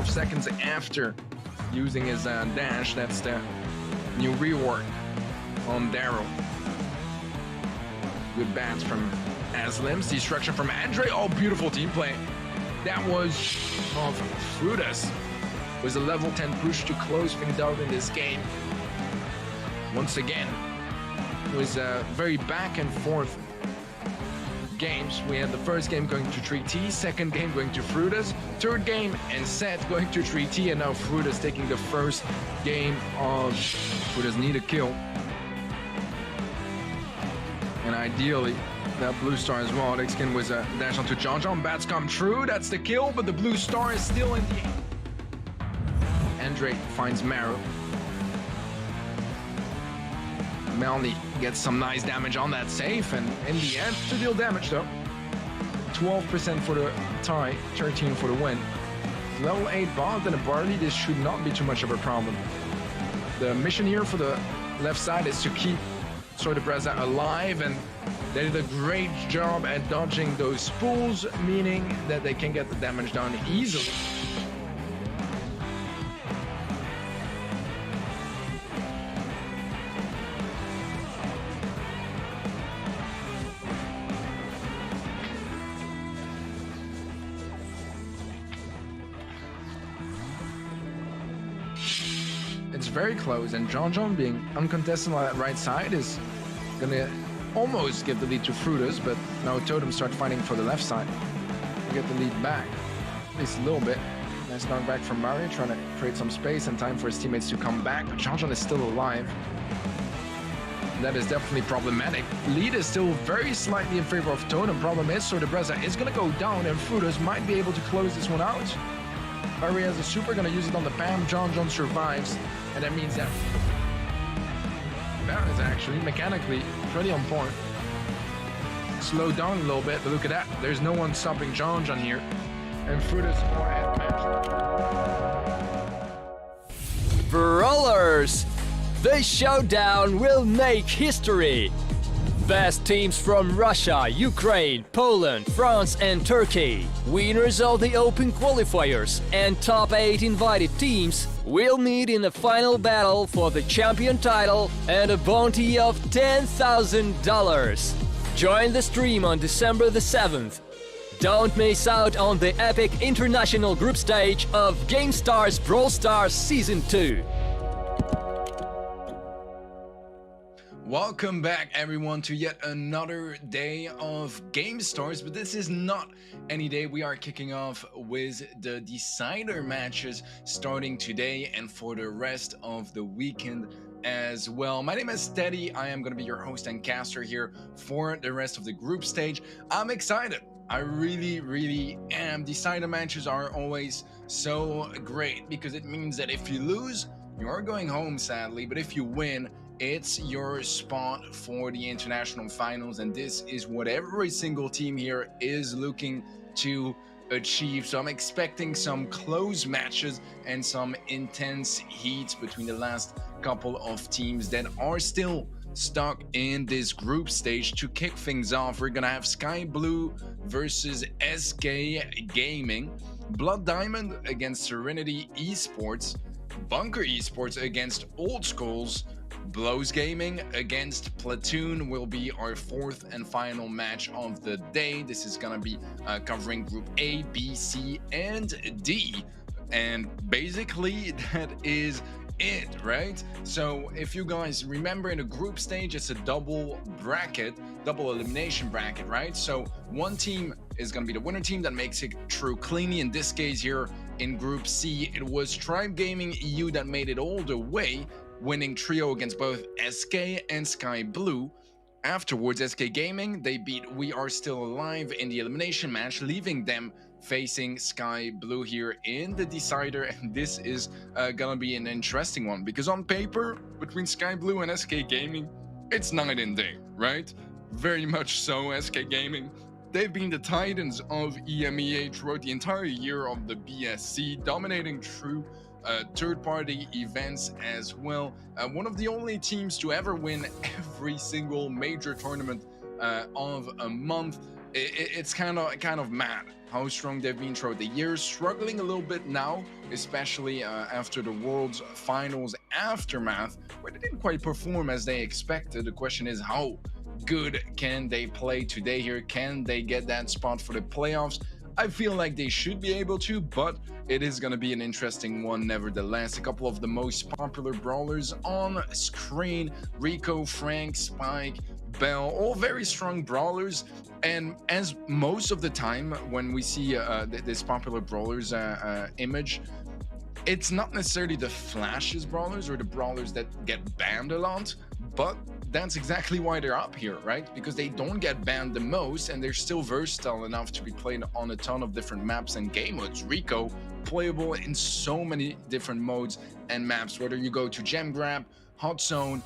Seconds after using his dash. That's the new reward on Daryl. Good bats from Aslims. Destruction from Andre. Oh, beautiful team play. That was of Frutas. Was a level 10 push to close things out in this game. Once again, it was a very back and forth games. We had the first game going to 3T, second game going to Frutas, third game and set going to 3T, and now Frutas taking the first game of Frutas need a kill. And ideally, that blue star as well. Dexkin was a dash onto John. Bats come true. That's the kill, but the blue star is still in the air. Andre finds Marrow. Melny gets some nice damage on that safe, and in the end, to deal damage though. 12% for the tie, 13 for the win. Level 8 bot and a barley, this should not be too much of a problem. The mission here for the left side is to keep Sordabreza alive, and they did a great job at dodging those spools, meaning that they can get the damage done easily. It's very close, and John being uncontested on that right side is gonna almost get the lead to Frutas, but now Totem start fighting for the left side. We get the lead back, at least a little bit. Nice knockback from Mario, trying to create some space and time for his teammates to come back, but John is still alive. That is definitely problematic. Lead is still very slightly in favor of Totem. Problem is, Sordabreza is gonna go down, and Frutas might be able to close this one out. Mario has a super, gonna use it on the Pam. John survives, and that means that Baron is actually mechanically pretty on point. Slowed down a little bit, but look at that. There's no one stopping John here. And Frutas more at match. Brawlers! This showdown will make history! Best teams from Russia, Ukraine, Poland, France and Turkey. Winners of the Open qualifiers and top 8 invited teams will meet in a final battle for the champion title and a bounty of $10,000. Join the stream on December the 7th. Don't miss out on the epic international group stage of GameStars Brawl Stars Season 2. Welcome back everyone to yet another day of GameStars, but this is not any day. We are kicking off with the decider matches starting today and for the rest of the weekend as well. My name is Teddy. I am going to be your host and caster here for the rest of the group stage. I'm excited. I really am. Decider matches are always so great because it means that if you lose, you're going home sadly, but if you win, it's your spot for the international finals, and this is what every single team here is looking to achieve. So I'm expecting some close matches and some intense heat between the last couple of teams that are still stuck in this group stage. To kick things off, we're gonna have Sky Blue versus SK Gaming, Blood Diamond against Serenity Esports, Bunker Esports against Old Schools, Blows Gaming against Platoon will be our fourth and final match of the day. This is gonna be covering Group A, B, C, and D. And basically, that is it, right? So if you guys remember, in a group stage, it's a double elimination bracket, right? So one team is going to be the winner team that makes it through cleanly. In this case here in Group C, it was Tribe Gaming EU that made it all the way, winning trio against both SK and Sky Blue. Afterwards, SK Gaming, they beat We Are Still Alive in the elimination match, leaving them facing Sky Blue here in the decider. And this is gonna be an interesting one, because on paper, between Sky Blue and SK Gaming, it's night and day, right? Very much so. SK Gaming, they've been the titans of EMEA throughout the entire year of the BSC, dominating through third-party events as well. One of the only teams to ever win every single major tournament of a month. It's kind of mad how strong they've been throughout the years. Struggling a little bit now, especially after the World's Finals aftermath, where they didn't quite perform as they expected. The question is, how good can they play today here? Can they get that spot for the playoffs? I feel like they should be able to, but it is going to be an interesting one nevertheless. A couple of the most popular brawlers on screen: Rico, Frank, Spike, Bell, all very strong brawlers. And as most of the time when we see this popular brawlers image, it's not necessarily the flashiest brawlers or the brawlers that get banned a lot, but that's exactly why they're up here, right? Because they don't get banned the most, and they're still versatile enough to be played on a ton of different maps and game modes. Rico, playable in so many different modes and maps, whether you go to Gem Grab, Hot Zone,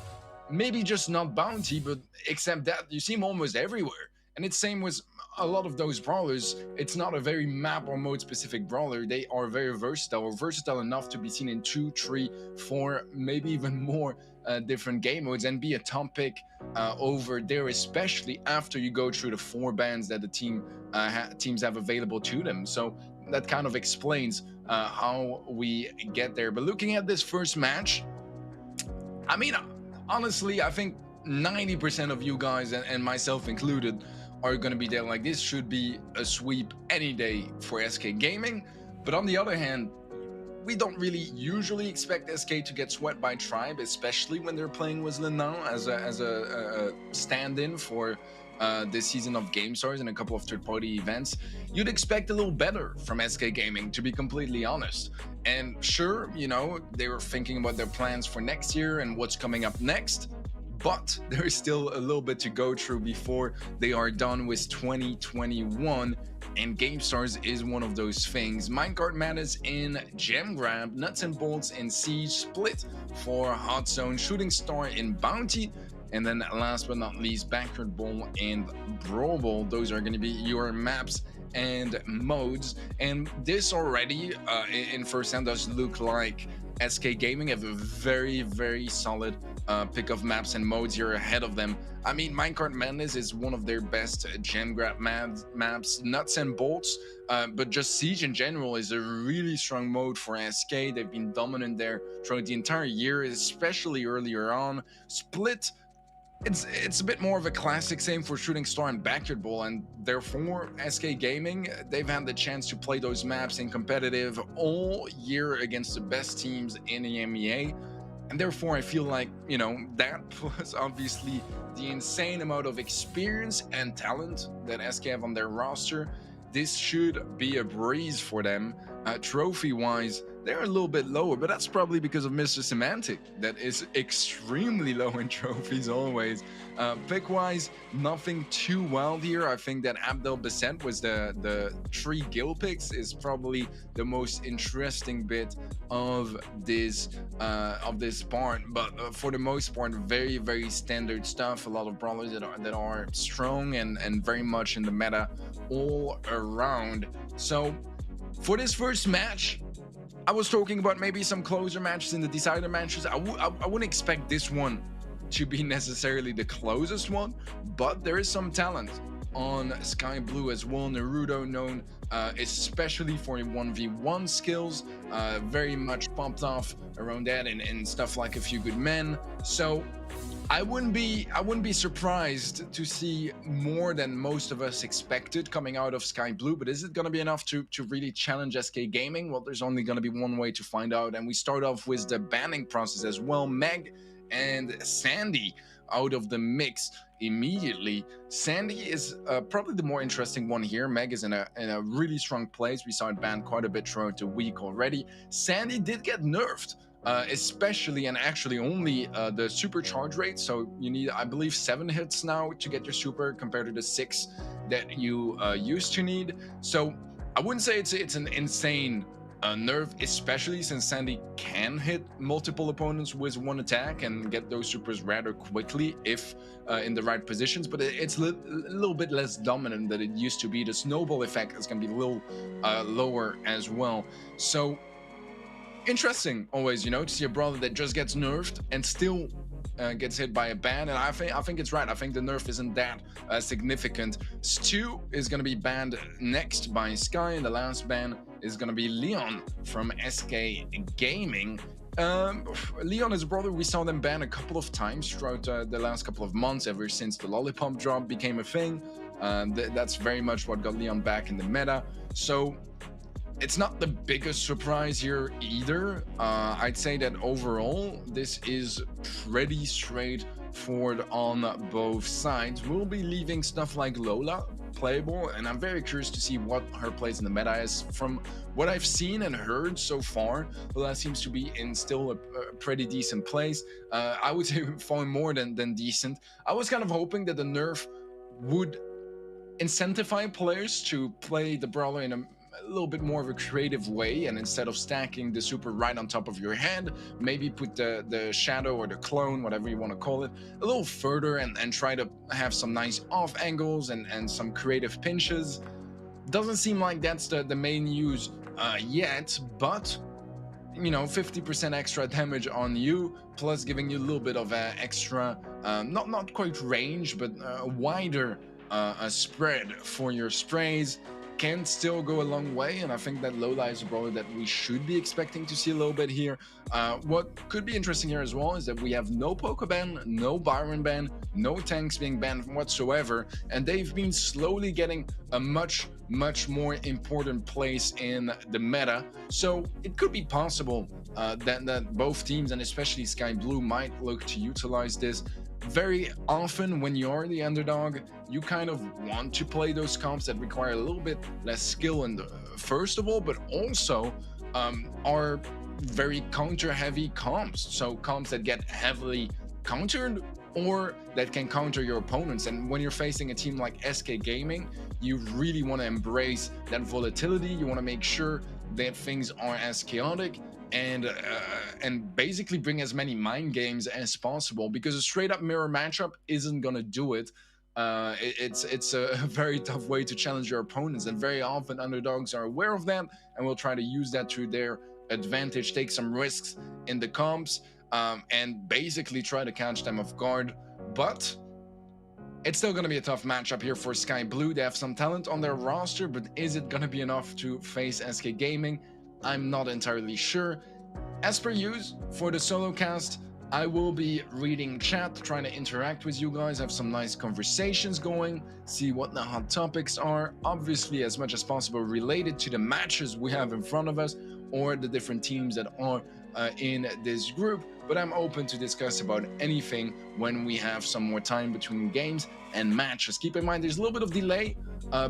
maybe just not Bounty, but except that you see him almost everywhere. And it's same with a lot of those brawlers. It's not a very map or mode specific brawler. They are very versatile, or versatile enough to be seen in 2, 3, 4, maybe even more different game modes, and be a top pick over there, especially after you go through the 4 bans that the teams have available to them. So that kind of explains how we get there. But looking at this first match, I mean, honestly, I think 90% of you guys, and myself included, are going to be there like this should be a sweep any day for SK Gaming. But on the other hand, we don't really usually expect SK to get swept by Tribe, especially when they're playing with Lenan as a stand-in for this season of GameStars and a couple of third-party events. You'd expect a little better from SK Gaming, to be completely honest. And sure, you know, they were thinking about their plans for next year and what's coming up next, but there's still a little bit to go through before they are done with 2021, and GameStars is one of those things. Minecart Madness in Gem Grab, Nuts and Bolts in Siege, Split for Hot Zone, Shooting Star in Bounty, and then last but not least, Backyard Bowl and Brawl Bowl. Those are going to be your maps and modes. And this already in first hand does look like SK Gaming have a very, very solid pick of maps and modes here ahead of them. I mean, Minecart Madness is one of their best gem grab maps, Nuts and Bolts, but just Siege in general is a really strong mode for SK. They've been dominant there throughout the entire year, especially earlier on. Split, it's a bit more of a classic, same for Shooting Star and Backyard Bowl, and therefore SK Gaming, they've had the chance to play those maps in competitive all year against the best teams in the EMEA, and therefore I feel like, you know, that plus obviously the insane amount of experience and talent that SK have on their roster, this should be a breeze for them. Trophy wise, they're a little bit lower, but that's probably because of Mr. Semantic that is extremely low in trophies always. Pick-wise, nothing too wild here. I think that Abdel Basset was the 3 gill picks is probably the most interesting bit of this part. But for the most part, very, very standard stuff. A lot of brawlers that are strong and very much in the meta all around. So for this first match, I was talking about maybe some closer matches in the decider matches. I wouldn't expect this one to be necessarily the closest one, but there is some talent on Sky Blue as well. Naruto known especially for 1v1 skills, very much pumped off around that and stuff like A Few Good Men. So I wouldn't be surprised to see more than most of us expected coming out of Sky Blue, but is it going to be enough to really challenge SK Gaming? Well, there's only going to be one way to find out, and we start off with the banning process as well. Meg and Sandy out of the mix immediately. Sandy is probably the more interesting one here. Meg is in a really strong place. We saw it banned quite a bit throughout the week already. Sandy did get nerfed. Especially and actually only the super charge rate. So you need, I believe, 7 hits now to get your super compared to the 6 that you used to need. So I wouldn't say it's an insane nerf, especially since Sandy can hit multiple opponents with 1 attack and get those supers rather quickly if in the right positions. But it's a little bit less dominant than it used to be. The snowball effect is going to be a little lower as well. So interesting always, you know, to see a brawler that just gets nerfed and still gets hit by a ban. And I think it's right. I think the nerf isn't that significant. Stu is going to be banned next by Sky, and the last ban is going to be Leon from SK Gaming. Leon is a brawler we saw them ban a couple of times throughout the last couple of months, ever since the lollipop drop became a thing. That's very much what got Leon back in the meta. So it's not the biggest surprise here either. I'd say that overall, this is pretty straightforward on both sides. We'll be leaving stuff like Lola playable, and I'm very curious to see what her place in the meta is. From what I've seen and heard so far, Lola seems to be in still a pretty decent place. I would say far more than decent. I was kind of hoping that the nerf would incentivize players to play the brawler in a little bit more of a creative way, and instead of stacking the super right on top of your head, maybe put the shadow or the clone, whatever you want to call it, a little further and try to have some nice off angles and some creative pinches. Doesn't seem like that's the main use yet, but you know, 50% extra damage on you, plus giving you a little bit of extra, not quite range, but a wider spread for your sprays, can still go a long way. And I think that Lola is a brawler that we should be expecting to see a little bit here. What could be interesting here as well is that we have no Poké ban, no Byron ban, no tanks being banned whatsoever, and they've been slowly getting a much more important place in the meta. So it could be possible that both teams, and especially Sky Blue, might look to utilize this. Very often when you're the underdog, you kind of want to play those comps that require a little bit less skill in the first of all, but also are very counter heavy comps. So comps that get heavily countered or that can counter your opponents. And when you're facing a team like SK Gaming, you really want to embrace that volatility. You want to make sure that things are as chaotic and basically bring as many mind games as possible, because a straight up mirror matchup isn't gonna do it. It's a very tough way to challenge your opponents, and very often underdogs are aware of that and will try to use that to their advantage, take some risks in the comps, and basically try to catch them off guard. But it's still going to be a tough matchup here for Sky Blue. They have some talent on their roster, but is it going to be enough to face SK Gaming? I'm not entirely sure. As per use, for the solo cast, I will be reading chat, trying to interact with you guys, have some nice conversations going, see what the hot topics are, obviously as much as possible related to the matches we have in front of us or the different teams that are in this group. But I'm open to discuss about anything when we have some more time between games and matches. Keep in mind, there's a little bit of delay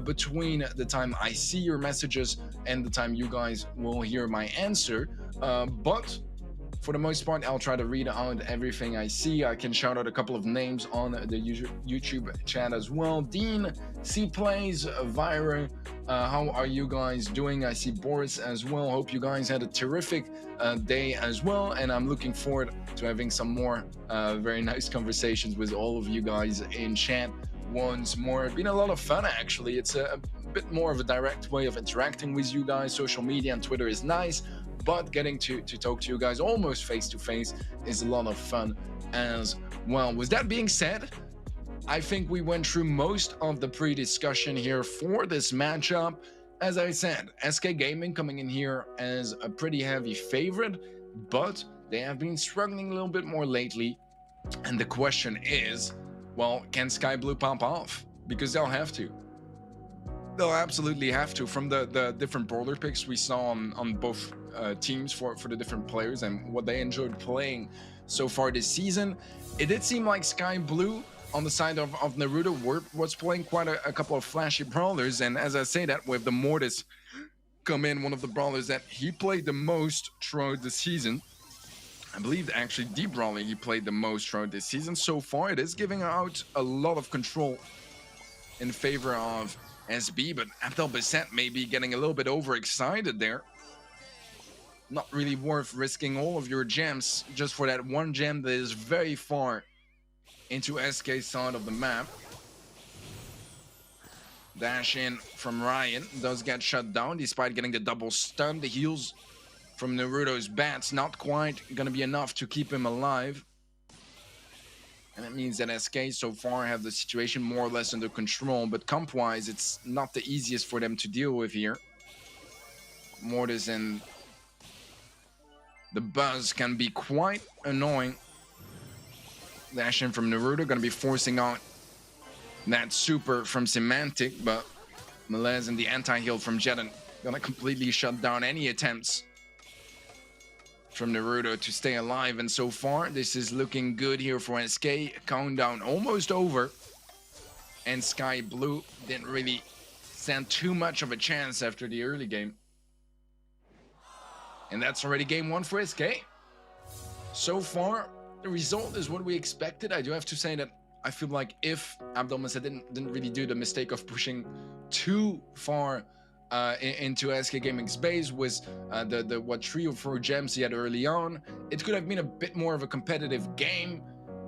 between the time I see your messages and the time you guys will hear my answer. But for the most part, I'll try to read out everything I see. I can shout out a couple of names on the YouTube chat as well. Dean, C Plays, Vira, how are you guys doing? I see Boris as well. Hope you guys had a terrific day as well. And I'm looking forward to having some more very nice conversations with all of you guys in chat once more. It's been a lot of fun, actually. It's a bit more of a direct way of interacting with you guys. Social media and Twitter is nice, but getting to talk to you guys almost face to face is a lot of fun as well. With that being said, I think we went through most of the pre-discussion here for this matchup. As I said, SK Gaming coming in here as a pretty heavy favorite, but they have been struggling a little bit more lately. And the question is, well, can Sky Blue pop off? Because they'll have to. They'll absolutely have to. From the different brawler picks we saw on both teams for the different players and what they enjoyed playing so far this season, it did seem like Sky Blue on the side of Naruto was playing quite a couple of flashy brawlers. And as I say that, with the Mortis come in, one of the brawlers that he played the most throughout the season. I believe actually the brawler he played the most throughout this season so far. It is giving out a lot of control in favor of SB, but Abdel Basset may be getting a little bit overexcited there. Not really worth risking all of your gems just for that one gem that is very far into SK's side of the map. Dash in from Ryan does get shut down despite getting the double stun. The heals from Naruto's bats not quite gonna be enough to keep him alive. And it means that SK so far have the situation more or less under control, but comp-wise, it's not the easiest for them to deal with here. Mortis and the Buzz can be quite annoying. Dash in from Naruto, gonna be forcing out that super from Semantic, but Melez and the anti-heal from Jeden gonna completely shut down any attempts from Naruto to stay alive. And so far, this is looking good here for SK. Countdown almost over. And Sky Blue didn't really stand too much of a chance after the early game. And that's already game one for SK. So far, the result is what we expected. I do have to say that I feel like if Abdel Basset didn't really do the mistake of pushing too far into SK Gaming's base with the 3 or 4 gems he had early on, it could have been a bit more of a competitive game,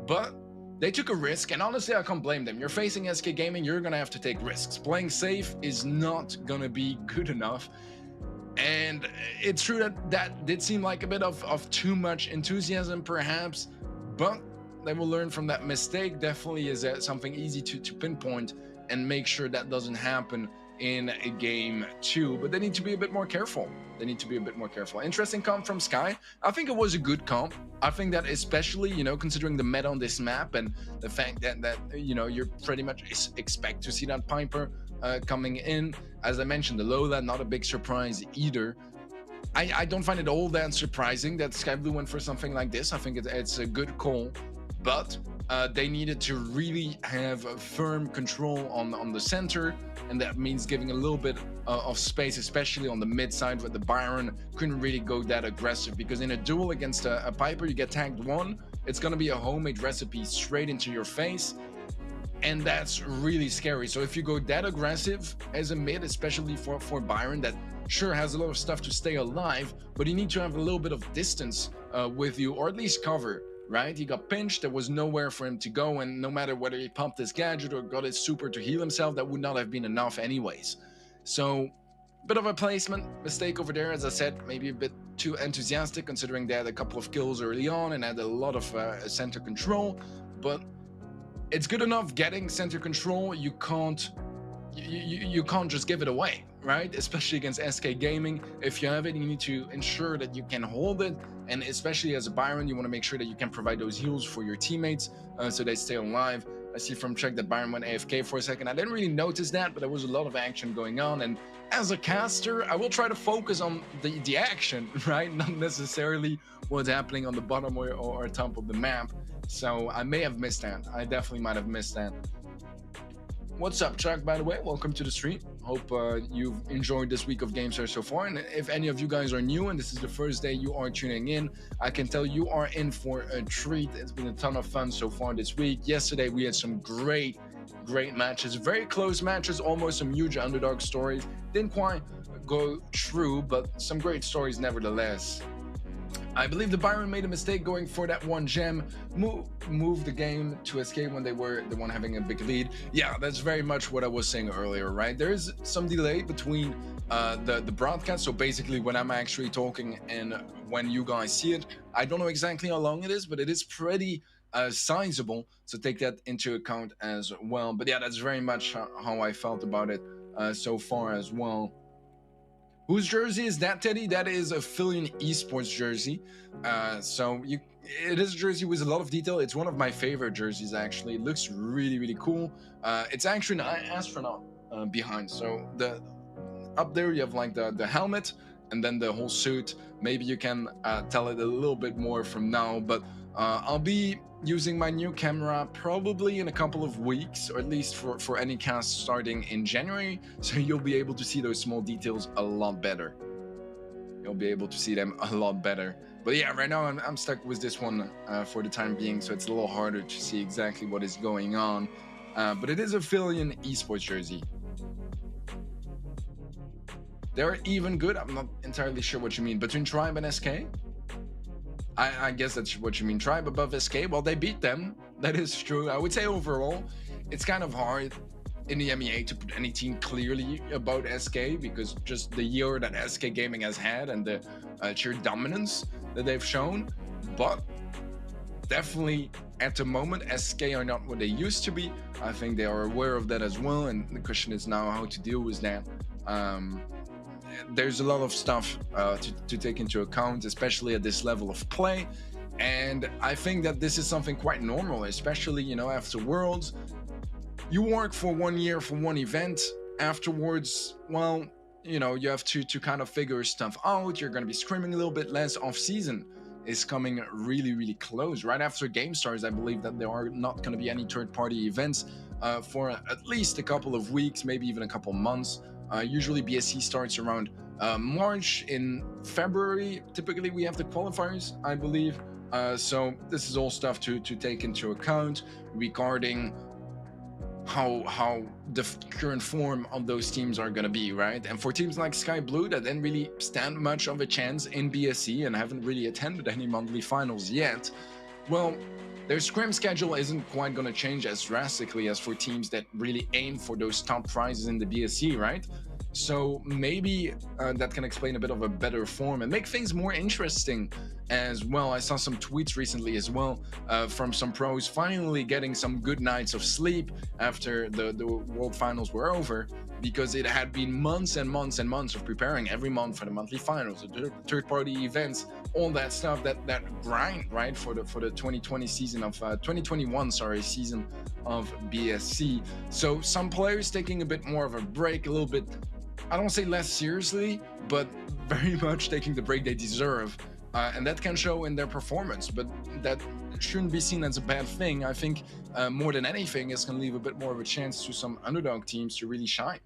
but they took a risk, and honestly, I can't blame them. You're facing SK Gaming, you're gonna have to take risks. Playing safe is not gonna be good enough. And it's true that did seem like a bit of too much enthusiasm, perhaps, but they will learn from that mistake. Definitely is something easy to pinpoint and make sure that doesn't happen in a game 2. But they need to be a bit more careful. Interesting comp from Sky. I think it was a good comp. I think that especially, considering the meta on this map and the fact that you're pretty much expect to see that Piper coming in. As I mentioned, the Lola, not a big surprise either. I don't find it all that surprising that Sky Blue went for something like this. I think it's a good call, but they needed to really have a firm control on the center, and that means giving a little bit of space, especially on the mid side, where the Byron couldn't really go that aggressive, because in a duel against a Piper, you get tagged one, it's going to be a homemade recipe straight into your face, and that's really scary. So if you go that aggressive as a mid, especially for Byron, that sure has a lot of stuff to stay alive, but you need to have a little bit of distance with you, or at least cover. Right? He got pinched, there was nowhere for him to go, and no matter whether he pumped his gadget or got his super to heal himself, that would not have been enough anyways. So, bit of a placement mistake over there, as I said, maybe a bit too enthusiastic considering they had a couple of kills early on and had a lot of center control, but it's good enough getting center control. You can't just give it away, right? Especially against SK Gaming. If you have it, you need to ensure that you can hold it, and especially as a Byron, you want to make sure that you can provide those heals for your teammates so they stay alive. I see from Trek that Byron went AFK for a second. I didn't really notice that, but there was a lot of action going on, and as a caster, I will try to focus on the action, right? Not necessarily what's happening on the bottom or top of the map. So I may have missed that. I definitely might have missed that. What's up, Chuck, by the way? Welcome to the stream. Hope you've enjoyed this week of GameStars so far. And if any of you guys are new and this is the first day you are tuning in, I can tell you are in for a treat. It's been a ton of fun so far this week. Yesterday we had some great matches, very close matches, almost some huge underdog stories. Didn't quite go true, but some great stories nevertheless. I believe the Byron made a mistake going for that one gem, move the game to escape when they were the one having a big lead. Yeah, that's very much what I was saying earlier, right? There is some delay between the broadcast, so basically when I'm actually talking and when you guys see it. I don't know exactly how long it is, but it is pretty sizable, so take that into account as well. But yeah, that's very much how I felt about it so far as well. Whose jersey is that, Teddy? That is a Phillion Esports jersey. It is a jersey with a lot of detail. It's one of my favorite jerseys, actually. It looks really cool. It's actually an astronaut behind. So up there you have like the helmet and then the whole suit. Maybe you can tell it a little bit more from now, but I'll be using my new camera probably in a couple of weeks, or at least for any cast starting in January, so you'll be able to see those small details a lot better. You'll be able to see them a lot better. But yeah, right now I'm stuck with this one for the time being, so it's a little harder to see exactly what is going on. But it is a Phillion Esports jersey. They're even good. I'm not entirely sure what you mean. Between Tribe and SK? I guess that's what you mean. Tribe above SK? Well, they beat them. That is true. I would say overall, it's kind of hard in the MEA to put any team clearly about SK, because just the year that SK Gaming has had and the sheer dominance that they've shown. But definitely at the moment, SK are not what they used to be. I think they are aware of that as well, and the question is now how to deal with that. There's a lot of stuff to take into account, especially at this level of play, and I think that this is something quite normal, especially, you know, after Worlds. You work for 1 year for one event. Afterwards, well, you know, you have to kind of figure stuff out. You're going to be screaming a little bit less. Off season is coming really close. Right after GameStars, I believe that there are not going to be any third-party events for at least a couple of weeks, maybe even a couple months. Usually BSC starts around March. In February, typically we have the qualifiers, I believe. So this is all stuff to take into account regarding how the current form of those teams are going to be, right? And for teams like Sky Blue that didn't really stand much of a chance in BSC and haven't really attended any monthly finals yet, well, their scrim schedule isn't quite going to change as drastically as for teams that really aim for those top prizes in the BSC, right? So maybe that can explain a bit of a better form and make things more interesting as well. I saw some tweets recently as well from some pros finally getting some good nights of sleep after the World Finals were over, because it had been months and months and months of preparing every month for the monthly finals, the third-party events, all that stuff, that grind, right, for the 2020 season of 2021 season of BSC. So some players taking a bit more of a break, a little bit, I don't say less seriously, but very much taking the break they deserve. And that can show in their performance, but that shouldn't be seen as a bad thing. I think more than anything, it's going to leave a bit more of a chance to some underdog teams to really shine.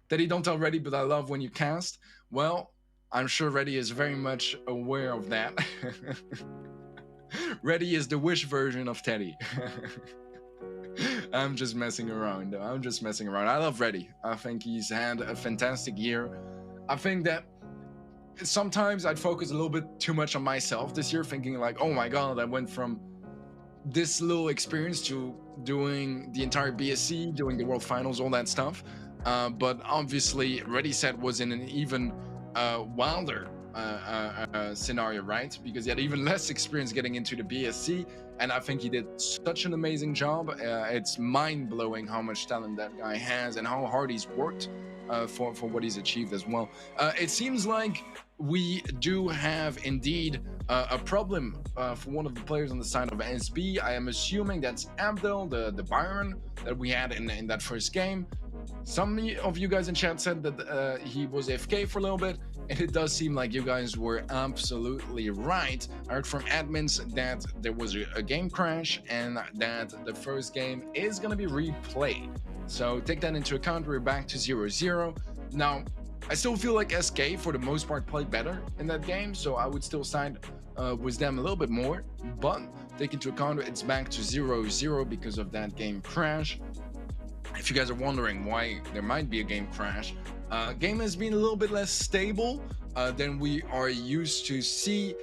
Teddy, don't tell Reddy, but I love when you cast. Well, I'm sure Reddy is very much aware of that. Reddy is the Wish version of Teddy. I'm just messing around. I'm just messing around. I love Reddy. I think he's had a fantastic year. I think that sometimes I'd focus a little bit too much on myself this year, thinking like, oh my god, I went from this little experience to doing the entire BSC, doing the World Finals, all that stuff. But obviously, Reddy Set was in an even wilder scenario, right? Because he had even less experience getting into the BSC, and I think he did such an amazing job. It's mind-blowing how much talent that guy has and how hard he's worked for what he's achieved as well. It seems like we do have indeed a problem for one of the players on the side of SB. I am assuming that's Abdel, the Byron that we had in that first game. Some of you guys in chat said that he was AFK for a little bit, and it does seem like you guys were absolutely right. I heard from admins that there was a game crash and that the first game is going to be replayed. So take that into account. We're back to 0-0. Now, I still feel like SK, for the most part, played better in that game, so I would still side with them a little bit more. But take into account it's back to 0-0 because of that game crash. If you guys are wondering why there might be a game crash, game has been a little bit less stable than we are used to see,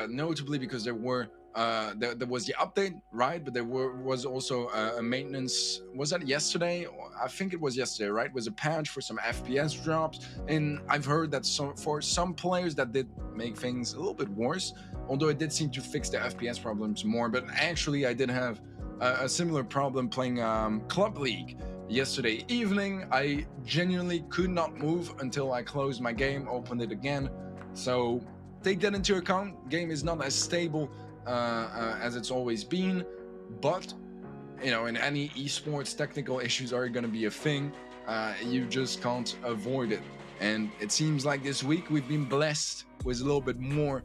notably because there was the update, right? But there was also a maintenance. Was that yesterday? I think it was yesterday, right? It was a patch for some FPS drops, and I've heard that for some players that did make things a little bit worse, although it did seem to fix the FPS problems more. But actually, I did have a similar problem playing Club League yesterday evening. I genuinely could not move until I closed my game, opened it again. So take that into account. Game is not as stable as it's always been, but you know, in any esports, technical issues are going to be a thing. You just can't avoid it, and it seems like this week we've been blessed with a little bit more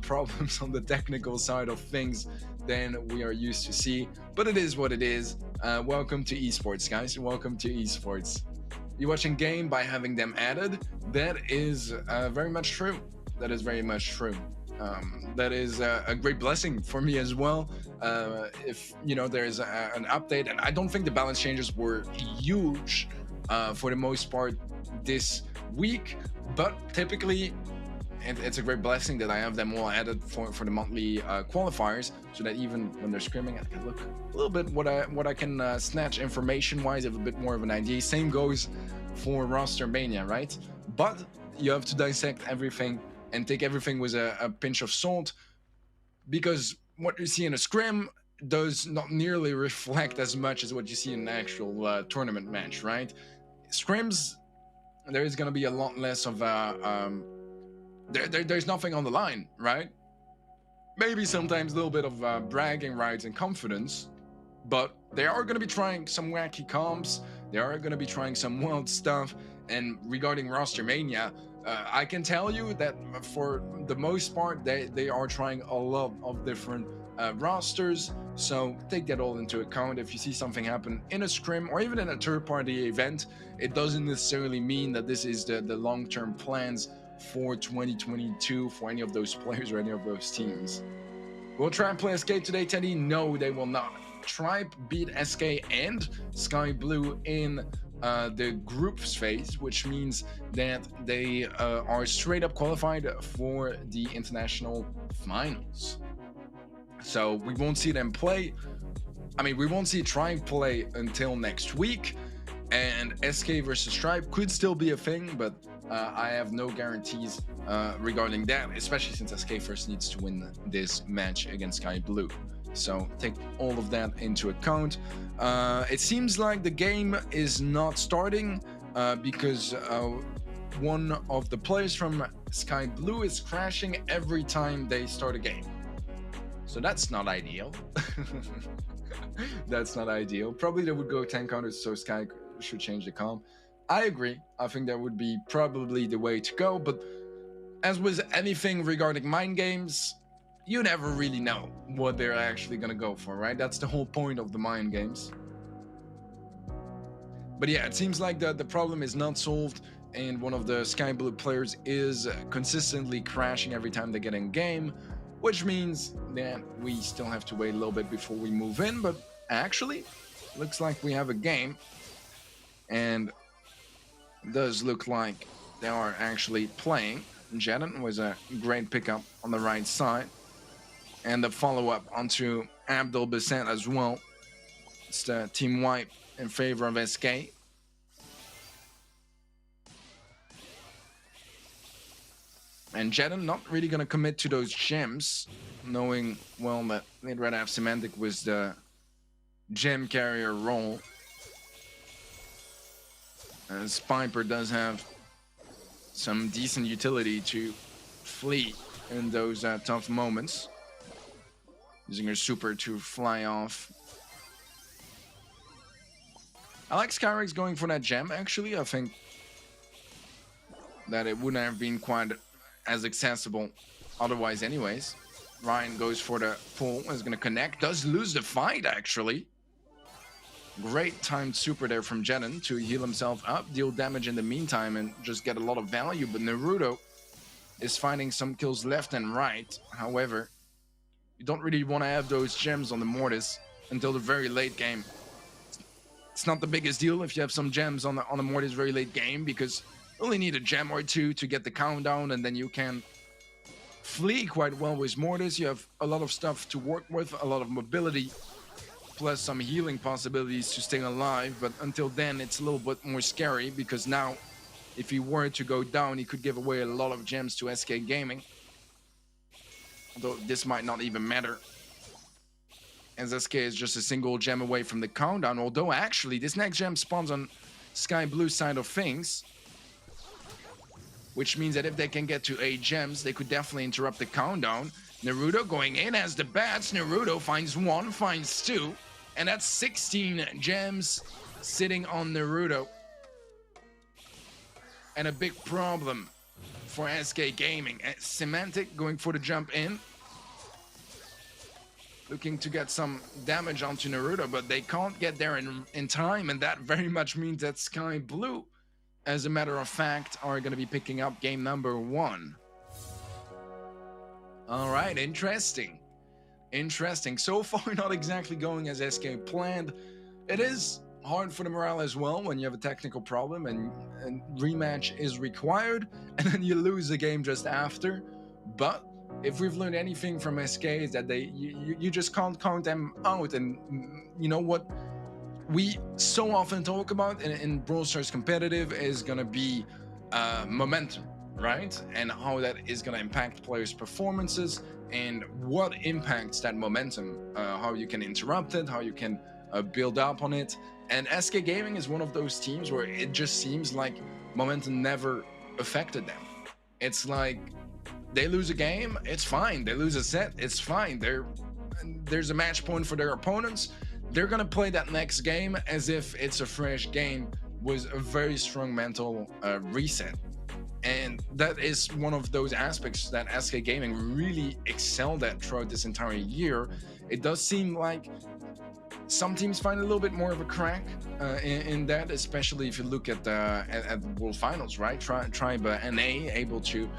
problems on the technical side of things than we are used to see, but it is what it is. Welcome to esports, guys. Welcome to esports. You're watching game by having them added. That is very much true. That is very much true. That is a great blessing for me as well. If you know there's an update, and I don't think the balance changes were huge for the most part this week, but typically it's a great blessing that I have them all added for the monthly qualifiers, so that even when they're scrimming, I can look a little bit what I can snatch information wise, have a bit more of an idea. Same goes for roster mania, right? But you have to dissect everything and take everything with a pinch of salt, because what you see in a scrim does not nearly reflect as much as what you see in an actual tournament match, right? Scrims, there is going to be a lot less of there's nothing on the line, right? Maybe sometimes a little bit of bragging rights and confidence, but they are going to be trying some wacky comps. They are going to be trying some wild stuff. And regarding roster mania, I can tell you that for the most part, they are trying a lot of different rosters. So take that all into account. If you see something happen in a scrim or even in a third-party event, it doesn't necessarily mean that this is the long-term plans for 2022 for any of those players or any of those teams. Will Tribe play SK today, Teddy? No, they will not. Tribe beat SK and Sky Blue in the groups phase, which means that they are straight up qualified for the international finals. So we won't see them play. I mean, we won't see Tribe play until next week, and SK versus Tribe could still be a thing, but I have no guarantees regarding that, especially since SK first needs to win this match against Sky Blue. So take all of that into account. It seems like the game is not starting because one of the players from Sky Blue is crashing every time they start a game. So that's not ideal. That's not ideal. Probably they would go 10 counters, so Sky should change the comp. I agree. I think that would be probably the way to go. But as with anything regarding mind games, you never really know what they're actually going to go for, right? That's the whole point of the mind games. But yeah, it seems like the problem is not solved, and one of the Sky Blue players is consistently crashing every time they get in game, which means that we still have to wait a little bit before we move in. But actually, looks like we have a game, and it does look like they are actually playing. Jedden was a great pickup on the right side, and the follow-up onto Abdul Bassett as well. It's the team wipe in favor of SK. And Jedden not really going to commit to those gems, knowing, well, that they'd rather have Semantic with the gem carrier role. As Piper does have some decent utility to flee in those tough moments, using her super to fly off. I like Skyrex going for that gem, actually. I think that it wouldn't have been quite as accessible otherwise anyways. Ryan goes for the pull, is going to connect, does lose the fight, actually. Great timed super there from Jennen to heal himself up, deal damage in the meantime, and just get a lot of value. But Naruto is finding some kills left and right. However, you don't really want to have those gems on the Mortis until the very late game. It's not the biggest deal if you have some gems on the Mortis very late game, because you only need a gem or two to get the countdown, and then you can flee quite well with Mortis. You have a lot of stuff to work with, a lot of mobility, plus some healing possibilities to stay alive. But until then, it's a little bit more scary, because now if he were to go down, he could give away a lot of gems to SK Gaming. Although this might not even matter, as SK is just a single gem away from the countdown. Although actually this next gem spawns on Sky Blue side of things, which means that if they can get to 8 gems, they could definitely interrupt the countdown. Naruto going in as the bats. Naruto finds 1, finds 2, and that's 16 gems sitting on Naruto. And a big problem for SK Gaming. Semantic going for the jump in, looking to get some damage onto Naruto, but they can't get there in time, and that very much means that Sky Blue, as a matter of fact, are going to be picking up game number 1. All right, interesting. So far, not exactly going as SK planned. It is hard for the morale as well when you have a technical problem and rematch is required, and then you lose the game just after. But if we've learned anything from SK, is that you just can't count them out. And you know what we so often talk about in Brawl Stars competitive is gonna be momentum, right? And how that is gonna impact players' performances, and what impacts that momentum, how you can interrupt it, how you can build up on it. And SK Gaming is one of those teams where it just seems like momentum never affected them. It's like they lose a game, it's fine. They lose a set, it's fine. There's a match point for their opponents. They're gonna play that next game as if it's a fresh game with a very strong mental reset. And that is one of those aspects that SK Gaming really excelled at throughout this entire year. It does seem like some teams find a little bit more of a crack in that, especially if you look at the World Finals, right? Tribe NA able to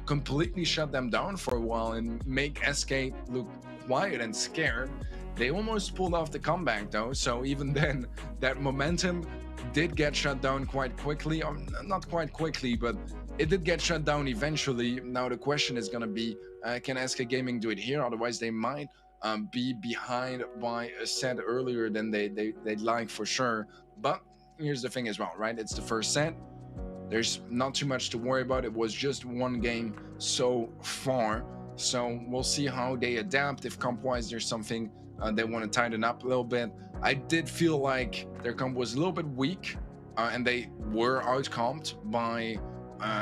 completely shut them down for a while and make SK look quiet and scared. They almost pulled off the comeback though, so even then, that momentum did get shut down quite quickly. Or not quite quickly, but it did get shut down eventually. Now the question is going to be, can SK Gaming do it here? Otherwise, they might be behind by a set earlier than they'd like for sure. But here's the thing as well, right? It's the first set. There's not too much to worry about. It was just one game so far. So we'll see how they adapt. If comp-wise there's something they want to tighten up a little bit. I did feel like their comp was a little bit weak, and they were out-comped by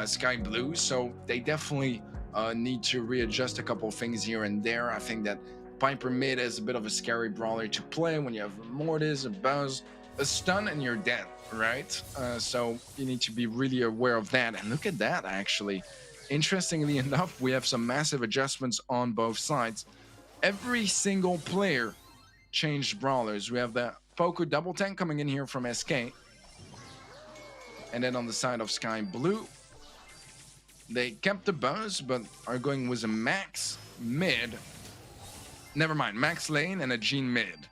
Sky Blue. So they definitely need to readjust a couple of things here and there. I think that Piper mid is a bit of a scary brawler to play when you have Mortis, a Buzz, a stun, and you're dead, right? So you need to be really aware of that. And look at that, actually. Interestingly enough, we have some massive adjustments on both sides. Every single player changed brawlers. We have the Poco double tank coming in here from SK. And then on the side of Sky Blue, they kept the Buzz, but are going with a Max mid. Never mind, Max lane and a Jean mid.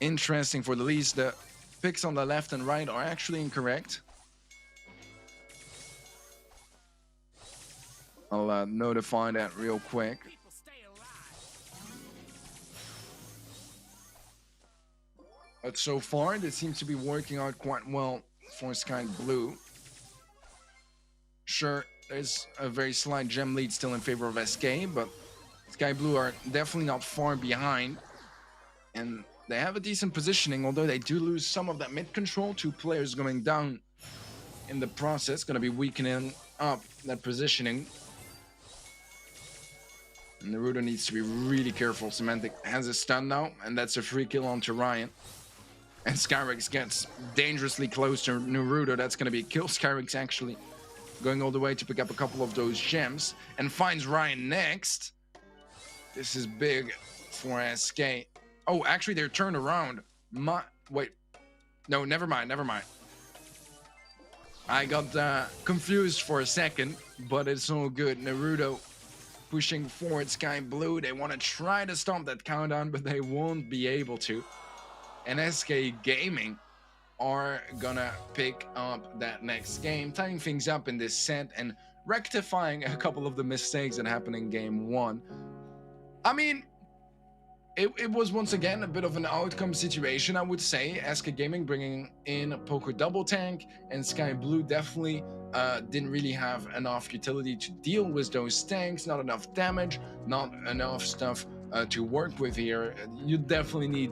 Interesting for the least, the picks on the left and right are actually incorrect. I'll notify that real quick. But so far, this seems to be working out quite well for Sky Blue. Sure, there's a very slight gem lead still in favor of SK, but Sky Blue are definitely not far behind. And they have a decent positioning, although they do lose some of that mid control. 2 players going down in the process, going to be weakening up that positioning. And Naruto needs to be really careful. Semantic has a stun now, and that's a free kill onto Ryan. And Skyrix gets dangerously close to Naruto. That's going to be a kill. Skyrix actually going all the way to pick up a couple of those gems and finds Ryan next. This is big for SK. Oh, actually, they're turned around. Wait. No, never mind, never mind. I got confused for a second, but it's all good. Naruto pushing forward Sky Blue. They want to try to stop that countdown, but they won't be able to. And SK Gaming are gonna pick up that next game, tying things up in this set and rectifying a couple of the mistakes that happened in game 1. I mean, it was once again a bit of an outcome situation, I would say. SK Gaming bringing in Poker Double Tank, and Sky Blue definitely didn't really have enough utility to deal with those tanks, not enough damage, not enough stuff to work with here. You definitely need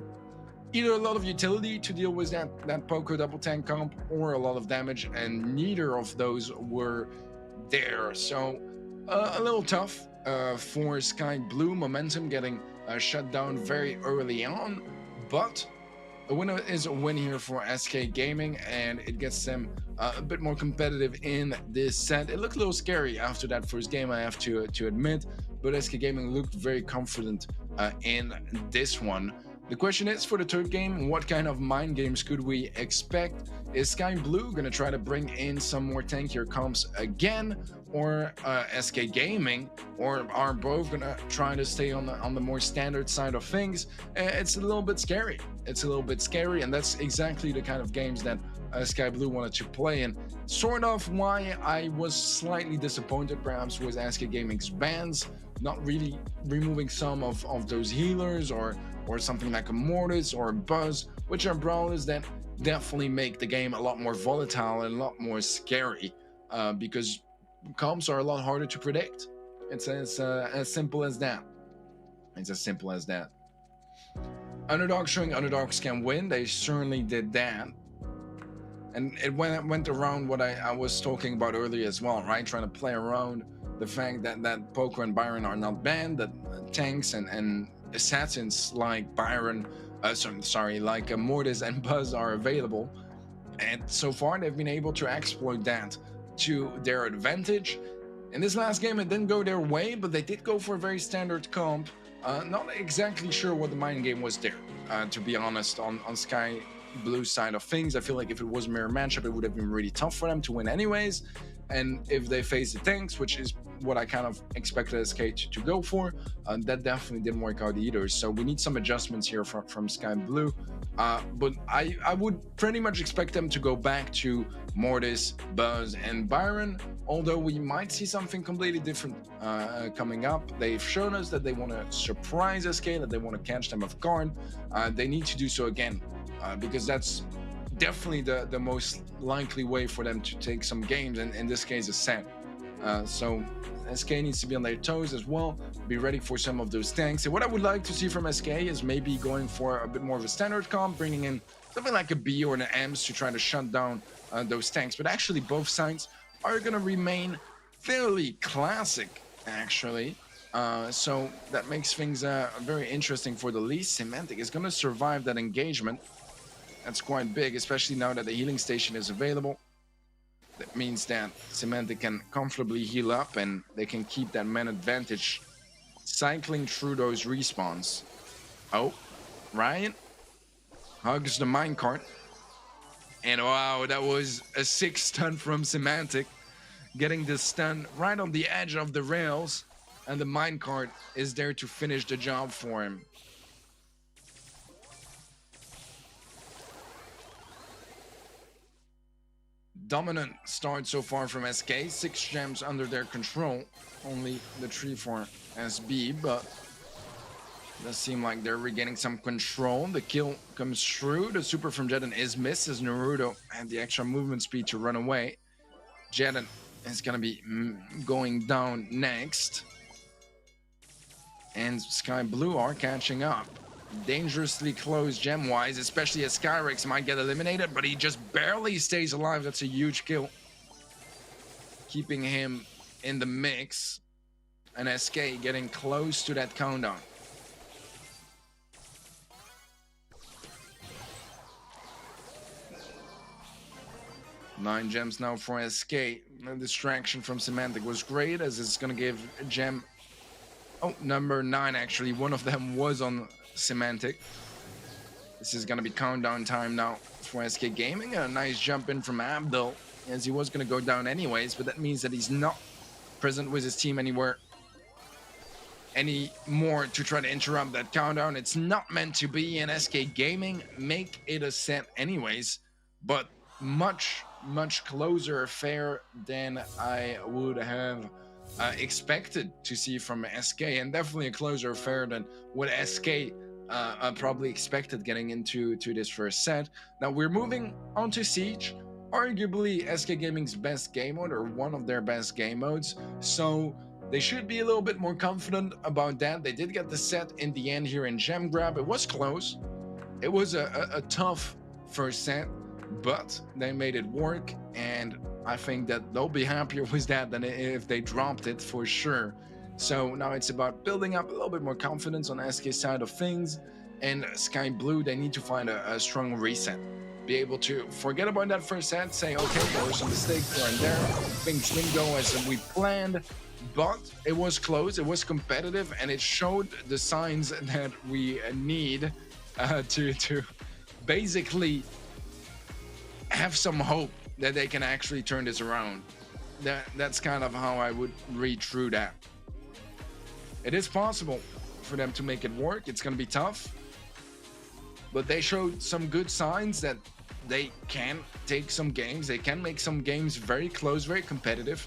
either a lot of utility to deal with that Poker Double Tank comp, or a lot of damage, and neither of those were there. So a little tough for Sky Blue. Momentum getting shut down very early on, but a winner is a win here for SK Gaming, and it gets them a bit more competitive in this set. It looked a little scary after that first game, I have to admit, but SK Gaming looked very confident in this one. The question is, for the third game, what kind of mind games could we expect? Is Sky Blue going to try to bring in some more tankier comps again, or SK Gaming, or are both going to try to stay on the more standard side of things? It's a little bit scary. It's a little bit scary, and that's exactly the kind of games that Sky Blue wanted to play, and sort of why I was slightly disappointed perhaps with SK Gaming's bans, not really removing some of those healers, or something like a Mortis or a Buzz, which are brawlers that definitely make the game a lot more volatile and a lot more scary, because comps are a lot harder to predict. It's as simple as that. It's as simple as that. Underdogs showing underdogs can win. They certainly did that. And it went around what I was talking about earlier as well, right? Trying to play around the fact that Poker and Byron are not banned, that tanks and assassins like Byron, like Mortis and Buzz are available. And so far, they've been able to exploit that to their advantage. In this last game, it didn't go their way, but they did go for a very standard comp. Not exactly sure what the mind game was there, to be honest, on Sky Blue's side of things. I feel like if it was a mirror matchup, it would have been really tough for them to win anyways. And if they face the tanks, which is what I kind of expected SK to go for, that definitely didn't work out either. So we need some adjustments here from Sky Blue. But I would pretty much expect them to go back to Mortis, Buzz, and Byron, although we might see something completely different coming up. They've shown us that they want to surprise SK, that they want to catch them off guard. They need to do so again, because that's definitely the most likely way for them to take some games, and in this case a set. So SK needs to be on their toes as well, be ready for some of those tanks. And what I would like to see from SK is maybe going for a bit more of a standard comp, bringing in something like a B or an Ems to try to shut down those tanks. But actually both sides are going to remain fairly classic, actually. So that makes things very interesting for the least. Semantic is going to survive that engagement. That's quite big, especially now that the healing station is available. That means that Semantic can comfortably heal up, and they can keep that man advantage cycling through those respawns. Oh, Ryan hugs the minecart. And wow, that was a sick stun from Semantic. Getting this stun right on the edge of the rails, and the minecart is there to finish the job for him. Dominant start so far from SK, 6 gems under their control, only the 3 for SB, but it does seem like they're regaining some control. The kill comes through, the super from Jeden is missed as Naruto had the extra movement speed to run away. Jeden is gonna be going down next, and Sky Blue are catching up. Dangerously close gem-wise, especially as Skyrex might get eliminated, but he just barely stays alive. That's a huge kill, keeping him in the mix, and SK getting close to that countdown. Nine gems now for SK. The distraction from Semantic was great, as it's gonna give a gem. Oh, number 9 actually. One of them was on Semantic. This is going to be countdown time now for SK Gaming. A nice jump in from Abdul, as he was going to go down anyways, but that means that he's not present with his team anymore anymore to try to interrupt that countdown. It's not meant to be, and SK Gaming make it a set anyways, but much closer affair than I would have expected to see from SK, and definitely a closer affair than what SK probably expected getting into this first set. Now we're moving on to Siege, arguably SK Gaming's best game mode, or one of their best game modes, so they should be a little bit more confident about that. They did get the set in the end here in Gem Grab. It was close. It was a tough first set, but they made it work, and I think that they'll be happier with that than if they dropped it for sure. So now it's about building up a little bit more confidence on SK's side of things, and Sky Blue, they need to find a strong reset. Be able to forget about that first set, say, okay, there were some mistakes here and there, things didn't go as we planned, but it was close, it was competitive, and it showed the signs that we need to basically have some hope that they can actually turn this around. That's kind of how I would read through that. It is possible for them to make it work. It's going to be tough, but they showed some good signs that they can take some games. They can make some games very close, very competitive,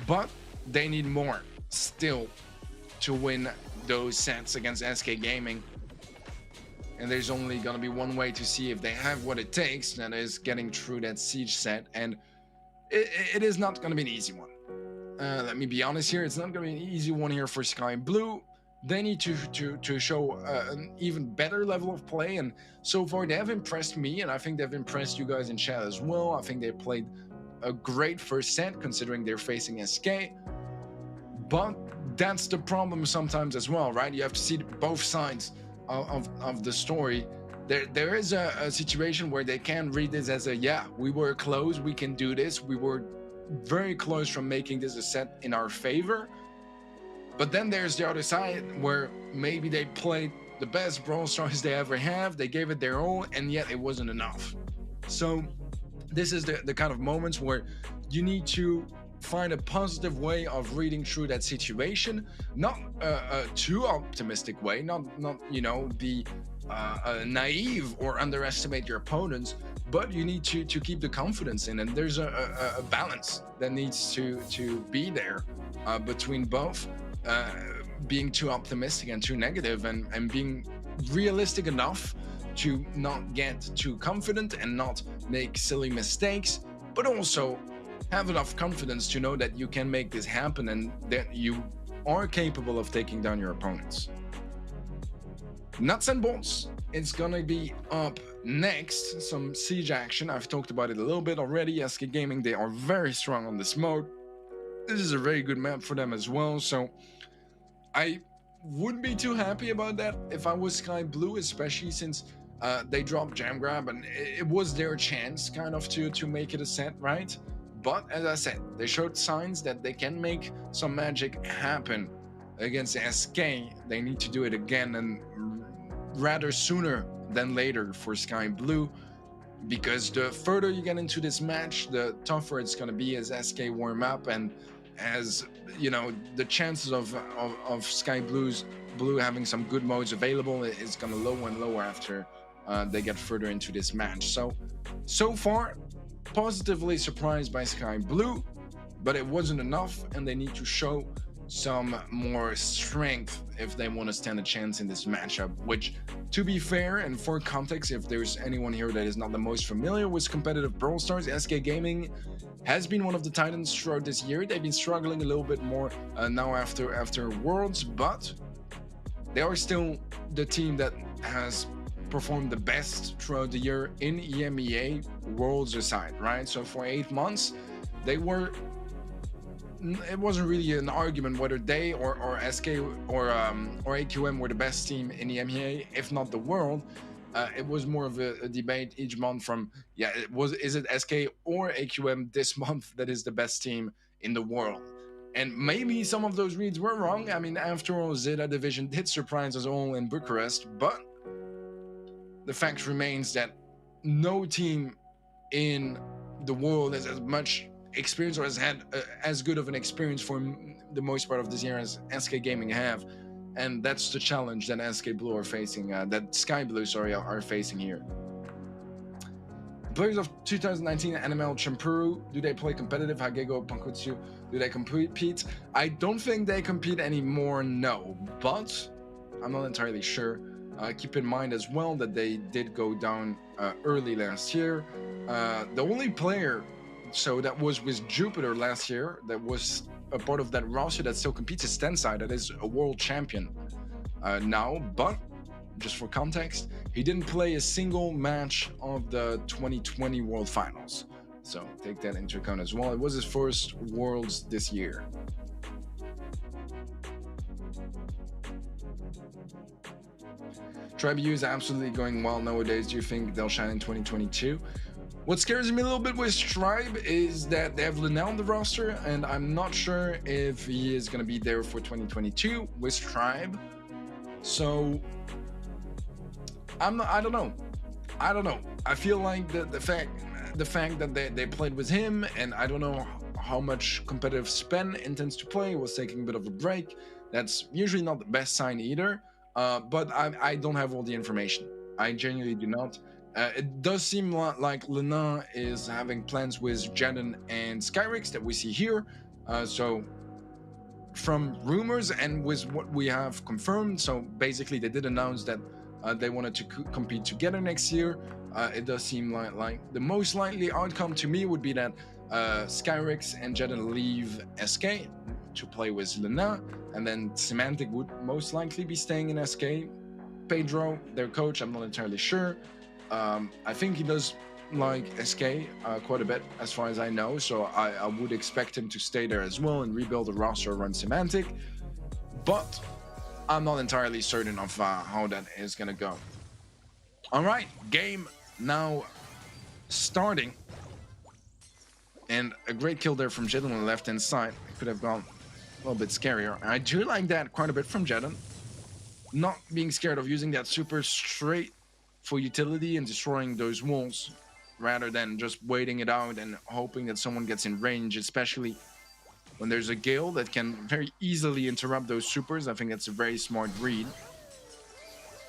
but they need more still to win those sets against SK Gaming. And there's only going to be one way to see if they have what it takes, that is getting through that Siege set, and it is not going to be an easy one. Let me be honest here, it's not going to be an easy one here for Sky Blue. They need to show an even better level of play, and so far they have impressed me, and I think they've impressed you guys in chat as well. I think they played a great first set considering they're facing SK, but that's the problem sometimes as well, right? You have to see both sides of the story. There is a situation where they can read this as a, yeah, we were close, we can do this, we were very close from making this a set in our favor. But then there's the other side where maybe they played the best Brawl Stars they ever have, they gave it their all, and yet it wasn't enough. So this is the kind of moments where you need to find a positive way of reading through that situation, not a too optimistic way, not you know, be naive or underestimate your opponents, but you need to keep the confidence in, and there's a balance that needs to be there between both being too optimistic and too negative, and being realistic enough to not get too confident and not make silly mistakes, but also have enough confidence to know that you can make this happen and that you are capable of taking down your opponents. Nuts and bolts, it's gonna be up next. Some Siege action. I've talked about it a little bit already. SK Gaming, they are very strong on this mode. This is a very good map for them as well, so I wouldn't be too happy about that if I was Sky Blue, especially since they dropped Jam Grab and it was their chance kind of to make it a set, right? But as I said, they showed signs that they can make some magic happen against SK. They need to do it again, and rather sooner than later for Sky Blue, because the further you get into this match, the tougher it's going to be as SK warm up, and as you know, the chances of Sky Blue having some good modes available is going to lower and lower after they get further into this match. So far, positively surprised by Sky Blue, but it wasn't enough, and they need to show some more strength if they want to stand a chance in this matchup, which, to be fair and for context, if there's anyone here that is not the most familiar with competitive Brawl Stars, SK Gaming has been one of the titans throughout this year. They've been struggling a little bit more now after Worlds, but they are still the team that has performed the best throughout the year in EMEA, Worlds aside, right? So for 8 months, they were, it wasn't really an argument whether they or SK or AQM were the best team in EMEA, if not the world. It was more of a debate each month from, yeah, is it SK or AQM this month that is the best team in the world? And maybe some of those reads were wrong. I mean, after all, Zeta Division did surprise us all in Bucharest, but the fact remains that no team in the world has as much experience or has had as good of an experience for the most part of this year as SK Gaming have, and that's the challenge that SK Blue are facing, that Sky Blue, sorry, are facing here. Players of 2019 NML Champuru, do they play competitive? Hagego, Pankutsu, do they compete? I don't think they compete anymore, no, but I'm not entirely sure. Keep in mind as well that they did go down early last year. The only player that was with Jupiter last year that was a part of that roster that still competes is Tensai, that is a world champion now, but just for context, he didn't play a single match of the 2020 World Finals. So take that into account as well. It was his first Worlds this year. Tribe U is absolutely going well nowadays. Do you think they'll shine in 2022? What scares me a little bit with Tribe is that they have Linnell on the roster, and I'm not sure if he is going to be there for 2022 with Tribe. So I don't know. I feel like the fact that they played with him, and I don't know how much competitive Spen intends to play, was taking a bit of a break. That's usually not the best sign either. But I don't have all the information. I genuinely do not. It does seem like Lena is having plans with Jaden and Skyrix that we see here. So from rumors and with what we have confirmed, so basically they did announce that they wanted to compete together next year. It does seem like the most likely outcome to me would be that Skyrix and Jaden leave SK to play with Lena, and then Semantic would most likely be staying in SK. Pedro, their coach, I'm not entirely sure. I think he does like SK quite a bit as far as I know, so I would expect him to stay there as well and rebuild a roster around Semantic, but I'm not entirely certain of how that is gonna go. All right, game now starting, and a great kill there from Jaden on the left hand side. It could have gone a little bit scarier. I do like that quite a bit from Jaden, not being scared of using that super straight for utility and destroying those walls, rather than just waiting it out and hoping that someone gets in range, especially when there's a Gale that can very easily interrupt those supers. I think that's a very smart read.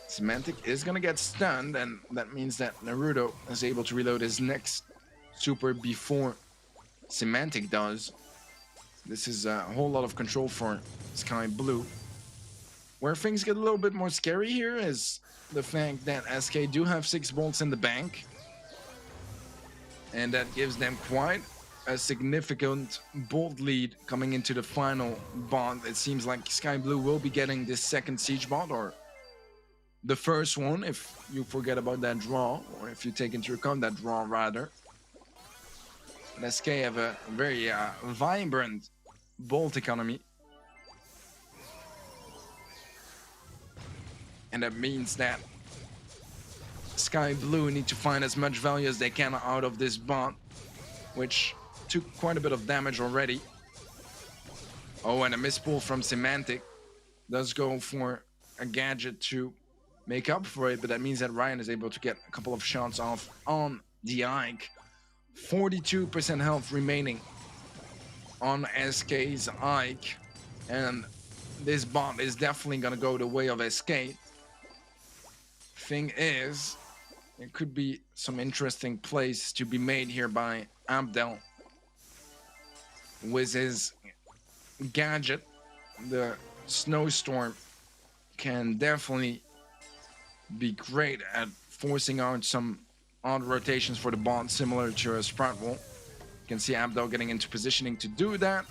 Semantic is gonna get stunned, and that means that Naruto is able to reload his next super before Semantic does. This is a whole lot of control for Sky Blue. Where things get a little bit more scary here is the fact that SK do have 6 bolts in the bank, and that gives them quite a significant bolt lead coming into the final bot. It seems like Sky Blue will be getting this second siege bot, or the first one if you forget about that draw, or if you take into account that draw rather. And SK have a very vibrant bolt economy, and that means that Sky Blue need to find as much value as they can out of this bot, which took quite a bit of damage already. Oh, and a mispull from Semantic does go for a gadget to make up for it, but that means that Ryan is able to get a couple of shots off on the Ike. 42% health remaining on SK's Ike, and this bot is definitely gonna go the way of SK. Thing is, there could be some interesting plays to be made here by Abdel with his gadget. The snowstorm can definitely be great at forcing out some odd rotations for the bot, similar to a Sprout Wall. You can see Abdel getting into positioning to do that,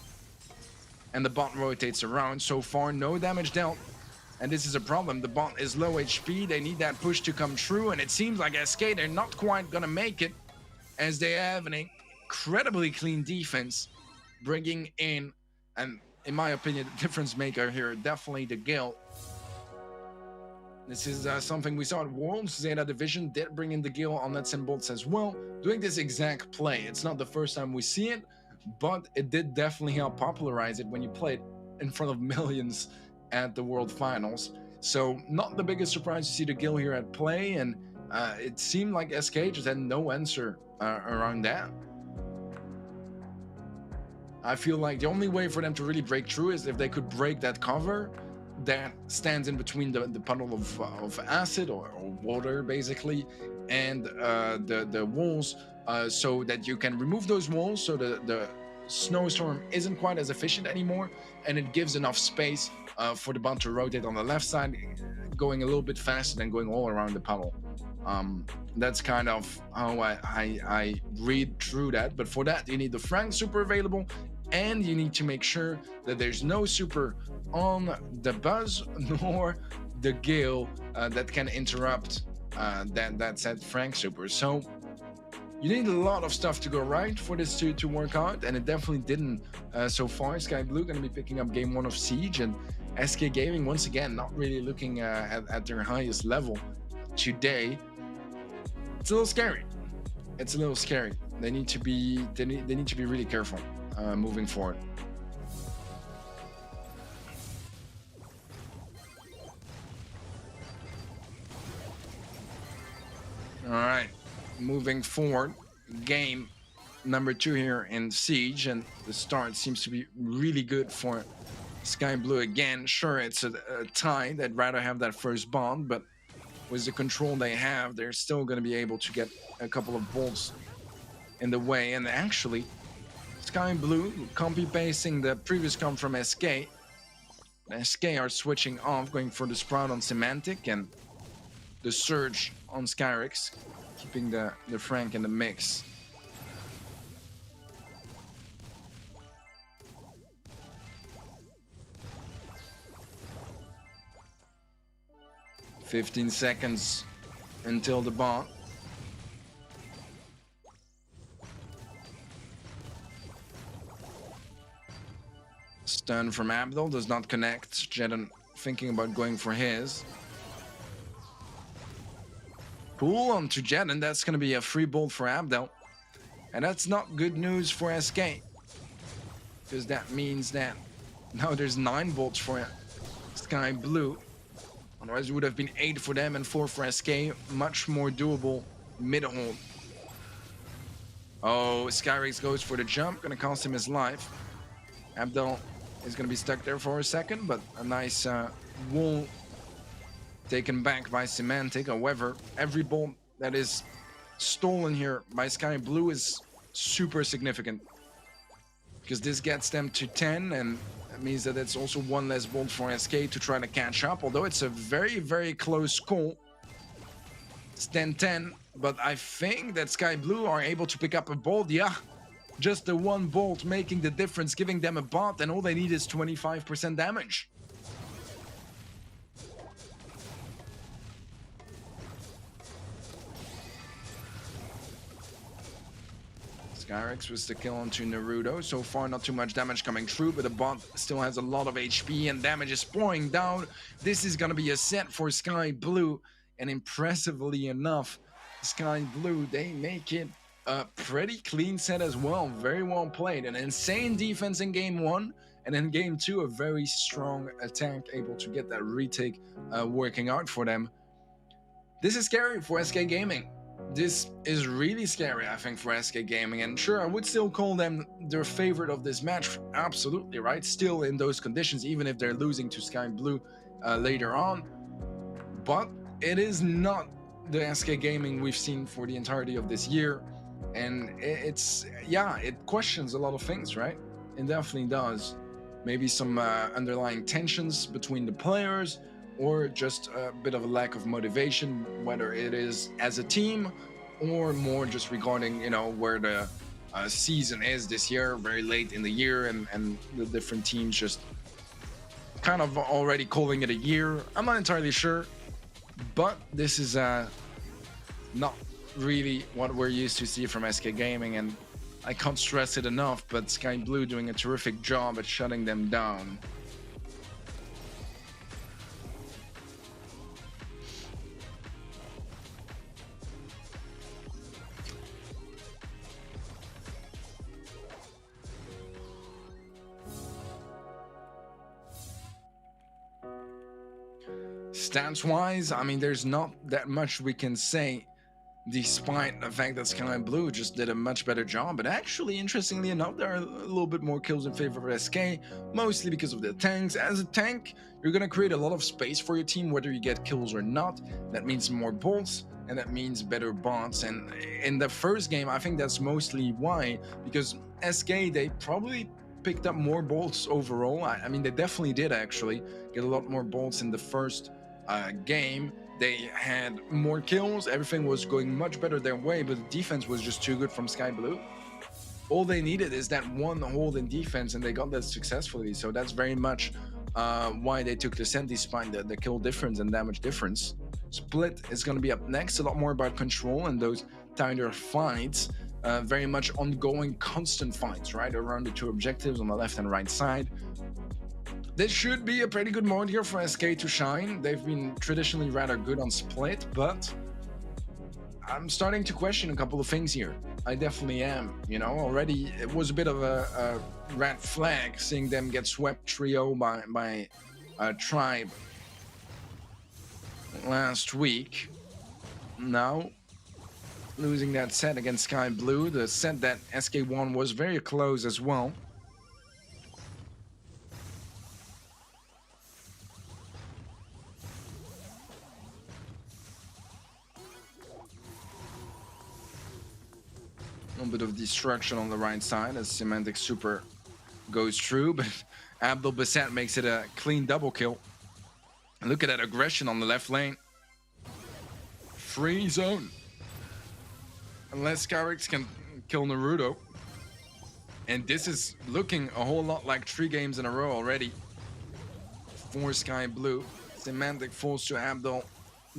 and the bot rotates around. So far, no damage dealt, and this is a problem. The bot is low HP. They need that push to come true, and it seems like SK, they're not quite gonna make it, as they have an incredibly clean defense, bringing in, and in my opinion, the difference maker here, definitely the Gale. This is something we saw at Worlds. Zeta Division did bring in the Gale on Nuts and Bolts as well, doing this exact play. It's not the first time we see it, but it did definitely help popularize it when you play it in front of millions at the World Finals. So not the biggest surprise to see the Gale here at play, and It seemed like SK just had no answer around that. I feel like the only way for them to really break through is if they could break that cover that stands in between the puddle of acid or water, basically, and the walls, so that you can remove those walls so the snowstorm isn't quite as efficient anymore, and it gives enough space for the bot to rotate on the left side, going a little bit faster than going all around the puddle. That's kind of how I read through that. But for that, you need the Frank super available, and you need to make sure that there's no super on the Buzz nor the Gale that can interrupt that said Frank super. So you need a lot of stuff to go right for this to work out, and it definitely didn't so far. Sky Blue going to be picking up game 1 of Siege, and SK Gaming once again not really looking at their highest level today. It's a little scary. It's a little scary. They need to be really careful moving forward. All right, moving forward, game number 2 here in Siege, and the start seems to be really good for Sky Blue again. Sure, it's a tie. They'd rather have that first bond, but with the control they have, they're still going to be able to get a couple of bolts in the way. And actually, Sky Blue copy-pasting the previous comp from SK. SK are switching off, going for the Sprout on Semantic and the Surge on Skyrix, keeping the Frank in the mix. "15 seconds until the bot." Stun from Abdul does not connect. Jeden thinking about going for his. Pull onto Jeden. That's going to be a free bolt for Abdul. And that's not good news for SK, because that means that now there's 9 bolts for Sky Blue. Otherwise, it would have been 8 for them and 4 for SK. Much more doable mid-hold. Oh, Skyrix goes for the jump. Gonna cost him his life. Abdul is gonna be stuck there for a second, but a nice wall taken back by Semantic. However, every bolt that is stolen here by Sky Blue is super significant, because this gets them to 10, and that means that it's also 1 less bolt for SK to try to catch up, although it's a very, very close call. It's 10-10, but I think that Sky Blue are able to pick up a bolt. Yeah, just the 1 bolt making the difference, giving them a bot, and all they need is 25% damage. Skyrix was the kill onto Naruto. So far, not too much damage coming through, but the bot still has a lot of HP and damage is pouring down. This is gonna be a set for Sky Blue, and impressively enough, Sky Blue, they make it a pretty clean set as well. Very well played. An insane defense in game 1, and in game 2, a very strong attack, able to get that retake working out for them. This is scary for SK Gaming. This is really scary, I think, for SK Gaming. And sure, I would still call them their favorite of this match. Absolutely, right? Still in those conditions, even if they're losing to Sky Blue later on. But it is not the SK Gaming we've seen for the entirety of this year. And it questions a lot of things, right? It definitely does. Maybe some underlying tensions between the players, or just a bit of a lack of motivation, whether it is as a team or more just regarding, where the season is this year, very late in the year, and the different teams just kind of already calling it a year. I'm not entirely sure, but this is not really what we're used to see from SK Gaming, and I can't stress it enough, but Sky Blue doing a terrific job at shutting them down. stats-wise, I mean, there's not that much we can say, despite the fact that Sky Blue just did a much better job. But actually, interestingly enough, there are a little bit more kills in favor of SK, mostly because of the tanks. As a tank, you're going to create a lot of space for your team, whether you get kills or not. That means more bolts, and that means better bots. And in the first game, I think that's mostly why, because SK, they probably picked up more bolts overall. I mean, they definitely did actually get a lot more bolts in the first game. They had more kills, everything was going much better their way, but the defense was just too good from Sky Blue. All they needed is that one hold in defense, and they got that successfully. So that's very much why they took the set, despite the kill difference and damage difference. Split is going to be up next, a lot more about control and those tighter fights. Very much ongoing, constant fights, right, around the two objectives on the left and right side. This should be a pretty good mode here for SK to shine. They've been traditionally rather good on Split, but I'm starting to question a couple of things here. I definitely am, you know. Already it was a bit of a red flag seeing them get swept trio by Tribe last week. Now losing that set against Sky Blue, the set that SK won was very close as well. A little bit of destruction on the right side as Semantic Super goes through, but Abdul Bassett makes it a clean double kill. And look at that aggression on the left lane. Free zone. Unless Skyrex can kill Naruto. And this is looking a whole lot like 3 games in a row already for Sky Blue. Semantic falls to Abdul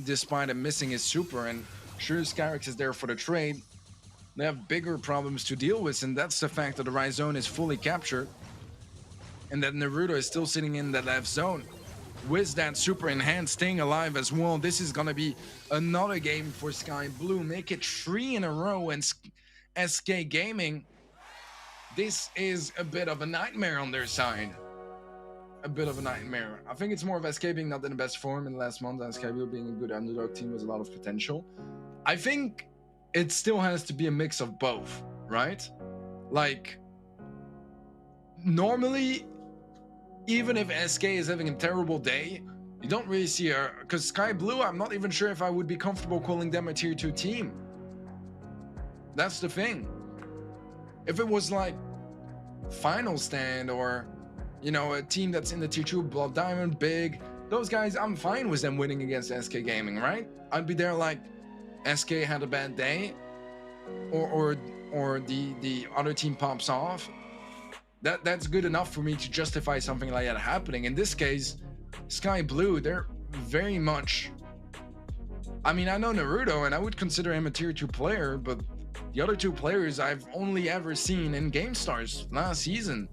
despite him missing his super, and sure, Skyrex is there for the trade. They have bigger problems to deal with, and that's the fact that the right zone is fully captured and that Naruto is still sitting in the left zone with that super in hand, staying alive as well. This is gonna be another game for Sky Blue. Make it 3 in a row, and SK Gaming, this is a bit of a nightmare on their side. A bit of a nightmare. I think it's more of SK being not in the best form in the last month, and Sky Blue being a good underdog team with a lot of potential. I think it still has to be a mix of both, right? Like, normally, even if SK is having a terrible day, you don't really see her, because Sky Blue, I'm not even sure if I would be comfortable calling them a tier 2 team. That's the thing. If it was like Final Stand, or, you know, a team that's in the tier 2, Blood Diamond, Big, those guys, I'm fine with them winning against SK Gaming, right? I'd be there like, SK had a bad day, or the other team pops off. That's good enough for me to justify something like that happening. In this case, Sky Blue, they're very much, I mean, I know Naruto and I would consider him a tier 2 player, but the other 2 players I've only ever seen in GameStars last season,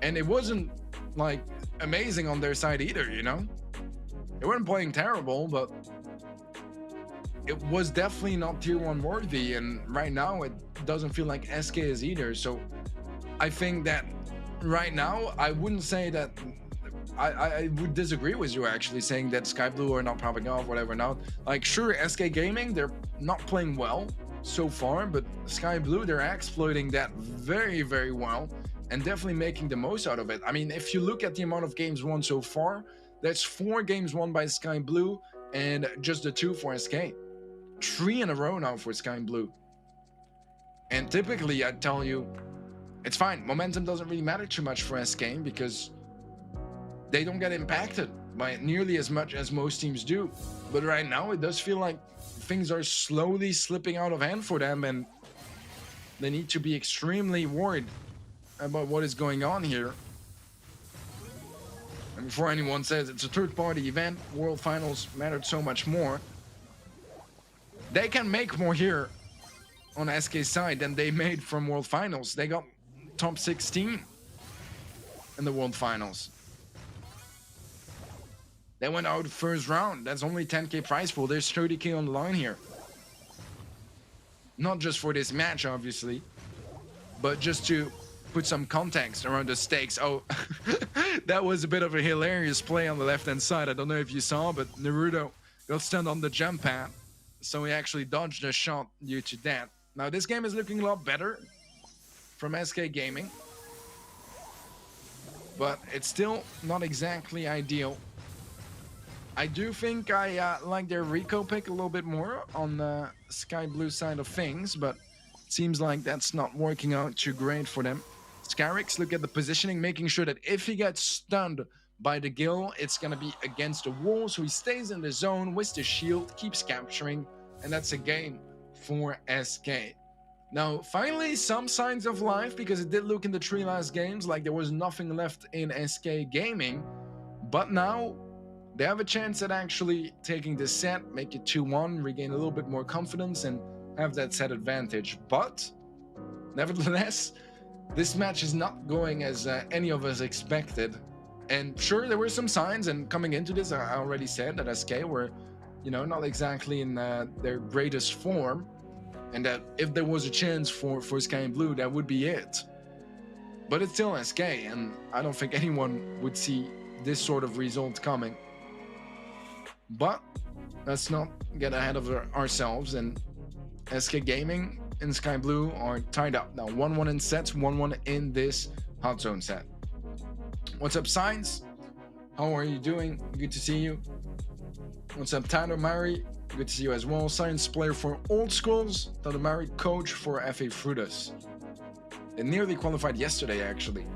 and it wasn't like amazing on their side either, you know. They weren't playing terrible, but it was definitely not tier 1 worthy, and right now it doesn't feel like SK is either. So I think that right now I wouldn't say that I would disagree with you actually saying that Sky Blue are not popping off, whatever. Now, like, sure, SK Gaming, they're not playing well so far, but Sky Blue, they're exploiting that very, very well and definitely making the most out of it. I mean, if you look at the amount of games won so far, that's 4 games won by Sky Blue and just the 2 for SK. 3 in a row now for Sky Blue. And typically, I'd tell you, it's fine. Momentum doesn't really matter too much for SK because they don't get impacted by it nearly as much as most teams do. But right now, it does feel like things are slowly slipping out of hand for them, and they need to be extremely worried about what is going on here. And before anyone says it's a third-party event, World Finals mattered so much more. They can make more here on SK's side than they made from World Finals. They got top 16 in the World Finals. They went out first round. That's only 10k prize pool. There's 30k on the line here. Not just for this match, obviously, but just to put some context around the stakes. Oh, that was a bit of a hilarious play on the left-hand side. I don't know if you saw, but Naruto got stunned on the jump pad, so he actually dodged a shot due to that. Now, this game is looking a lot better from SK Gaming, but it's still not exactly ideal. I do think I like their Rico pick a little bit more on the Sky Blue side of things, but it seems like that's not working out too great for them. Skyrix, look at the positioning, making sure that if he gets stunned by the Gil, it's going to be against the wall, so he stays in the zone with the shield, keeps capturing, and that's a game for SK. Now, finally, some signs of life, because it did look in the 3 last games like there was nothing left in SK Gaming, but now they have a chance at actually taking this set, make it 2-1, regain a little bit more confidence, and have that set advantage. But, nevertheless, this match is not going as any of us expected. And sure, there were some signs, and coming into this, I already said that SK were, you know, not exactly in their greatest form, and that if there was a chance for Sky and Blue, that would be it. But it's still SK, and I don't think anyone would see this sort of result coming. But let's not get ahead of ourselves, and SK Gaming and Sky Blue are tied up now, 1-1 in sets, 1-1 in this hot zone set. What's up, Science? How are you doing? Good to see you. What's up, Tano Mari? Good to see you as well. Science player for Old Schools, Tano Mari, coach for FA Frutas. They nearly qualified yesterday, actually,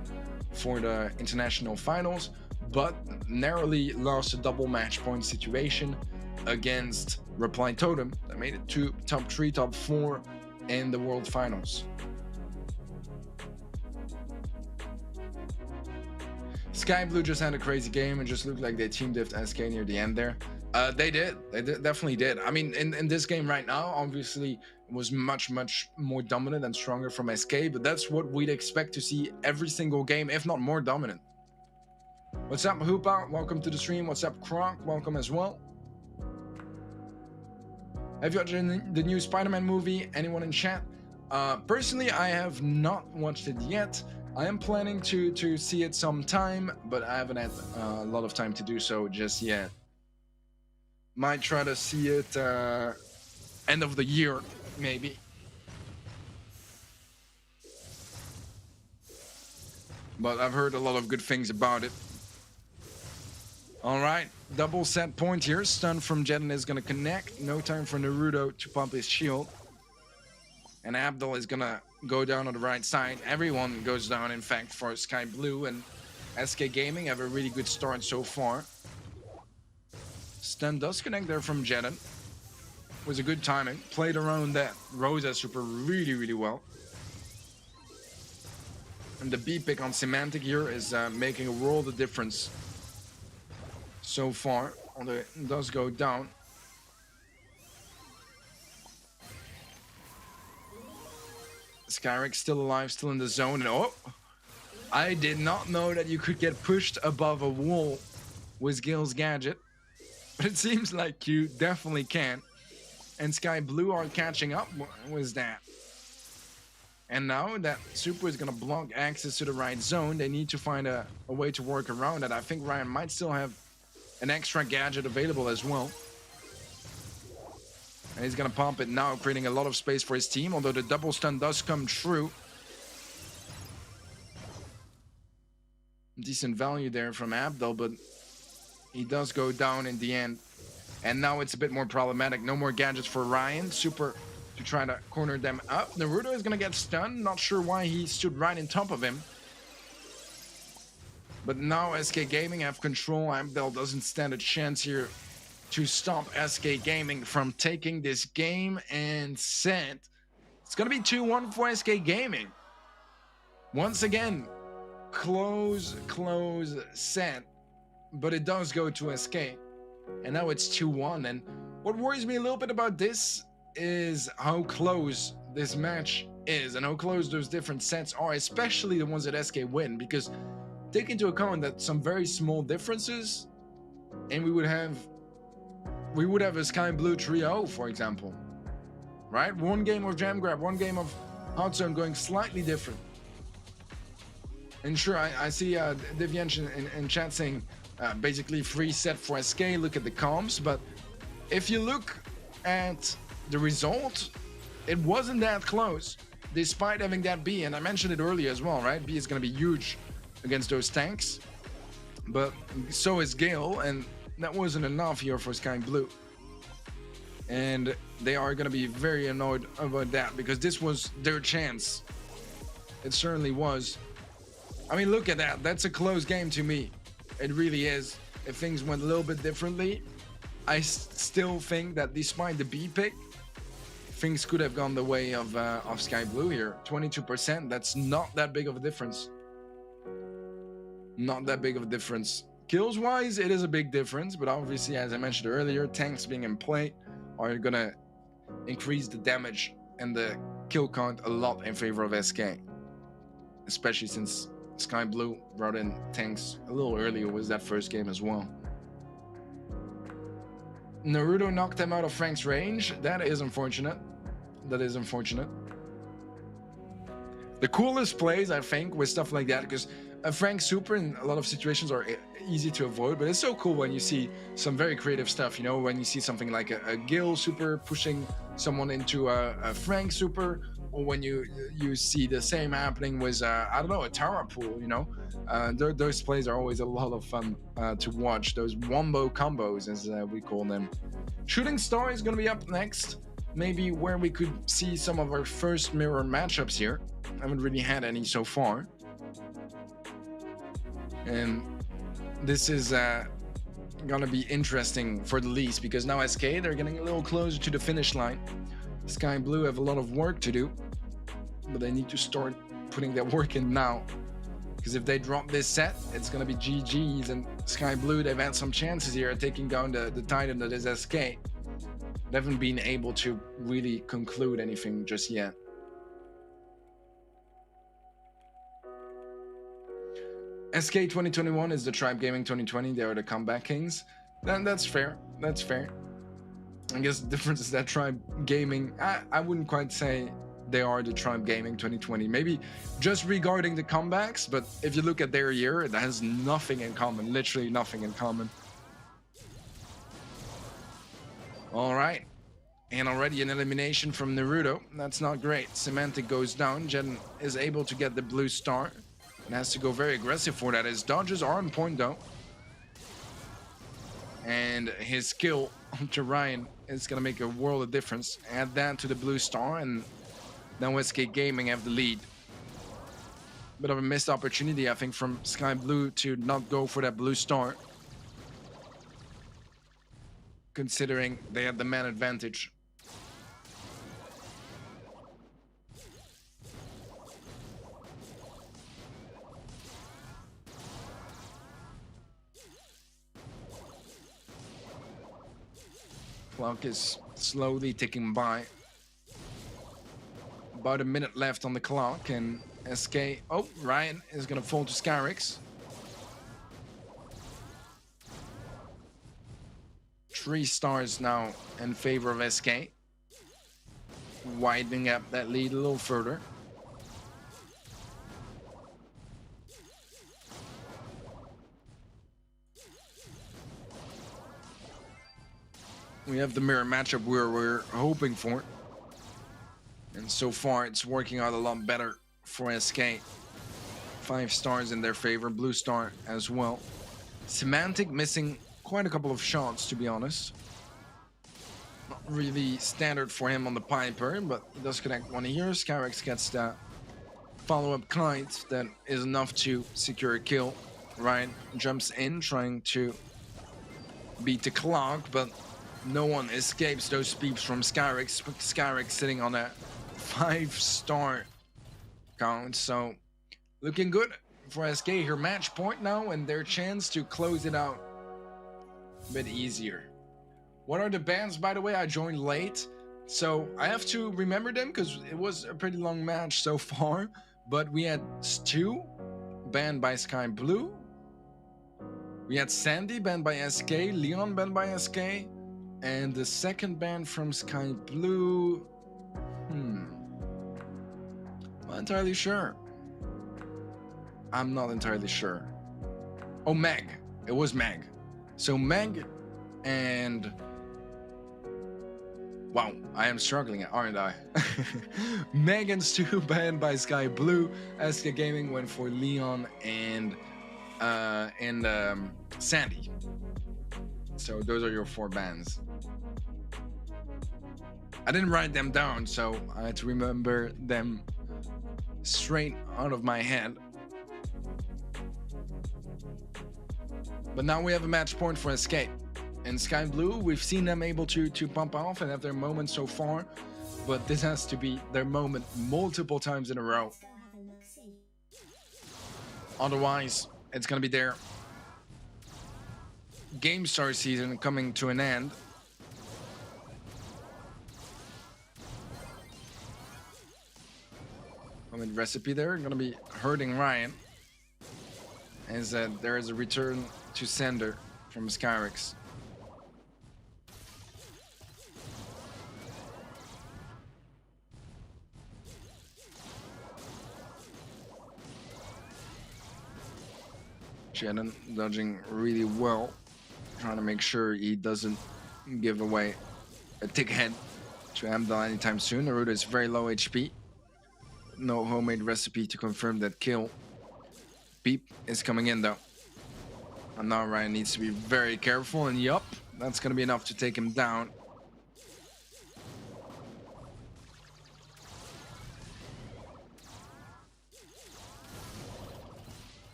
for the international finals, but narrowly lost a double match point situation against Reply Totem that made it to top 3, top 4 in the World Finals. Sky Blue just had a crazy game and just looked like they team diffed SK near the end there. They definitely did. I mean, in this game right now, obviously, it was much more dominant and stronger from SK, but that's what we'd expect to see every single game, if not more dominant. What's up, Hoopa? Welcome to the stream. What's up, Kronk? Welcome as well. Have you watched the new Spider-Man movie? Anyone in chat? Personally, I have not watched it yet. I am planning to see it sometime, but I haven't had a lot of time to do so just yet. Might try to see it end of the year, maybe. But I've heard a lot of good things about it. All right, double set point here. Stun from Jeden is going to connect. No time for Naruto to pump his shield. And Abdul is going to go down on the right side. Everyone goes down, in fact, for Sky Blue. And SK Gaming have a really good start so far. Stun does connect there from Jeden. Was a good timing. Played around that Rosa super really well. And the B pick on Semantic here is making a world of difference so far. Although it does go down. Skyrix still alive, still in the zone. And oh, I did not know that you could get pushed above a wall with Gil's gadget. But it seems like you definitely can. And Sky Blue are catching up with that. And now that Super is going to block access to the right zone, they need to find a way to work around it. I think Ryan might still have an extra gadget available as well. And he's going to pump it now, creating a lot of space for his team, although the double stun does come true. Decent value there from Abdul, but he does go down in the end. And now it's a bit more problematic. No more gadgets for Ryan. Super to try to corner them up. Naruto is going to get stunned. Not sure why he stood right on top of him. But now SK Gaming have control. Abdel doesn't stand a chance here to stop SK Gaming from taking this game and set. It's going to be 2-1 for SK Gaming. Once again, close set. But it does go to SK. And now it's 2-1. And what worries me a little bit about this is how close this match is and how close those different sets are, especially the ones that SK win, because take into account that some very small differences and we would have a Sky Blue 3-0, for example, right? One game of Jam Grab, one game of Hot Zone going slightly different. And sure, I see Deviant in chat saying basically free set for SK, look at the comps, but if you look at the result, it wasn't that close, despite having that B, and I mentioned it earlier as well, right? B is going to be huge against those tanks, but so is Gale, and that wasn't enough here for Sky Blue. And they are going to be very annoyed about that, because this was their chance. It certainly was. I mean, look at that. That's a close game to me. It really is. If things went a little bit differently, I still think that despite the B pick, things could have gone the way of Sky Blue here. 22%, that's not that big of a difference. Not that big of a difference. Kills wise, it is a big difference, but obviously, as I mentioned earlier, tanks being in play are gonna increase the damage and the kill count a lot in favor of SK. Especially since Sky Blue brought in tanks a little earlier, was that first game as well. Naruto knocked him out of Frank's range. That is unfortunate. That is unfortunate. The coolest plays, I think, with stuff like that, because a Frank super in a lot of situations are easy to avoid, but it's so cool when you see some very creative stuff, you know, when you see something like a Gil super pushing someone into a Frank super, or when you see the same happening with, I don't know, a Tara pool, you know. Those plays are always a lot of fun to watch, those wombo combos, as we call them. Shooting Star is going to be up next, maybe where we could see some of our first mirror matchups here. I haven't really had any so far. And this is gonna be interesting for the least, because now SK, they're getting a little closer to the finish line. Sky Blue have a lot of work to do, but they need to start putting that work in now, because if they drop this set, it's gonna be GG's. And Sky Blue, they've had some chances here at taking down the Titan that is SK. They haven't been able to really conclude anything just yet. SK 2021 is the Tribe Gaming 2020. They are the comeback kings. That's fair. That's fair. I guess the difference is that Tribe Gaming, I wouldn't quite say they are the Tribe Gaming 2020. Maybe just regarding the comebacks, but if you look at their year, it has nothing in common. Literally nothing in common. All right. And already an elimination from Naruto. That's not great. Semantic goes down. Jen is able to get the blue star and has to go very aggressive for that. His dodges are on point though. And his skill to Ryan is going to make a world of difference. Add that to the blue star, and now SK Gaming have the lead. Bit of a missed opportunity, I think, from Sky Blue to not go for that blue star, considering they had the man advantage. Clock is slowly ticking by. About a minute left on the clock, and SK... Oh, Ryan is going to fall to Skyrix. 3 stars now in favor of SK. Widening up that lead a little further. We have the mirror matchup we're hoping for. And so far, it's working out a lot better for SK. 5 stars in their favor, blue star as well. Semantic missing quite a couple of shots, to be honest. Not really standard for him on the Piper, but he does connect one here. Skyrix gets the follow-up kite that is enough to secure a kill. Ryan jumps in, trying to beat the clock, but no one escapes those peeps from Skyrix. Skyrix sitting on a 5-star count, so looking good for SK here. Match point now, and their chance to close it out a bit easier. What are the bans, by the way? I joined late, so I have to remember them because it was a pretty long match so far. But we had Stu banned by Sky Blue. We had Sandy banned by SK, Leon banned by SK, and the second ban from Sky Blue, not entirely sure. I'm not entirely sure. Oh, Meg. It was Meg. So Meg and... Wow, I am struggling, aren't I? Meg and Stu banned by Sky Blue. SK Gaming went for Leon and Sandy. So those are your 4 bans. I didn't write them down, so I had to remember them straight out of my head. But now we have a match point for Escape. In Sky Blue, we've seen them able to pump off and have their moment so far, but this has to be their moment multiple times in a row. Otherwise, it's gonna be their GameStar season coming to an end. Moment recipe there, gonna be hurting Ryan, as there is a return to sender from Skyrix. Shannon dodging really well, trying to make sure he doesn't give away a tick head to Amdal anytime soon. Naruto is very low HP. No homemade recipe to confirm that kill. Peep is coming in though. And now Ryan needs to be very careful, and yup, that's gonna be enough to take him down.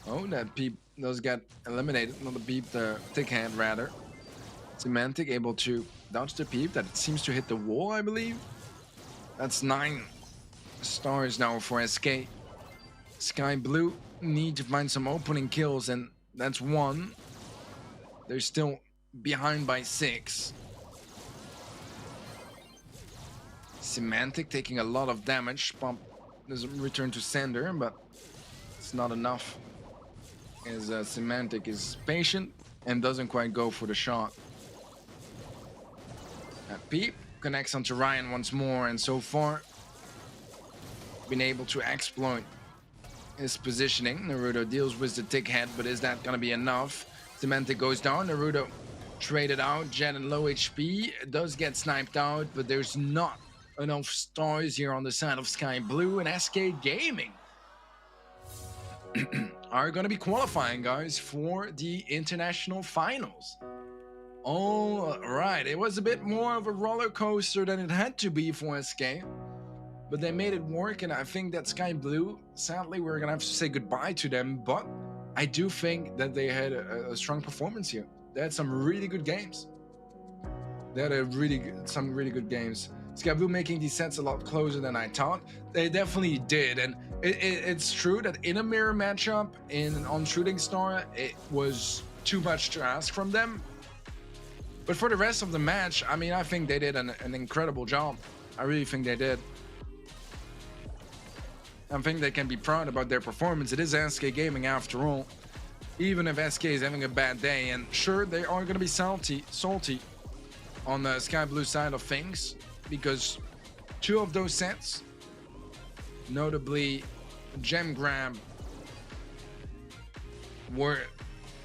Oh, that Peep does get eliminated. Not the Peep, the Thick Hand rather. Semantic able to dodge the Peep. That seems to hit the wall, I believe. That's 9 stars now for SK. Sky Blue need to find some opening kills, and that's 1. They're still behind by 6. Semantic taking a lot of damage. Pump doesn't return to sender, but it's not enough. As Semantic is patient and doesn't quite go for the shot. Peep connects onto Ryan once more, and so far been able to exploit his positioning. Naruto deals with the tick head, but is that gonna be enough? Semantic goes down. Naruto traded out. Jet and low HP does get sniped out, but there's not enough stars here on the side of Sky Blue, and SK Gaming are going to be qualifying, guys, for the international finals. All right, it was a bit more of a roller coaster than it had to be for SK, but they made it work, and I think that Sky Blue, sadly, we're going to have to say goodbye to them, but I do think that they had a strong performance here. They had some really good games. They had some really good games. Sky Blue making these sets a lot closer than I thought. They definitely did, and it's true that in a mirror matchup on Shooting Star, it was too much to ask from them. But for the rest of the match, I mean, I think they did an incredible job. I really think they did. I think they can be proud about their performance. It is SK Gaming after all. Even if SK is having a bad day, and sure, they are going to be salty on the Sky Blue side of things, because 2 of those sets, notably Gem Grab, were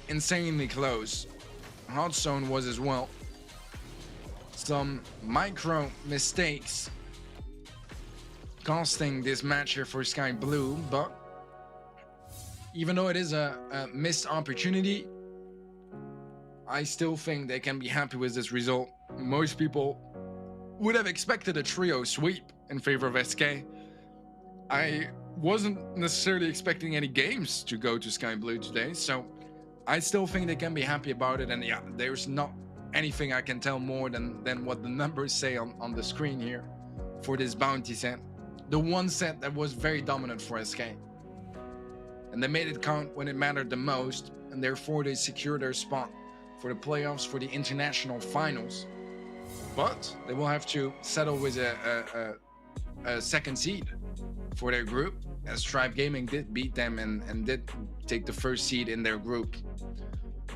insanely close. Hot Zone was as well. Some micro mistakes costing this match here for Sky Blue, but even though it is a missed opportunity, I still think they can be happy with this result. Most people would have expected a trio sweep in favor of SK. I wasn't necessarily expecting any games to go to Sky Blue today, so I still think they can be happy about it. And yeah, there's not anything I can tell more than what the numbers say on the screen here for this bounty set. The one set that was very dominant for SK. And they made it count when it mattered the most, and therefore they secured their spot for the playoffs for the international finals. But they will have to settle with a second seed for their group, as Stripe Gaming did beat them and did take the first seed in their group.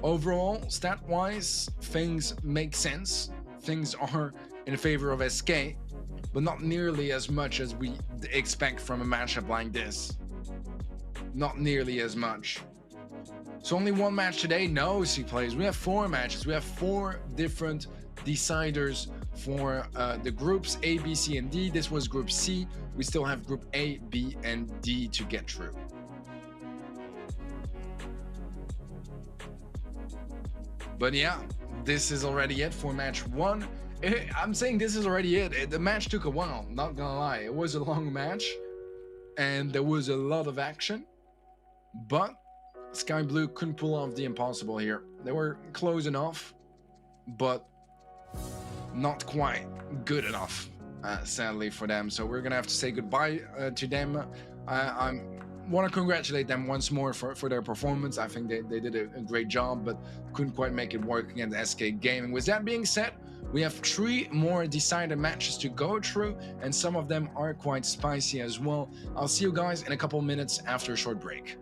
Overall, stat-wise, things make sense. Things are in favor of SK, but not nearly as much as we expect from a matchup like this. not nearly as much. So only one match today? No, C players. We have 4 matches. We have 4 different deciders for the groups A, B, C, and D. This was Group C. We still have Group A, B, and D to get through. But yeah, this is already it for match 1. I'm saying this is already it. The match took a while, not gonna lie. It was a long match, and there was a lot of action. But Sky Blue couldn't pull off the impossible here. They were close enough, but not quite good enough, sadly, for them. So we're gonna have to say goodbye to them. I want to congratulate them once more for their performance. I think they did a great job, but couldn't quite make it work against SK Gaming. With that being said, we have 3 more decided matches to go through, and some of them are quite spicy as well. I'll see you guys in a couple minutes after a short break.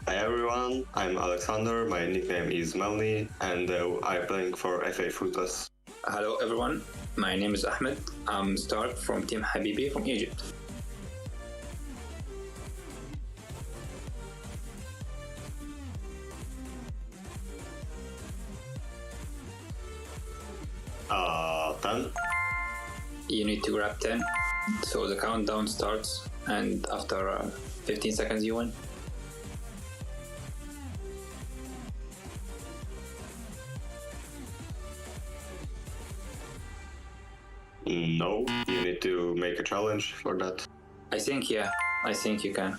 Hi everyone, I'm Alexander, my nickname is Melny, and I'm playing for FA Fruitless. Hello everyone, my name is Ahmed. I'm Stark from Team Habibi from Egypt. Ten. You need to grab 10, so the countdown starts, and after 15 seconds you win. No, you need to make a challenge for that. I think you can.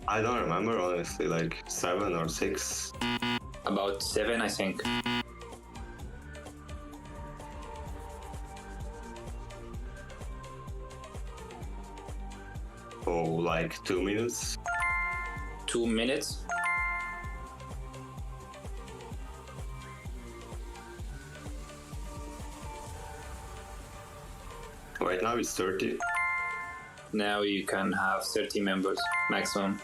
I don't remember, honestly, like 7 or 6. About 7, I think. Oh, like 2 minutes? 2 minutes? Right now it's 30. Now you can have 30 members maximum.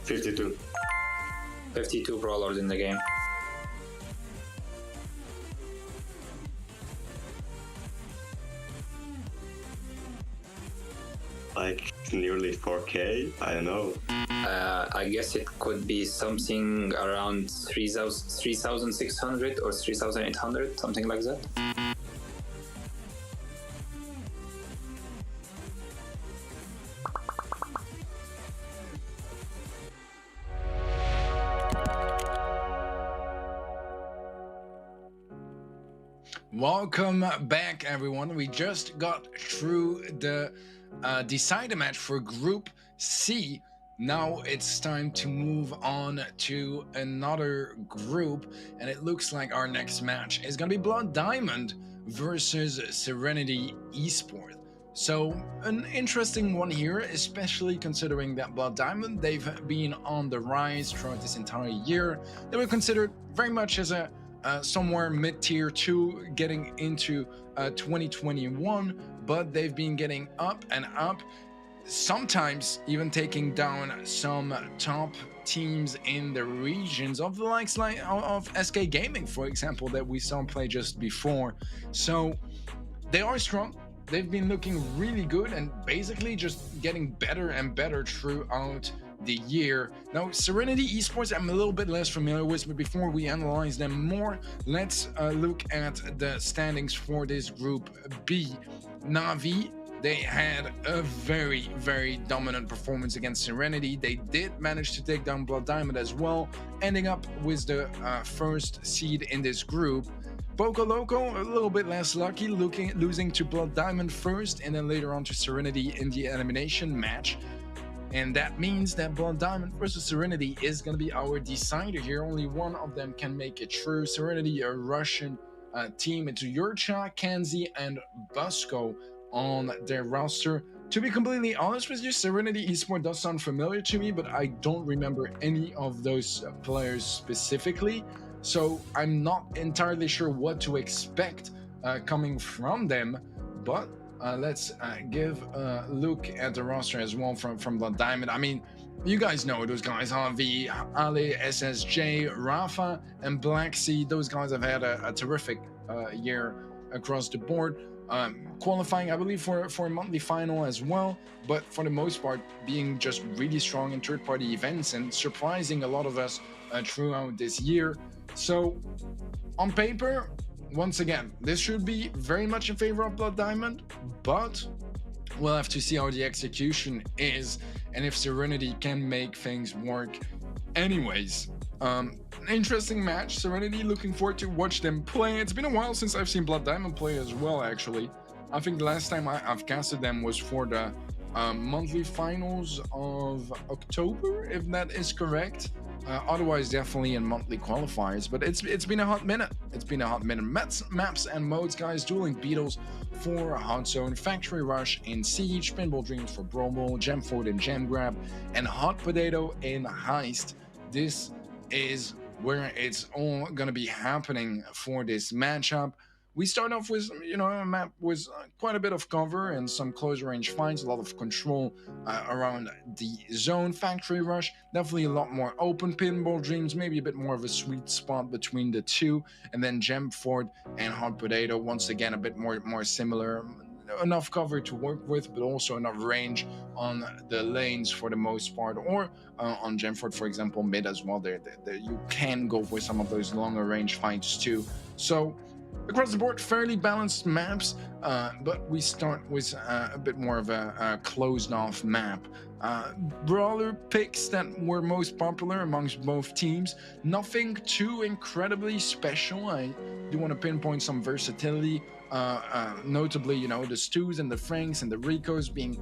$52. 52 brawlers in the game. Like nearly 4K? I don't know. I guess it could be something around 3,600 or 3,800, something like that. Welcome back, everyone. We just got through the decider match for Group C. Now it's time to move on to another group, and it looks like our next match is gonna be Blood Diamond versus Serenity Esports. So an interesting one here, especially considering that Blood Diamond, they've been on the rise throughout this entire year. They were considered very much as a somewhere mid-tier 2 getting into 2021, but they've been getting up and up, sometimes even taking down some top teams in the regions of the likes of SK Gaming, for example, that we saw play just before. So they are strong. They've been looking really good and basically just getting better and better throughout the year. Now, Serenity Esports, I'm a little bit less familiar with, but before we analyze them more, let's look at the standings for this Group B. Na'Vi, they had a very, very dominant performance against Serenity. They did manage to take down Blood Diamond as well, ending up with the first seed in this group. Poco Loco, a little bit less lucky, losing to Blood Diamond first and then later on to Serenity in the elimination match. And that means that Blood Diamond versus Serenity is going to be our decider here. Only one of them can make it through. Serenity, a Russian team. It's Yurcha, Kanzi, and Busco on their roster. To be completely honest with you, Serenity Esports does sound familiar to me, but I don't remember any of those players specifically. So I'm not entirely sure what to expect coming from them, but let's give a look at the roster as well from Blood Diamond. I mean, you guys know those guys, Harvey, Ali, SSJ, Rafa, and Black Sea. Those guys have had a terrific year across the board. Qualifying, I believe, for a monthly final as well, but for the most part, being just really strong in third-party events and surprising a lot of us throughout this year. So, on paper, once again, this should be very much in favor of Blood Diamond, but we'll have to see how the execution is and if Serenity can make things work. Anyways, interesting match. Serenity, looking forward to watch them play. It's been a while since I've seen Blood Diamond play as well, actually. I think the last time I've casted them was for the monthly finals of October, if that is correct. Otherwise, definitely in monthly qualifiers. But it's been a hot minute. It's been a hot minute. Maps and modes, guys. Dueling Beetles for Hot Zone, Factory Rush in Siege, Pinball Dreams for Brawl Ball, Gem Fort in Gem Grab, and Hot Potato in Heist. This is where it's all gonna be happening for this matchup. We start off with, a map with quite a bit of cover and some close range fights, a lot of control around the zone. Factory Rush, definitely a lot more open. Pinball Dreams, maybe a bit more of a sweet spot between the two. And then Gem Fort and Hot Potato, once again, a bit more similar. Enough cover to work with, but also enough range on the lanes for the most part, or on Gemford, for example, mid as well. There you can go for some of those longer range fights too. So across the board, fairly balanced maps, but we start with a bit more of a closed off map. Brawler picks that were most popular amongst both teams. Nothing too incredibly special. I do want to pinpoint some versatility. Notably, the Stews and the Franks and the Ricos being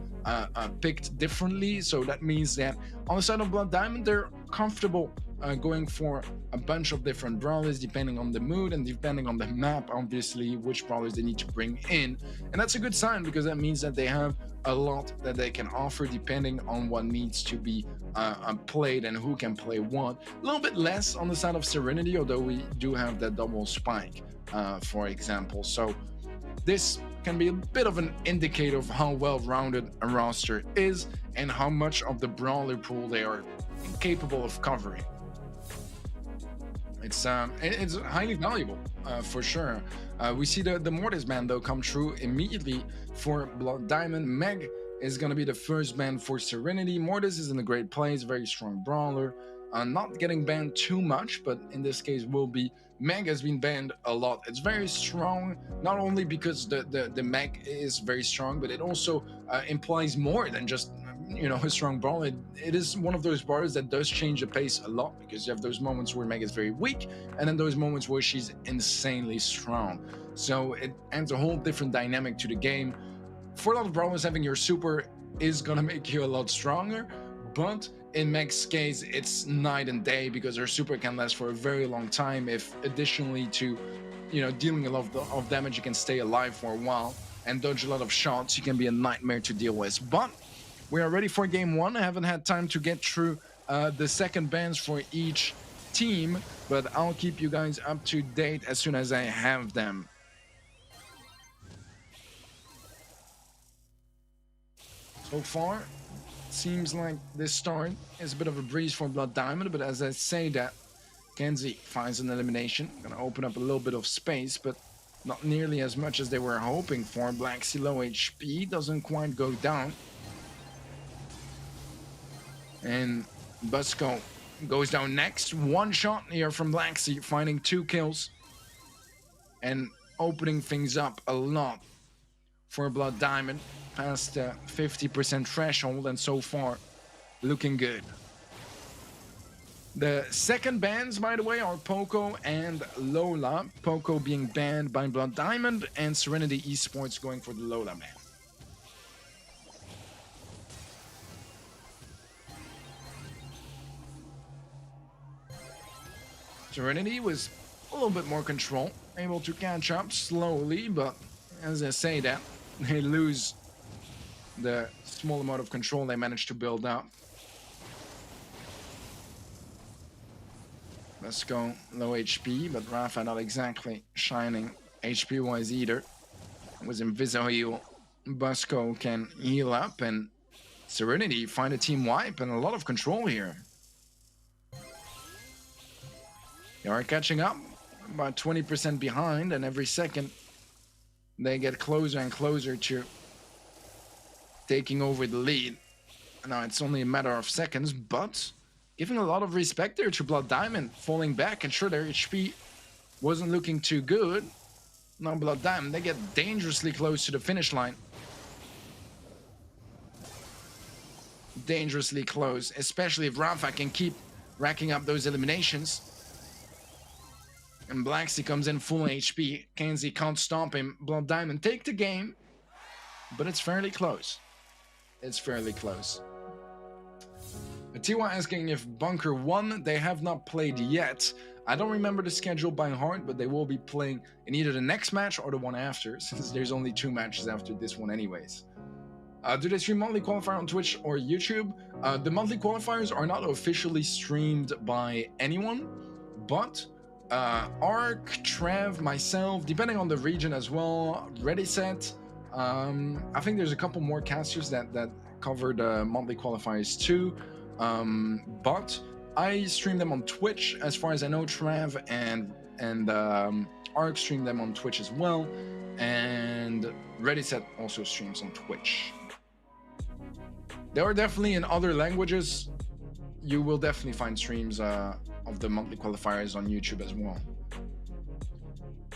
picked differently. So that means that on the side of Blood Diamond, they're comfortable going for a bunch of different brawlers depending on the mood and depending on the map, obviously, which brawlers they need to bring in. And that's a good sign, because that means that they have a lot that they can offer depending on what needs to be played and who can play what. A little bit less on the side of Serenity, although we do have that double spike, for example. So this can be a bit of an indicator of how well-rounded a roster is and how much of the brawler pool they are capable of covering. It's highly valuable, for sure. We see the Mortis ban though come true immediately for Blood Diamond. Meg is going to be the first ban for Serenity. Mortis is in a great place, very strong brawler. Not getting banned too much, but in this case will be. Meg has been banned a lot. It's very strong, not only because the Meg is very strong, but it also implies more than just, you know, a strong brawler. It is one of those brawlers that does change the pace a lot, because you have those moments where Meg is very weak, and then those moments where she's insanely strong. So it adds a whole different dynamic to the game. For a lot of brawlers, having your super is gonna make you a lot stronger, but in Meg's case, it's night and day, because her super can last for a very long time. If additionally to, you know, dealing a lot of damage, you can stay alive for a while and dodge a lot of shots, you can be a nightmare to deal with. But we are ready for game one. I haven't had time to get through the second bans for each team, but I'll keep you guys up to date as soon as I have them. So far, seems like this start is a bit of a breeze for Blood Diamond, but as I say that, Kenzie finds an elimination. Gonna open up a little bit of space, but not nearly as much as they were hoping for. Black Sea low HP, doesn't quite go down. And Busco goes down next. One shot here from Black Sea, finding 2 kills and opening things up a lot for Blood Diamond, past the 50% threshold, and so far looking good. The second bans, by the way, are Poco and Lola. Poco being banned by Blood Diamond, and Serenity Esports going for the Lola ban. Serenity was a little bit more control, able to catch up slowly, but as I say that, they lose the small amount of control they managed to build up. Let's go low HP, but Rafa not exactly shining HP-wise either. It was Invisible heal. Busco can heal up, and Serenity find a team wipe and a lot of control here. They are catching up, about 20% behind, and every second they get closer and closer to taking over the lead. Now it's only a matter of seconds, but giving a lot of respect there to Blood Diamond, falling back, and sure, their HP wasn't looking too good. Now Blood Diamond, they get dangerously close to the finish line. Dangerously close, especially if Rafa can keep racking up those eliminations. And Black Sea comes in full HP. Kenzie can't stop him. Blood Diamond take the game, but it's fairly close. It's fairly close. Tiwa asking if Bunker won. They have not played yet. I don't remember the schedule by heart, but they will be playing in either the next match or the one after, since there's only 2 matches after this one anyways. Do they stream monthly qualifier on Twitch or YouTube? The monthly qualifiers are not officially streamed by anyone, but Ark, Trev, myself, depending on the region as well, Ready Set. I think there's a couple more casters that cover the monthly qualifiers too. But I stream them on Twitch, as far as I know. Trev and Ark stream them on Twitch as well, and Ready Set also streams on Twitch. There are definitely in other languages. You will definitely find streams of the monthly qualifiers on YouTube as well.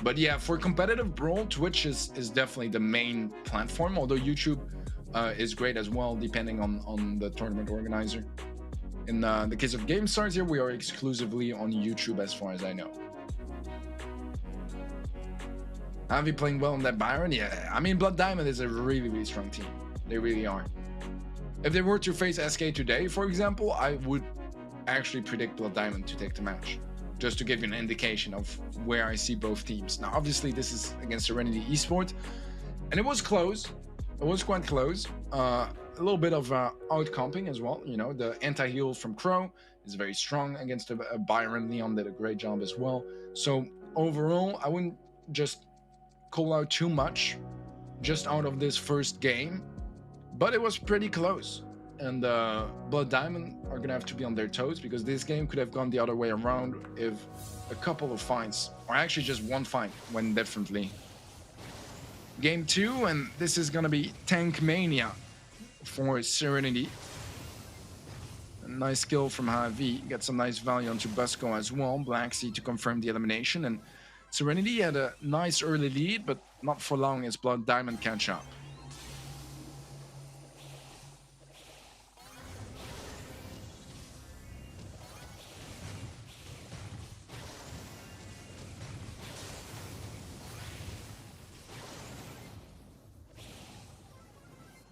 But yeah, for competitive Brawl, Twitch is definitely the main platform, although YouTube is great as well, depending on the tournament organizer. In the case of GameStars here, we are exclusively on YouTube as far as I know. Have you playing well on that Byron? Yeah, I mean, Blood Diamond is a really, really strong team. They really are. If they were to face SK today, for example, I would actually predict Blood Diamond to take the match, just to give you an indication of where I see both teams. Now, obviously, this is against Serenity Esport, and it was close. It was quite close. A little bit of outcomping as well. You know, the anti-heal from Crow is very strong against a Byron. Leon did a great job as well. So overall, I wouldn't just call out too much just out of this first game, but it was pretty close. And Blood Diamond are gonna have to be on their toes, because this game could have gone the other way around if a couple of fights, or actually just one fight, went differently. Game 2, and this is gonna be Tank Mania for Serenity. A nice kill from Javi, get some nice value onto Busco as well. Black Sea to confirm the elimination, and Serenity had a nice early lead, but not for long as Blood Diamond catch up.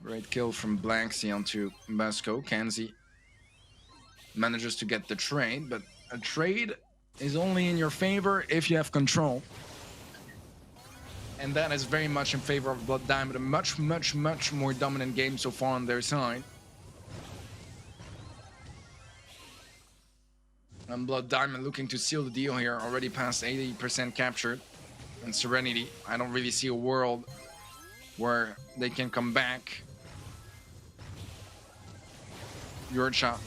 Great kill from Blanksy onto Busco. Kenzie manages to get the trade, but a trade is only in your favor if you have control. And that is very much in favor of Blood Diamond. A much more dominant game so far on their side. And Blood Diamond looking to seal the deal here, already past 80% captured. And Serenity, I don't really see a world where they can come back. Yurcha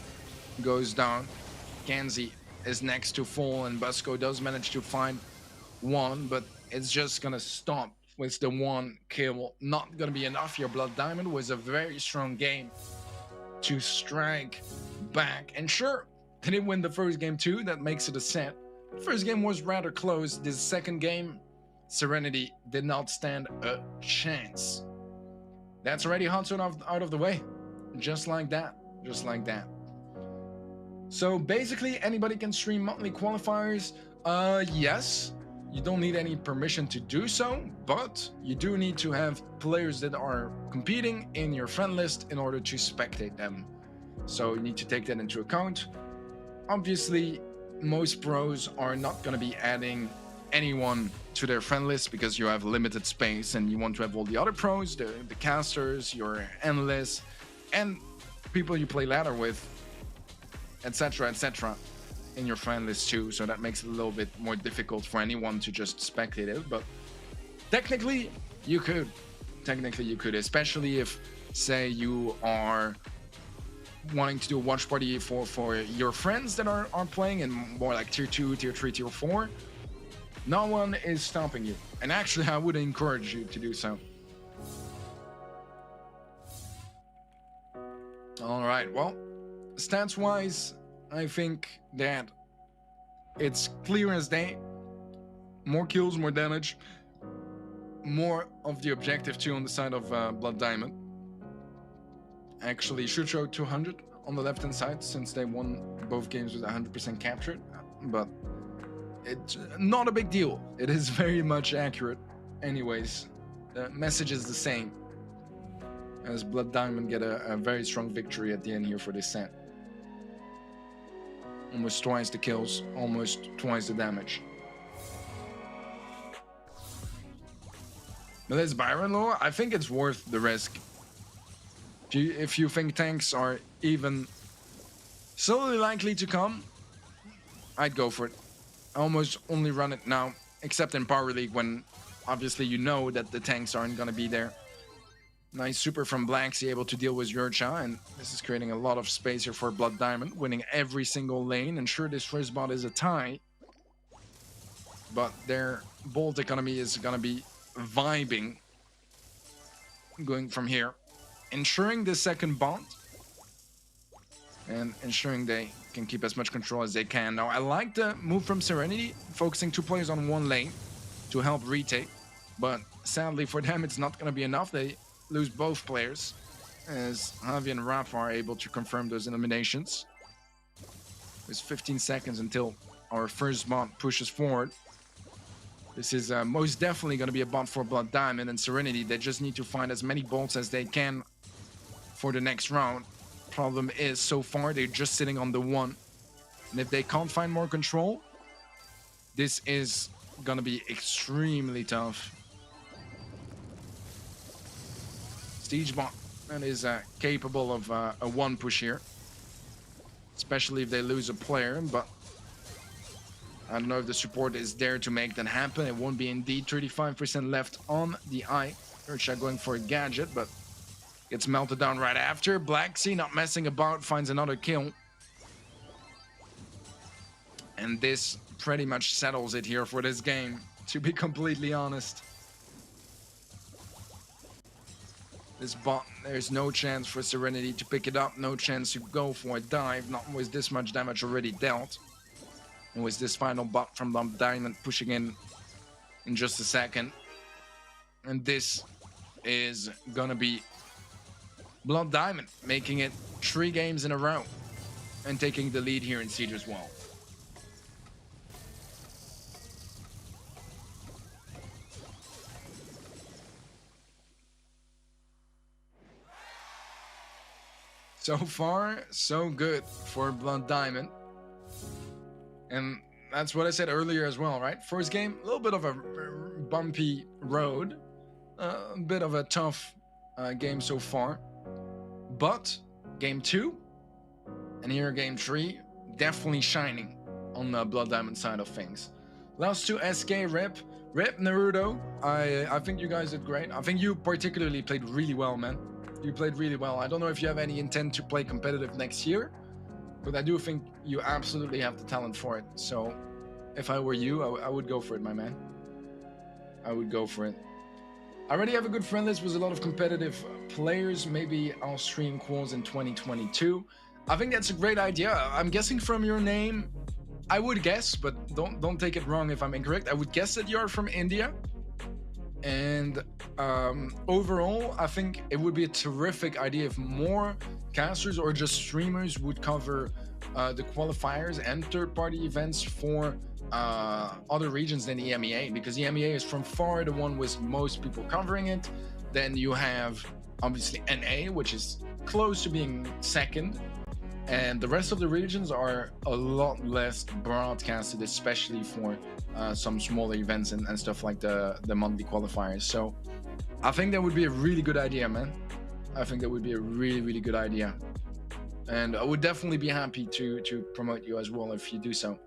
goes down. Kenzie is next to fall, and Busco does manage to find one, but it's just gonna stop with the one kill. Not gonna be enough here. Blood Diamond was a very strong game to strike back, and sure, they didn't win the first game too. That makes it a set. The first game was rather close. This second game, Serenity did not stand a chance. That's already hot zone out of the way, just like that. Just like that. So basically, anybody can stream monthly qualifiers. Yes, you don't need any permission to do so, but you do need to have players that are competing in your friend list in order to spectate them. So you need to take that into account. Obviously, most pros are not going to be adding anyone to their friend list because you have limited space and you want to have all the other pros, the casters, your endless, and people you play ladder with, etc., in your friend list too. So that makes it a little bit more difficult for anyone to just spectate it. But technically, you could. Especially if, say, you are wanting to do a watch party for your friends that are playing in more like tier 2, tier 3, tier 4. No one is stopping you. And actually, I would encourage you to do so. All right, well, stats-wise, I think that it's clear as day. More kills, more damage. More of the objective too on the side of Blood Diamond. Actually, should show 200 on the left-hand side since they won both games with 100% captured. But it's not a big deal. It is very much accurate. Anyways, the message is the same. As Blood Diamond get a very strong victory at the end here for this set. Almost twice the kills, almost twice the damage. But this Byron lore, I think it's worth the risk. If you think tanks are even slowly likely to come, I'd go for it. I almost only run it now, except in Power League when obviously you know that the tanks aren't gonna be there. Nice super from Blacksy, able to deal with Yurcha, and this is creating a lot of space here for Blood Diamond, winning every single lane. And sure, this first bot is a tie, but their Bolt economy is gonna be vibing going from here, ensuring the second bot and ensuring they can keep as much control as they can. Now, I like the move from Serenity, focusing 2 players on 1 lane to help retake, but sadly for them, it's not gonna be enough. They lose both players as Javi and Rafa are able to confirm those eliminations. There's 15 seconds until our first bot pushes forward. This is most definitely going to be a bot for Blood Diamond and Serenity. They just need to find as many bolts as they can for the next round. Problem is, so far, they're just sitting on the 1. And if they can't find more control, this is gonna be extremely tough. Siegebot is capable of a one push here, especially if they lose a player, but I don't know if the support is there to make that happen. It won't be indeed. 35% left on the eye. Urcha going for a gadget, but gets melted down right after. Black Sea not messing about, finds another kill. And this pretty much settles it here for this game, to be completely honest. This bot, there's no chance for Serenity to pick it up, no chance to go for a dive, not with this much damage already dealt. And with this final bot from Blood Diamond pushing in just a second. And this is gonna be Blood Diamond making it 3 games in a row and taking the lead here in Siege as well. So far, so good for Blood Diamond. And that's what I said earlier as well, right? First game, a little bit of a bumpy road. A bit of a tough game so far. But game 2 and here game 3, definitely shining on the Blood Diamond side of things. Last 2 SK Rip Naruto. I think you guys did great. I think you particularly played really well, man. You played really well. I don't know if you have any intent to play competitive next year, but I do think you absolutely have the talent for it. So if I were you, I would go for it, my man. I would go for it. I already have a good friend list with a lot of competitive players. Maybe I'll stream calls in 2022. I think that's a great idea. I'm guessing from your name, I would guess, but don't take it wrong if I'm incorrect. I would guess that you're from India. And overall, I think it would be a terrific idea if more casters or just streamers would cover the qualifiers and third-party events for other regions than EMEA, because EMEA is from far the one with most people covering it. Then you have obviously NA, which is close to being second, and the rest of the regions are a lot less broadcasted, especially for some smaller events and stuff like the monthly qualifiers. So I think that would be a really good idea, man. I think that would be a really good idea, and I would definitely be happy to promote you as well if you do so.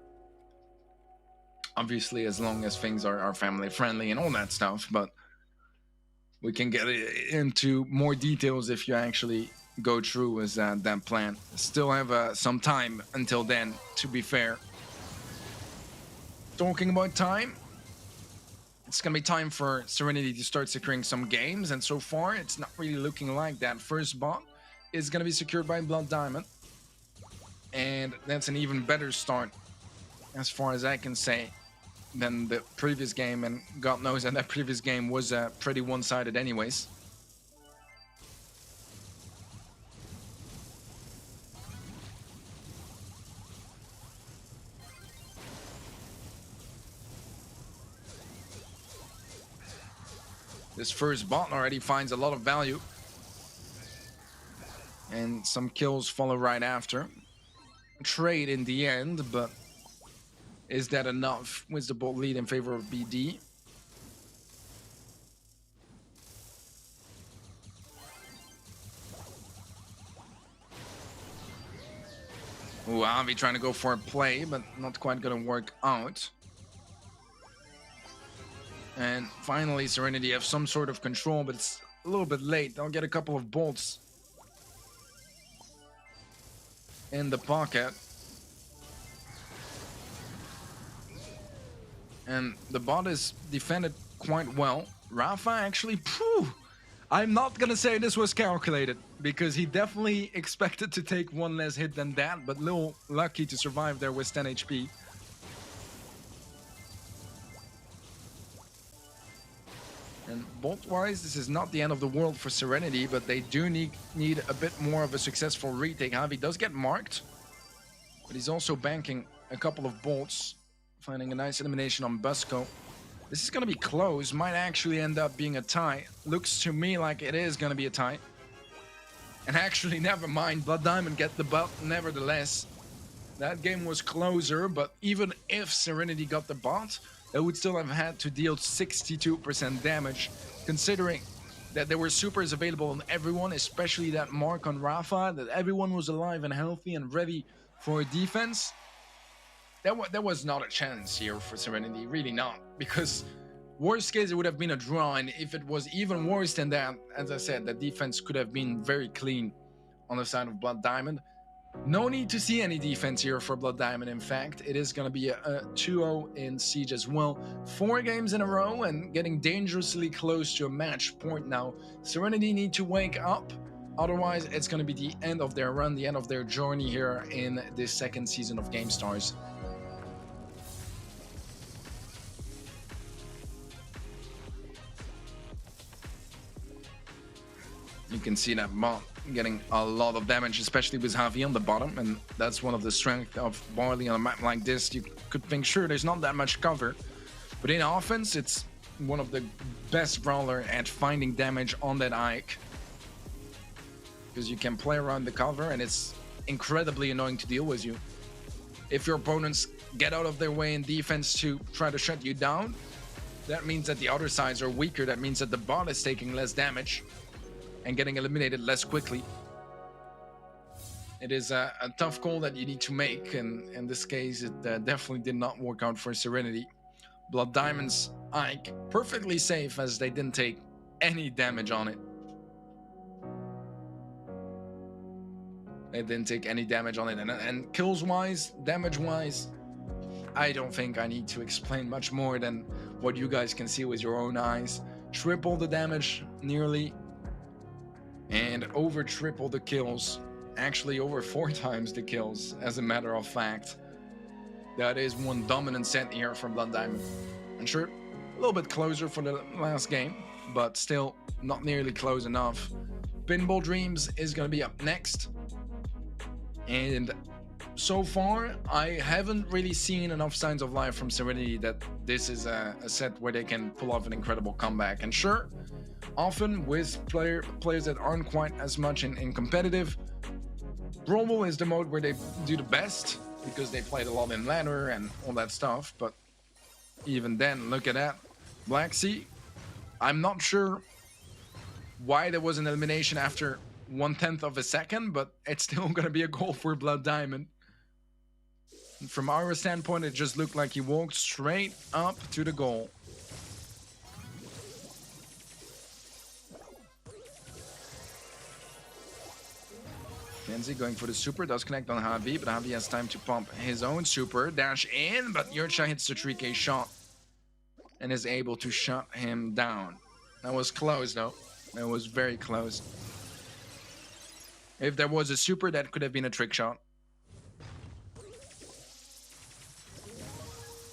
Obviously, as long as things are family friendly and all that stuff, but we can get into more details if you actually go through with that plan. Still have some time until then, to be fair. Talking about time, it's gonna be time for Serenity to start securing some games, and so far it's not really looking like that. First bot is gonna be secured by Blood Diamond, and that's an even better start as far as I can say than the previous game, and God knows that previous game was pretty one-sided anyways. This first bot already finds a lot of value, and some kills follow right after. Trade in the end, but is that enough with the bot lead in favor of BD? Ooh, Avi trying to go for a play, but not quite gonna work out. And finally, Serenity have some sort of control, but it's a little bit late. They'll get a couple of bolts in the pocket. And the bot is defended quite well. Rafa actually, I'm not gonna say this was calculated, because he definitely expected to take one less hit than that, but little lucky to survive there with 10 HP. And bolt-wise, this is not the end of the world for Serenity, but they do need a bit more of a successful retake. Javi does get marked, but he's also banking a couple of bolts, finding a nice elimination on Busco. This is going to be close, might actually end up being a tie. Looks to me like it is going to be a tie. And actually, never mind, Blood Diamond get the belt nevertheless. That game was closer, but even if Serenity got the bot, they would still have had to deal 62% damage, considering that there were supers available on everyone, especially that mark on Rafa, that everyone was alive and healthy and ready for defense. There was not a chance here for Serenity, really not, because worst case it would have been a draw, and if it was even worse than that, as I said, the defense could have been very clean on the side of Blood Diamond. No need to see any defense here for Blood Diamond. In fact, it is going to be a 2-0 in Siege as well. 4 games in a row and getting dangerously close to a match point now. Serenity need to wake up. Otherwise, it's going to be the end of their run, the end of their journey here in this second season of GameStars. You can see that bot getting a lot of damage, especially with Javi on the bottom, and that's one of the strengths of Barley on a map like this. You could think, sure, there's not that much cover, but in offense, it's one of the best brawler at finding damage on that Ike, because you can play around the cover, and it's incredibly annoying to deal with you. If your opponents get out of their way in defense to try to shut you down, that means that the other sides are weaker. That means that the bot is taking less damage and getting eliminated less quickly. It is a tough call that you need to make, and in this case, it definitely did not work out for Serenity. Blood Diamond's Ike perfectly safe, as they didn't take any damage on it. They didn't take any damage on it, and kills-wise, damage-wise, I don't think I need to explain much more than what you guys can see with your own eyes. Triple the damage, nearly, and over triple the kills. Actually over 4 times the kills, as a matter of fact. That is one dominant set here from Blood Diamond. And sure, a little bit closer for the last game, but still not nearly close enough. Pinball Dreams is going to be up next. And so far, I haven't really seen enough signs of life from Serenity that this is a set where they can pull off an incredible comeback. And sure, often with players that aren't quite as much in competitive, Brawl is the mode where they do the best, because they played a lot in ladder and all that stuff. But even then, look at that. Black Sea, I'm not sure why there was an elimination after 1/10 of a second, but it's still going to be a goal for Blood Diamond. And from our standpoint, it just looked like he walked straight up to the goal. Kenzie going for the super, does connect on Javi, but Javi has time to pump his own super, dash in, but Yurcha hits the 3K shot and is able to shut him down. That was close though, that was very close. If there was a super, that could have been a trick shot.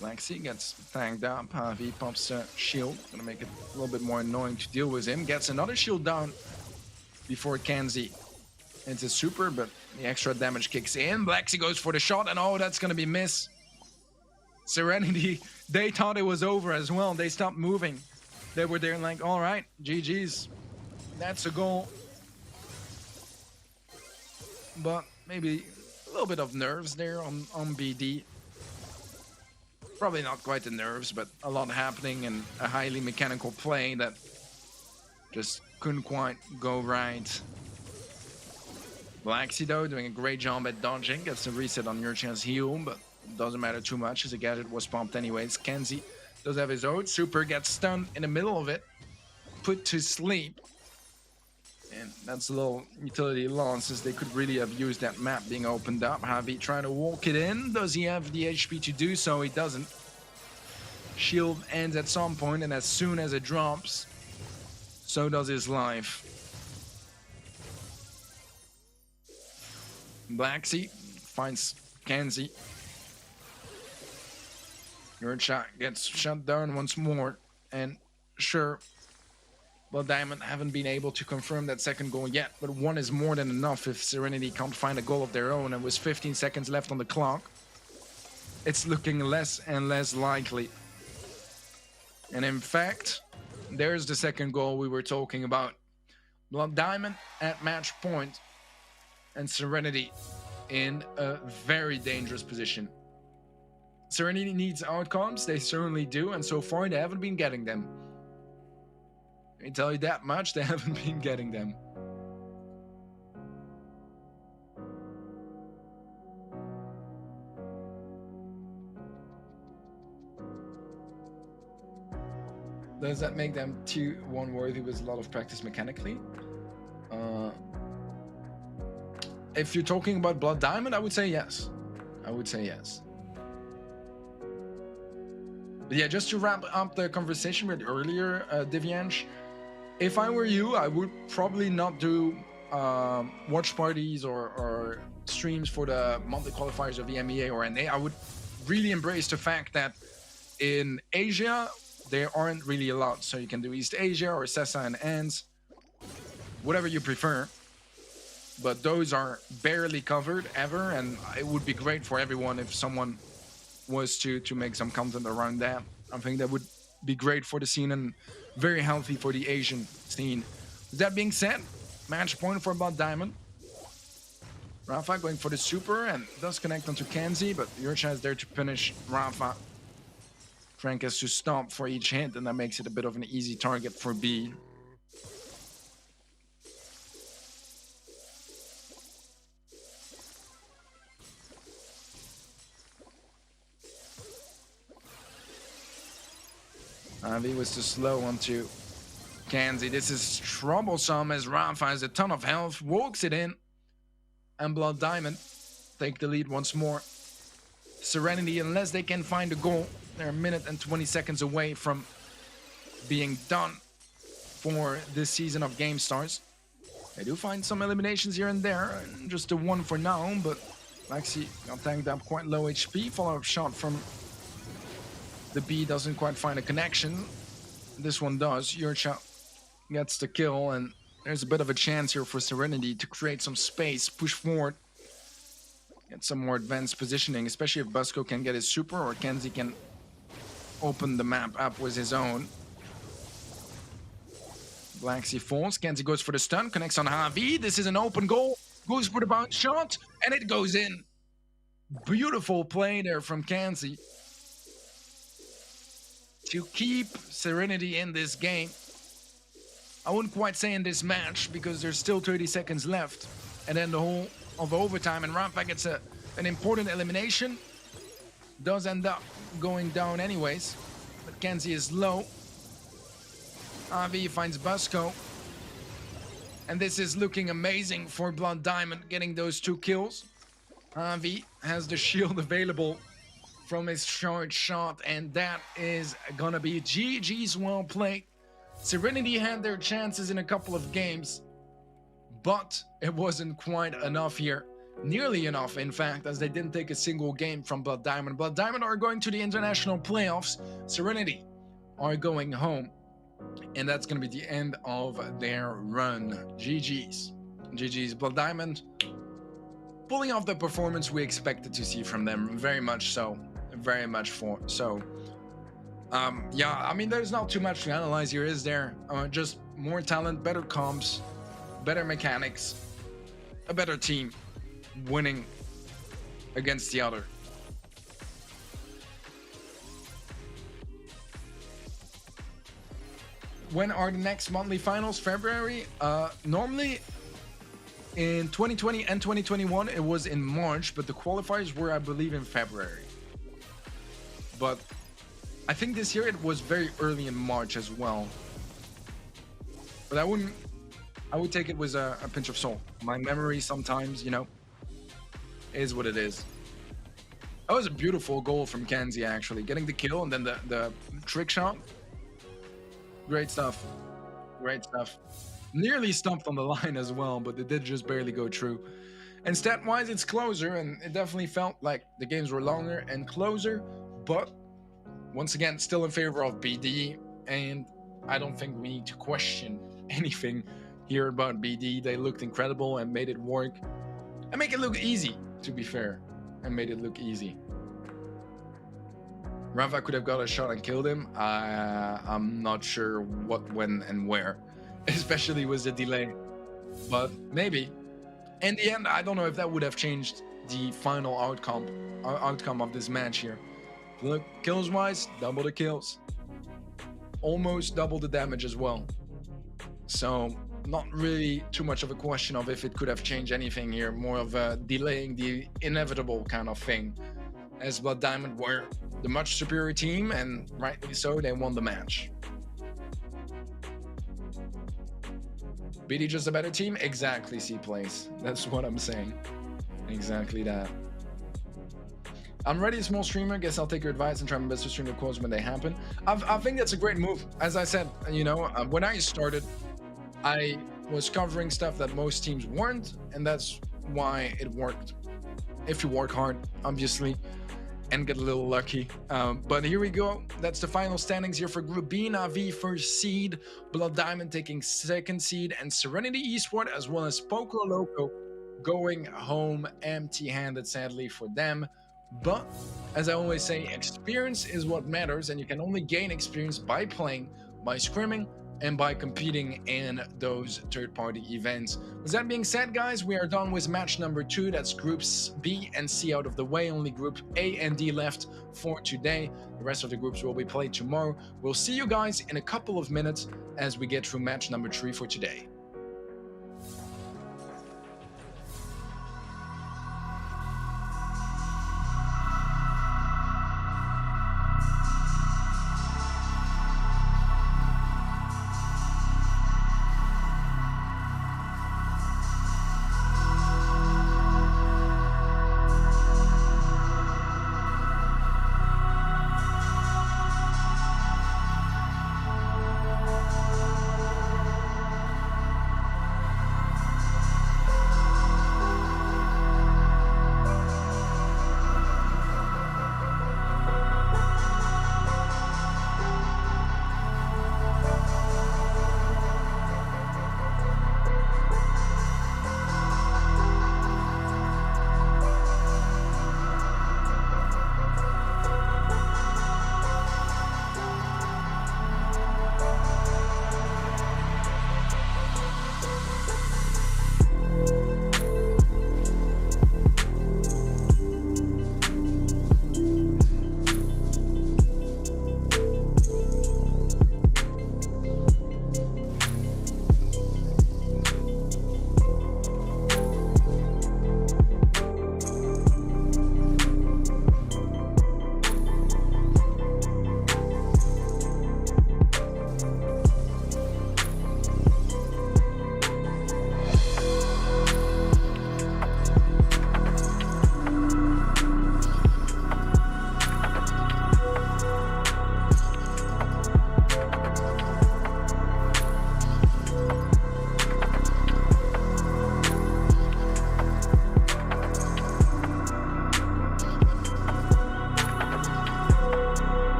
Lexi gets tagged up, Javi pumps a shield, gonna make it a little bit more annoying to deal with him, gets another shield down before Kenzie. It's a super, but the extra damage kicks in. Blacksy goes for the shot, and oh, that's gonna be miss. Serenity, they thought it was over as well. They stopped moving. They were there like, all right, GG's. That's a goal. But maybe a little bit of nerves there on BD. Probably not quite the nerves, but a lot happening and a highly mechanical play that just couldn't quite go right. Blacksy though doing a great job at dodging, gets a reset on Yurcha's heal, but doesn't matter too much as the gadget was pumped anyways. Kenzie does have his own super, gets stunned in the middle of it, put to sleep, and that's a little utility loss, as they could really have used that map being opened up. Javi trying to walk it in. Does he have the HP to do so? He doesn't. Shield ends at some point, and as soon as it drops, so does his life. Blacksy finds Kenzie. Yurcha gets shut down once more, and sure, Blood Diamond haven't been able to confirm that second goal yet, but 1 is more than enough if Serenity can't find a goal of their own, and with 15 seconds left on the clock, it's looking less and less likely. And in fact, there's the second goal we were talking about. Blood Diamond at match point, and Serenity in a very dangerous position. Serenity needs outcomes, they certainly do, and so far they haven't been getting them. I can tell you that much, they haven't been getting them. Does that make them 2-1 worthy with a lot of practice mechanically? If you're talking about Blood Diamond, I would say yes. I would say yes. But yeah, just to wrap up the conversation with earlier, Divyansh, if I were you, I would probably not do watch parties or streams for the monthly qualifiers of EMEA or NA. I would really embrace the fact that in Asia, they aren't really allowed. So you can do East Asia or CESA and ANZ, whatever you prefer. But those are barely covered ever, and it would be great for everyone if someone was to make some content around that. I think that would be great for the scene and very healthy for the Asian scene. That being said, match point for Blood Diamond. Rafa going for the super and does connect onto Kenzie, but Yurcha is there to punish Rafa. Frank has to stop for each hit, and that makes it a bit of an easy target for B. Avi was too slow onto Kenzie. This is troublesome as Rafa has a ton of health, walks it in, and Blood Diamond take the lead once more. Serenity, unless they can find a goal, they're a minute and 20 seconds away from being done for this season of GameStars. They do find some eliminations here and there, just the one for now, but Maxi got tanked up quite low HP. Follow-up shot from the B doesn't quite find a connection. This one does. Yurcha gets the kill, and there's a bit of a chance here for Serenity to create some space, push forward, get some more advanced positioning, especially if Busco can get his super or Kenzie can open the map up with his own. Blacksea falls. Kenzie goes for the stun, connects on Javi. This is an open goal. Goes for the bounce shot, and it goes in. Beautiful play there from Kenzie to keep Serenity in this game. I wouldn't quite say in this match because there's still 30 seconds left, and then the whole of overtime, and Rafa gets an important elimination. Does end up going down anyways, but Kenzie is low. Avi finds Busco, and this is looking amazing for Blood Diamond, getting those 2 kills. Avi has the shield available from his short shot, and that is gonna be GG's. Well played. Serenity had their chances in a couple of games, but it wasn't quite enough here. Nearly enough, in fact, as they didn't take a single game from Blood Diamond. Blood Diamond are going to the international playoffs. Serenity are going home, and that's gonna be the end of their run. GG's. GG's. Blood Diamond pulling off the performance we expected to see from them. Very much so. Very much so. Yeah, I mean, there's not too much to analyze here, is there? Just more talent, better comps, better mechanics, a better team winning against the other. When are the next monthly finals? February? Normally in 2020 and 2021 it was in March, but the qualifiers were, I believe, in February. But I think this year it was very early in March as well. But I would take it with a pinch of salt. My memory sometimes, you know, is what it is. That was a beautiful goal from Kenzie, actually. Getting the kill and then the trick shot. Great stuff. Great stuff. Nearly stumped on the line as well, but it did just barely go through. And stat-wise, it's closer, and it definitely felt like the games were longer and closer. But once again, still in favor of BD, and I don't think we need to question anything here about BD. They looked incredible and made it work and make it look easy, to be fair, and made it look easy. Rafa could have got a shot and killed him. I'm not sure what, when, and where, especially with the delay, but maybe. In the end, I don't know if that would have changed the final outcome of this match here. Look, kills wise, double the kills, almost double the damage as well. So not really too much of a question of if it could have changed anything here, more of a delaying the inevitable kind of thing, as Blood Diamond were the much superior team, and rightly so, they won the match. BD just a better team? Exactly, C-Place. That's what I'm saying. Exactly that. I'm already a small streamer. Guess I'll take your advice and try my best to stream the quotes when they happen. I think that's a great move. As I said, you know, when I started, I was covering stuff that most teams weren't, and that's why it worked. If you work hard, obviously, and get a little lucky. But here we go. That's the final standings here for Group B. Na'Vi first seed, Blood Diamond taking second seed, and Serenity Esport as well as Poco Loco going home empty-handed, sadly for them. But as I always say, experience is what matters, and you can only gain experience by playing, by scrimming, and by competing in those third-party events. With that being said, guys, we are done with match number 2. That's groups B and C out of the way. Only group A and D left for today. The rest of the groups will be played tomorrow. We'll see you guys in a couple of minutes as we get through match number 3 for today.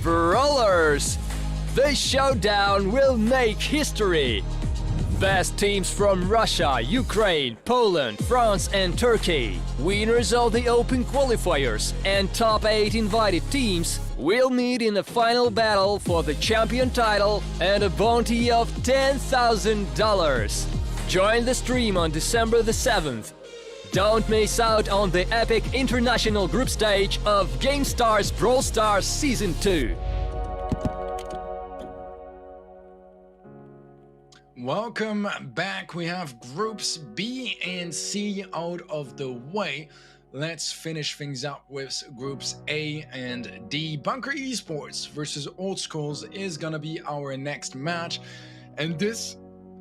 Brawlers! The showdown will make history! Best teams from Russia, Ukraine, Poland, France and Turkey. Winners of the Open qualifiers and top 8 invited teams will meet in a final battle for the champion title and a bounty of $10,000. Join the stream on December the 7th. Don't miss out on the epic international group stage of GameStars Brawl Stars Season 2. Welcome back. We have groups B and C out of the way. Let's finish things up with groups A and D. Bunker Esports versus Old Schools is gonna be our next match, and this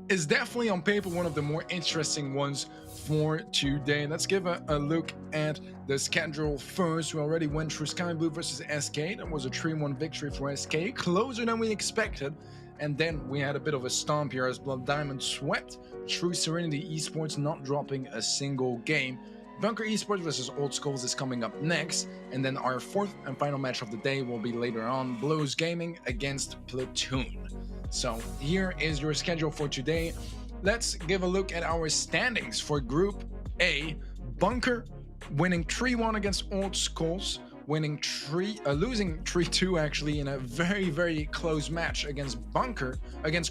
is definitely on paper one of the more interesting ones for today. Let's give a look at the schedule first. We already went through Sky Blue versus SK. That was a 3-1 victory for SK, closer than we expected. And then we had a bit of a stomp here as Blood Diamond swept through Serenity Esports, not dropping a single game. Bunker Esports versus Old Schools is coming up next, and then our fourth and final match of the day will be later on, Blows Gaming against Platoon. So here is your schedule for today. Let's give a look at our standings for Group A. Bunker winning 3-1 against Old Schools, losing 3-2 actually in a very close match against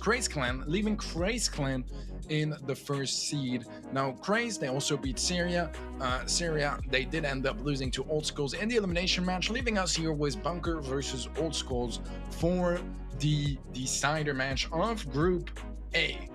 Craze Clan, leaving Craze Clan in the first seed. Now Craze, they also beat Syria. They did end up losing to Old Schools in the elimination match, leaving us here with Bunker versus Old Schools for the decider match of Group A.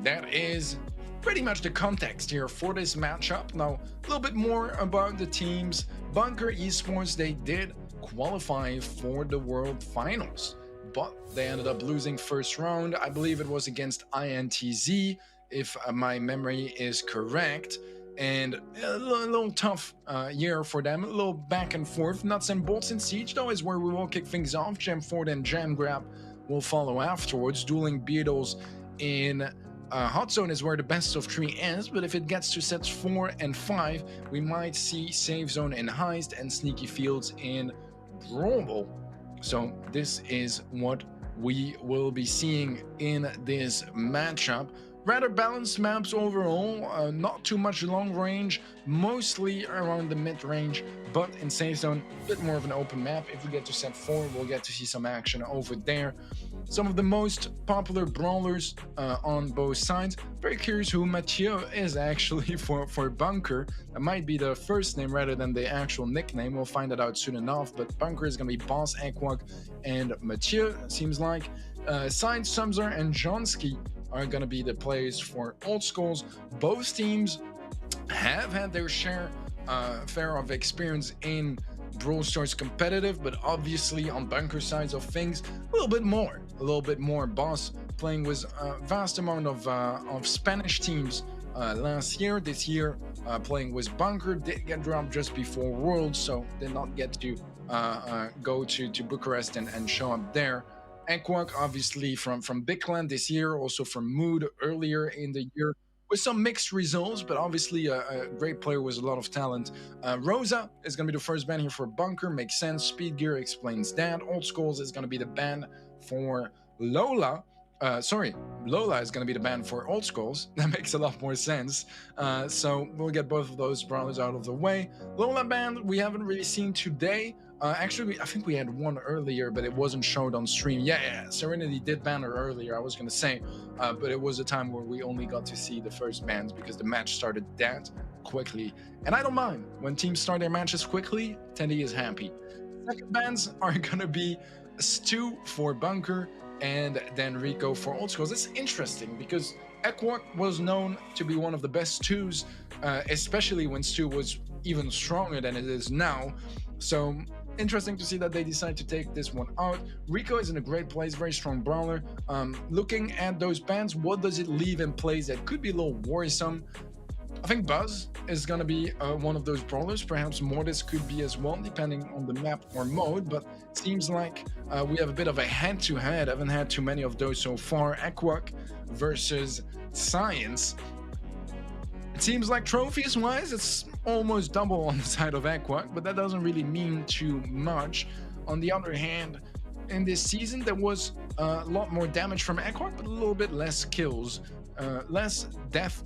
That is pretty much the context here for this matchup. Now, a little bit more about the teams. Bunker Esports, they did qualify for the World Finals, but they ended up losing first round. I believe it was against INTZ, if my memory is correct. And a little tough year for them, a little back and forth. Nuts and Bolts in Siege, though, is where we will kick things off. Gem Ford and Jam Grab will follow afterwards. Dueling Beetles in Hot Zone is where the best of 3 ends, but if it gets to sets 4 and 5, we might see Safe Zone in Heist and Sneaky Fields in Brawl. So this is what we will be seeing in this matchup. Rather balanced maps overall, not too much long range, mostly around the mid-range, but in Safe Zone, a bit more of an open map. If we get to set 4, we'll get to see some action over there. Some of the most popular brawlers on both sides. Very curious who Mathieu is actually for Bunker. That might be the first name rather than the actual nickname. We'll find that out soon enough, but Bunker is going to be Boss, Ekwak, and Mathieu, seems like. Science, Sumzer, and Jonsky are going to be the players for Old Schools. Both teams have had their share of experience in Brawl Stars competitive, but obviously on Bunker sides of things, a little bit more. Boss playing with a vast amount of Spanish teams last year. This year, playing with Bunker, did get dropped just before Worlds, so did not get to go to Bucharest and show up there. Ekwak, obviously from Big Clan this year, also from Mood earlier in the year, with some mixed results, but obviously a great player with a lot of talent. Rosa is going to be the first ban here for Bunker, makes sense. Speed Gear explains that. Old Schools is going to be the ban for Lola. Lola is going to be the ban for Old Schools. That makes a lot more sense. So we'll get both of those brawlers out of the way. Lola ban we haven't really seen today. Actually, I think we had one earlier, but it wasn't showed on stream. Yeah, Serenity did ban her earlier, I was going to say. But it was a time where we only got to see the first bans because the match started that quickly. And I don't mind. When teams start their matches quickly, Teddy is happy. Second bans are going to be Stu for Bunker and then Rico for Old Schools. It's interesting because Ekwak was known to be one of the best Stus, especially when Stu was even stronger than it is now. So interesting to see that they decide to take this one out. Rico is in a great place, very strong brawler. Looking at those bans, what does it leave in place that could be a little worrisome? I think Buzz is going to be one of those brawlers. Perhaps Mortis could be as well, depending on the map or mode. But it seems like we have a bit of a head-to-head. I haven't had too many of those so far. Ekwak versus Science. It seems like trophies-wise, it's almost double on the side of Ekwak, but that doesn't really mean too much. On the other hand, in this season, there was a lot more damage from Ekwak, but a little bit less kills. less depth,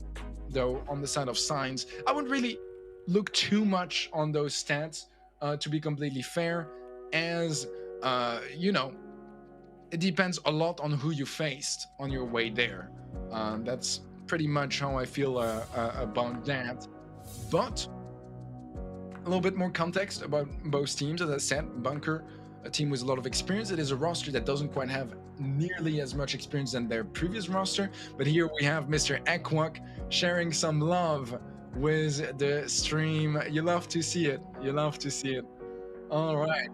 though, on the side of signs. I wouldn't really look too much on those stats, to be completely fair, as, you know, it depends a lot on who you faced on your way there. That's pretty much how I feel about that. But a little bit more context about both teams. As I said, Bunker, a team with a lot of experience. It is a roster that doesn't quite have nearly as much experience than their previous roster. But here we have Mr. Ekwok sharing some love with the stream. You love to see it. You love to see it. All right.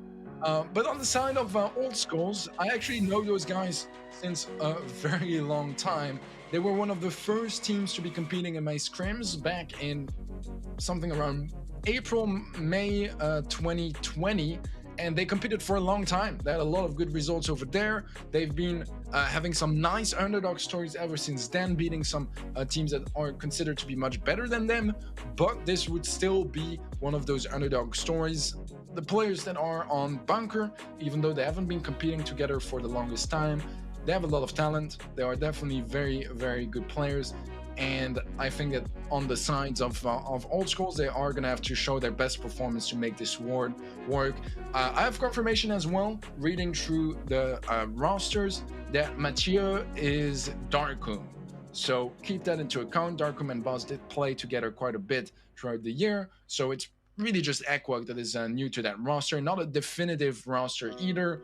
But on the side of Old Skulls, I actually know those guys since a very long time. They were one of the first teams to be competing in my scrims back in something around April, May 2020, and they competed for a long time. They had a lot of good results over there. They've been having some nice underdog stories ever since then, beating some teams that are considered to be much better than them, but this would still be one of those underdog stories. The players that are on Bunker, even though they haven't been competing together for the longest time, they have a lot of talent. They are definitely very, very good players. And I think that on the sides of Old Schools, they are going to have to show their best performance to make this award work. I have confirmation as well, reading through the rosters, that Mathieu is Darkum. So keep that into account. Darkum and Boss did play together quite a bit throughout the year. So it's really just Ekwok that is new to that roster. Not a definitive roster either.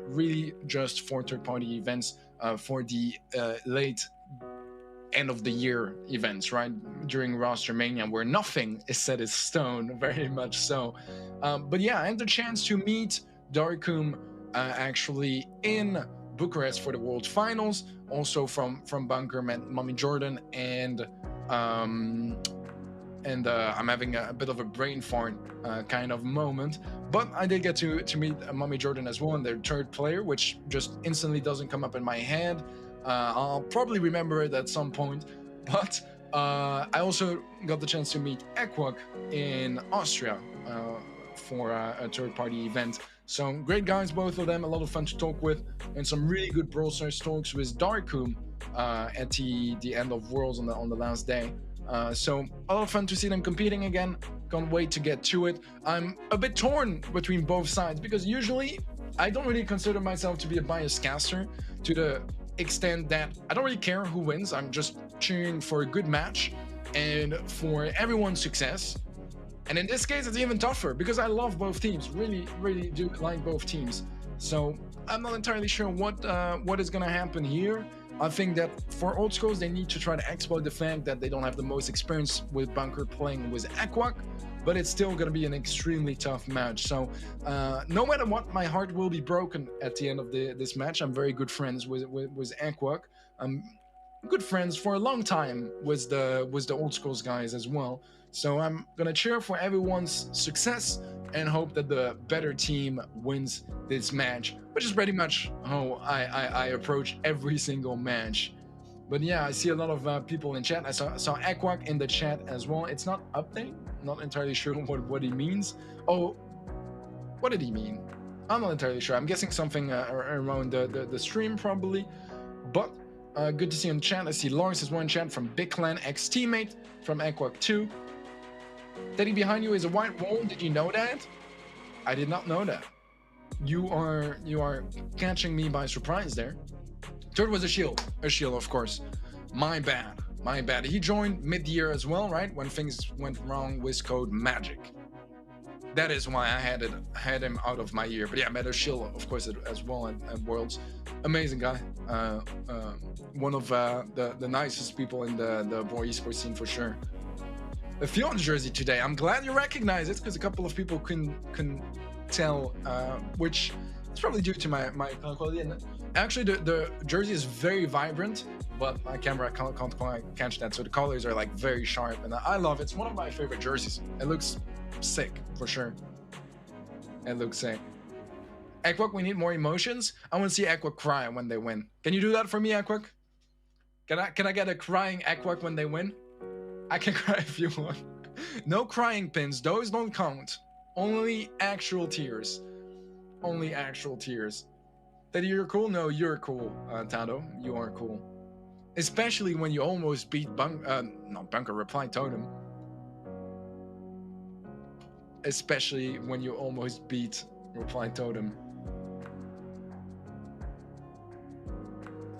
Really just for third-party events for the late end of the year events, right? During roster mania, where nothing is set in stone, very much so. But yeah, I had the chance to meet Darkum actually in Bucharest for the World Finals. Also from Bunker, met Mommy Jordan, and I'm having a bit of a brain fart kind of moment. But I did get to meet Mommy Jordan as well, and their third player, which just instantly doesn't come up in my head. I'll probably remember it at some point. But I also got the chance to meet Ekwok in Austria for a third-party event. So great guys, both of them, a lot of fun to talk with, and some really good Brawl Stars talks with Darkum at the end of Worlds on the last day. So a lot of fun to see them competing again. Can't wait to get to it. I'm a bit torn between both sides because usually I don't really consider myself to be a biased caster to the extent that I don't really care who wins. I'm just cheering for a good match and for everyone's success. And in this case, it's even tougher because I love both teams. Really, really do like both teams. So I'm not entirely sure what is going to happen here. I think that for Old Schools, they need to try to exploit the fact that they don't have the most experience with Bunker playing with Ekwok, but it's still going to be an extremely tough match. So no matter what, my heart will be broken at the end of this match. I'm very good friends with Ekwok. I'm good friends for a long time with the Old Schools guys as well. So I'm going to cheer for everyone's success and hope that the better team wins this match, which is pretty much how I approach every single match. But yeah, I see a lot of people in chat. I saw Ekwok in the chat as well. It's not update. I'm not entirely sure what he means. Oh, what did he mean? I'm not entirely sure. I'm guessing something around the stream probably. But good to see in chat. I see Lawrence is one chat from Big Clan, ex-teammate from Ekwok 2. Teddy behind you is a white wall. Did you know that? I did not know that. You are catching me by surprise there. Third was a shield of course. My bad. He joined mid-year as well, right? When things went wrong with code Magic. That is why I had him out of my year. But yeah, met a shield of course as well at Worlds. Amazing guy. One of the nicest people in the Brawl esports scene for sure. A Fion jersey today. I'm glad you recognize it because a couple of people couldn't tell, which is probably due to my quality. And actually, the jersey is very vibrant, but my camera can't quite catch that. So the colors are like very sharp, and I love it. It's one of my favorite jerseys. It looks sick for sure. It looks sick. Ekwok, we need more emotions. I want to see Ekwok cry when they win. Can you do that for me, Ekwok? Can I get a crying Ekwok when they win? I can cry if you want. No crying pins, those don't count. Only actual tears. Only actual tears. Teddy, you're cool? No, you're cool, Tado. You are cool. Especially when you almost beat not Bunker, Reply Totem. Especially when you almost beat Reply Totem.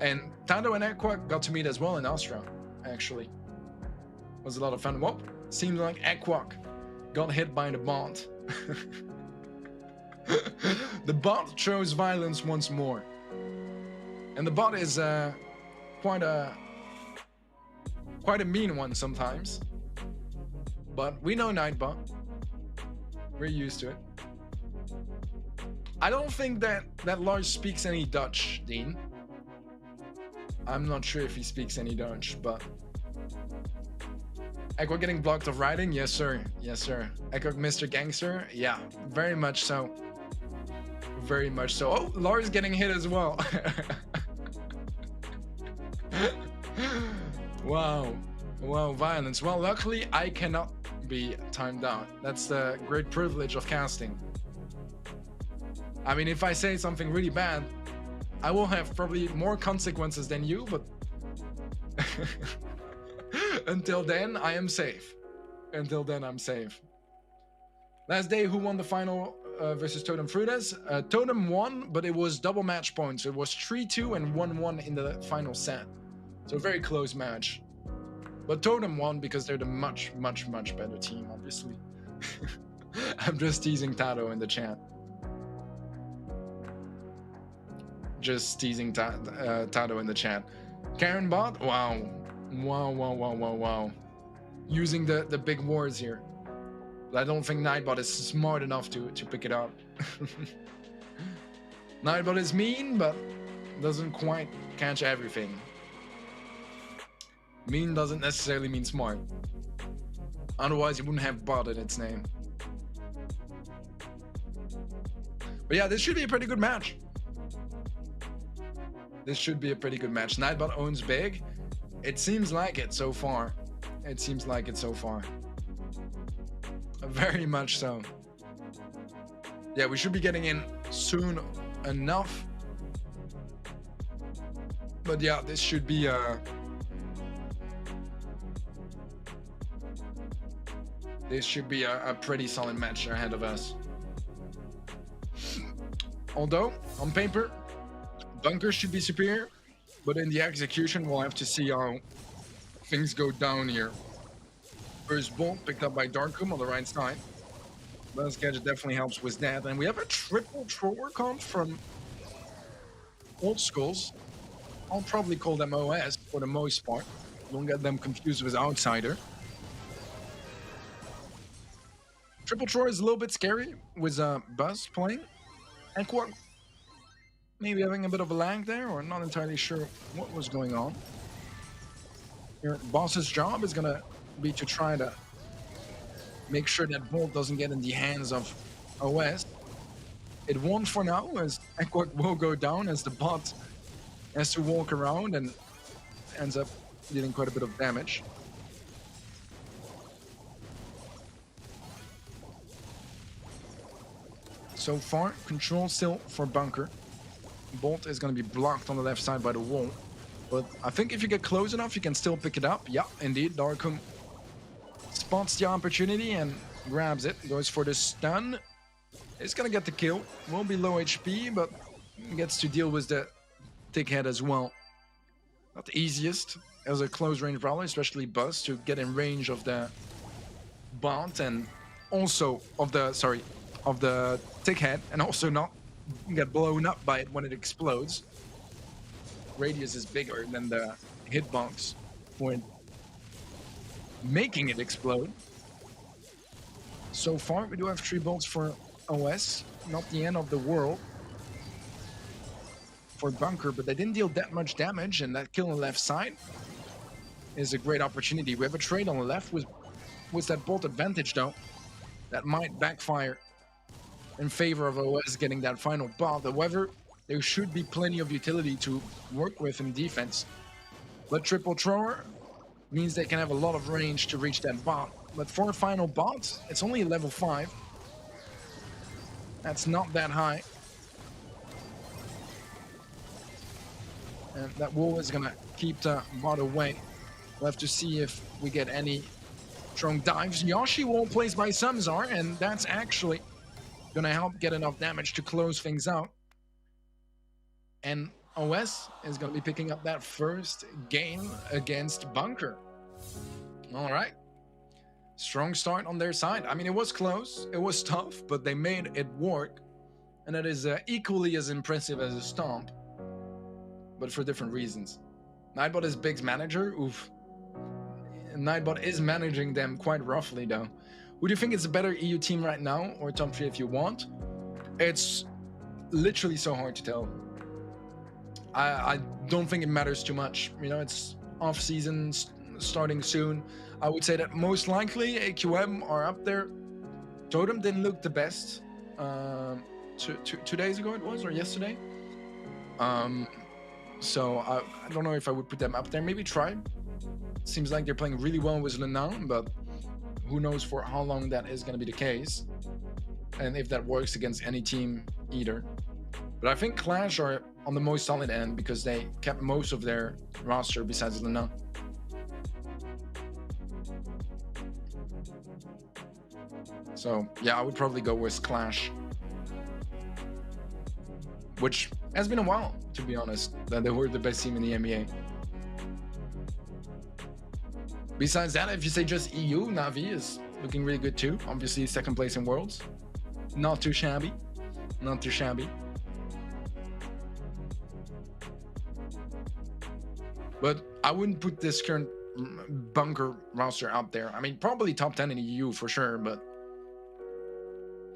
And Tando and Aqua got to meet as well in Astra, actually. It was a lot of fun. Well, seemed like Aqua got hit by the bot. The bot chose violence once more. And the bot is quite a mean one sometimes. But we know Nightbot. We're used to it. I don't think that Lars speaks any Dutch, Dean. I'm not sure if he speaks any Dutch, but... Echo getting blocked of riding? Yes, sir. Yes, sir. Echo Mr. Gangster? Yeah, very much so. Very much so. Oh, Lars getting hit as well. Wow. Wow, violence. Well, luckily, I cannot be timed out. That's the great privilege of casting. I mean, if I say something really bad, I will have probably more consequences than you, but until then, I am safe. Until then, I'm safe. Last day, who won the final versus Totem Frutas? Totem won, but it was double match points. It was 3-2 and 1-1 in the final set. So a very close match. But Totem won because they're the much, much, much better team, obviously. I'm just teasing Tado in the chat. Just teasing Tado in the chat. Karen bot? Wow. Wow, wow, wow, wow, wow. Using the big words here. But I don't think Nightbot is smart enough to pick it up. Nightbot is mean, but doesn't quite catch everything. Mean doesn't necessarily mean smart. Otherwise, it wouldn't have bot in its name. But yeah, this should be a pretty good match. This should be a pretty good match. Nightbot owns big. It seems like it so far. It seems like it so far. Very much so. Yeah, we should be getting in soon enough. But yeah, this should be a pretty solid match ahead of us. Although, on paper, Bunker should be superior, but in the execution, we'll have to see how things go down here. First Bolt picked up by Darkum on the right side. Buzz Gadget definitely helps with that. And we have a triple Troller comp from Old Schools. I'll probably call them OS for the most part. Don't get them confused with Outsider. Triple Troy is a little bit scary with Buzz playing. And Quark maybe having a bit of a lag there, or not entirely sure what was going on. Your boss's job is gonna be to try to make sure that Bolt doesn't get in the hands of OS. It won't for now, as Equark will go down as the bot has to walk around and ends up dealing quite a bit of damage. So far, control still for Bunker. Bolt is going to be blocked on the left side by the wall. But I think if you get close enough, you can still pick it up. Yeah, indeed. Darkum spots the opportunity and grabs it. Goes for the stun. It's going to get the kill. Won't be low HP, but gets to deal with the thick head as well. Not the easiest as a close range brawler, especially Buzz, to get in range of the bot and also of the thick head, and also not get blown up by it when it explodes. Radius is bigger than the hitbox when making it explode. So far, we do have 3 bolts for OS. Not the end of the world for Bunker, but they didn't deal that much damage, and that kill on the left side is a great opportunity. We have a trade on the left with that bolt advantage, though. That might backfire in favor of OS getting that final bot. However, there should be plenty of utility to work with in defense. But triple thrower means they can have a lot of range to reach that bot. But for a final bot, it's only level 5. That's not that high. And that wall is gonna keep the bot away. We'll have to see if we get any strong dives. Yoshi wall plays by Samzar, and that's actually gonna help get enough damage to close things out. And OS is gonna be picking up that first game against Bunker. All right. Strong start on their side. I mean, it was close, it was tough, but they made it work. And that is equally as impressive as a stomp, but for different reasons. Nightbot is Big's manager. Oof. Nightbot is managing them quite roughly, though. Who do you think is a better EU team right now, or top 3 if you want? It's literally so hard to tell. I don't think it matters too much. You know, it's off season, starting soon. I would say that most likely AQM are up there. Totem didn't look the best. 2 days ago it was, or yesterday. So I don't know if I would put them up there. Maybe Tribe. Seems like they're playing really well with Lenan, but who knows for how long that is going to be the case, and if that works against any team either. But I think Clash are on the most solid end because they kept most of their roster besides Lenan. So yeah, I would probably go with Clash, which has been a while, to be honest, that they were the best team in the NBA. Besides that, if you say just EU, Navi is looking really good too. Obviously, second place in Worlds. Not too shabby. Not too shabby. But I wouldn't put this current Bunker roster out there. I mean, probably top 10 in the EU for sure, but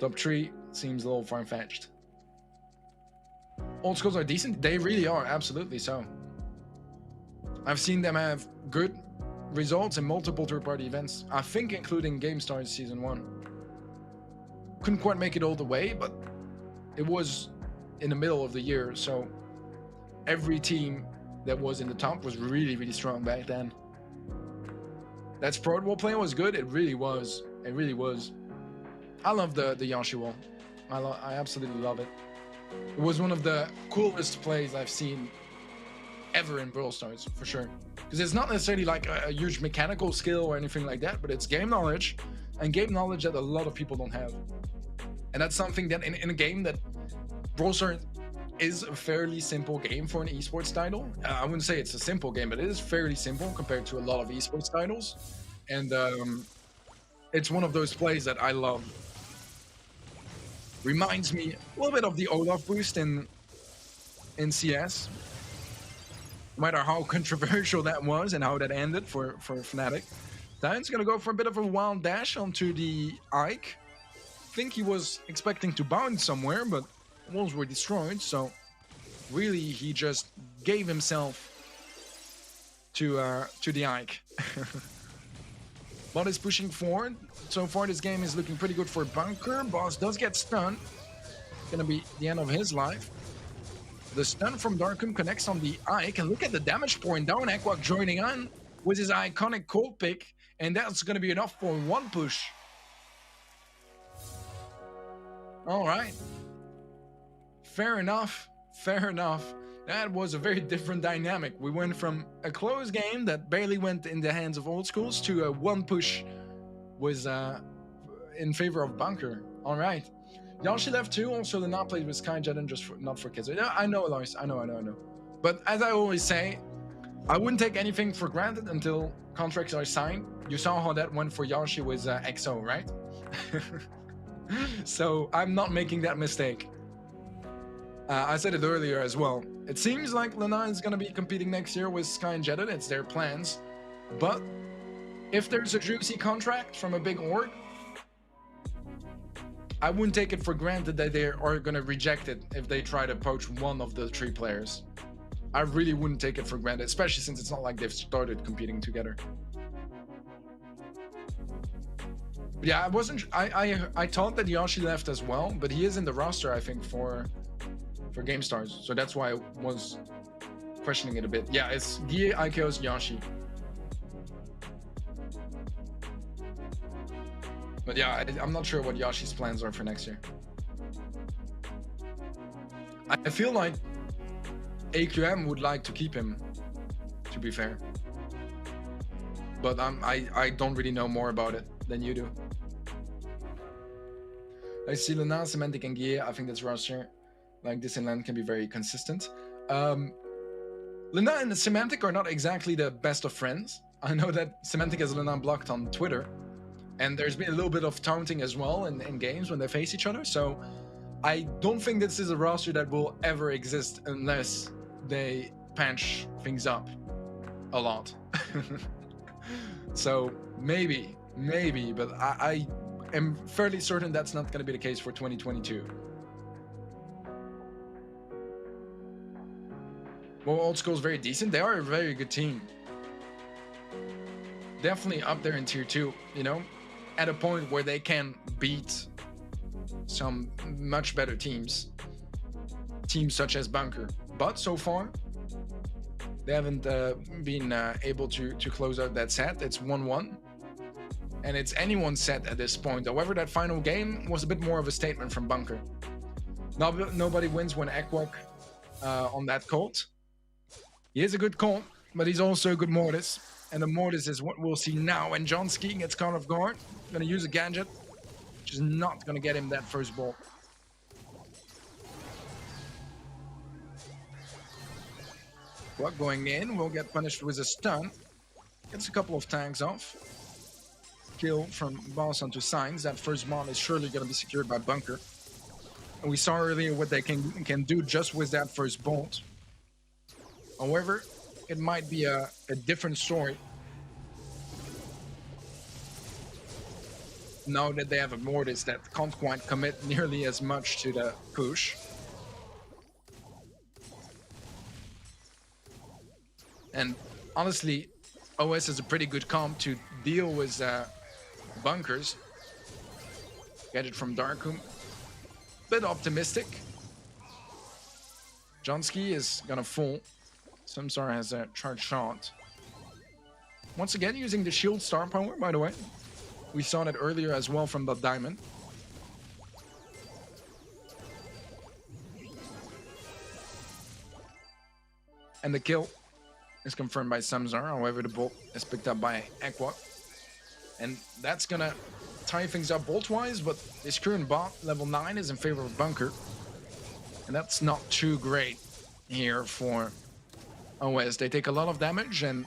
top 3 seems a little far-fetched. Old schools are decent. They really are, absolutely so. I've seen them have good results in multiple third-party events. I think including GameStars Season 1. Couldn't quite make it all the way, but it was in the middle of the year, so every team that was in the top was really, really strong back then. That Sprout wall play was good. It really was. It really was. I love the Yoshi wall. I absolutely love it. It was one of the coolest plays I've seen ever in Brawl Stars, for sure. Because it's not necessarily like a huge mechanical skill or anything like that, but it's game knowledge, and game knowledge that a lot of people don't have. And that's something that in a game that Brawl Stars is a fairly simple game for an esports title. I wouldn't say it's a simple game, but it is fairly simple compared to a lot of esports titles. And it's one of those plays that I love. Reminds me a little bit of the Olaf boost in CS. No matter how controversial that was and how that ended for Fnatic. Dian's gonna go for a bit of a wild dash onto the Ike. Think he was expecting to bounce somewhere, but walls were destroyed, so really he just gave himself to the Ike. Bot is pushing forward. So far this game is looking pretty good for Bunker. Boss does get stunned. Gonna be the end of his life. The stun from Darkum connects on the Ike, and look at the damage pouring down. Equak joining on with his iconic cold pick, and that's gonna be enough for one push. All right. Fair enough. Fair enough. That was a very different dynamic. We went from a close game that barely went in the hands of Old Schools to a one push was in favor of Bunker. All right. Yoshi left too. Also, the not played with Skyjet and just not for kids. I know, Lois. I know. But as I always say, I wouldn't take anything for granted until contracts are signed. You saw how that went for Yoshi with XO, right? So I'm not making that mistake. I said it earlier as well. It seems like Lena is going to be competing next year with Sky and Jetted. It's their plans. But if there's a juicy contract from a big org, I wouldn't take it for granted that they are going to reject it if they try to poach one of the 3 players. I really wouldn't take it for granted, especially since it's not like they've started competing together. But yeah, I thought that Yoshi left as well, but he is in the roster, I think, for GameStars, so that's why I was questioning it a bit. Yeah, it's Guy, Ikeos, Yoshi. But yeah, I'm not sure what Yoshi's plans are for next year. I feel like AQM would like to keep him, to be fair. But I don't really know more about it than you do. I see Luna, Semantic, and Guille. I think that's roster like this in LAN can be very consistent. Luna and Semantic are not exactly the best of friends. I know that Semantic has Luna blocked on Twitter, and there's been a little bit of taunting as well in games when they face each other. So I don't think this is a roster that will ever exist unless they patch things up a lot. So maybe, but I am fairly certain that's not going to be the case for 2022. Well, Old School's very decent. They are a very good team. Definitely up there in tier 2, you know, at a point where they can beat some much better teams. Teams such as Bunker. But so far, they haven't been able to close out that set. It's 1-1. And it's anyone's set at this point. However, that final game was a bit more of a statement from Bunker. Nobody wins when Ekwok on that Colt. He is a good Colt, but he's also a good Mortis. And the Mortis is what we'll see now. And Johnski gets caught off guard. Gonna use a gadget, which is not gonna get him that first ball. Ekwok going in will get punished with a stun. Gets a couple of tags off. Kill from Boss onto Signs. That first ball is surely gonna be secured by Bunker. And we saw earlier what they can do just with that first bolt. However, it might be a different story now that they have a Mortis that can't quite commit nearly as much to the push. And honestly, OS is a pretty good comp to deal with bunkers. Get it from Darkum. Bit optimistic. Johnski is gonna fall. Samsar has a charge shot. Once again, using the shield star power, by the way. We saw that earlier as well from the diamond. And the kill is confirmed by Samsar. However, the bolt is picked up by Ekwok. And that's gonna tie things up bolt-wise, but this current bot, level 9, is in favor of Bunker. And that's not too great here for OS. They take a lot of damage and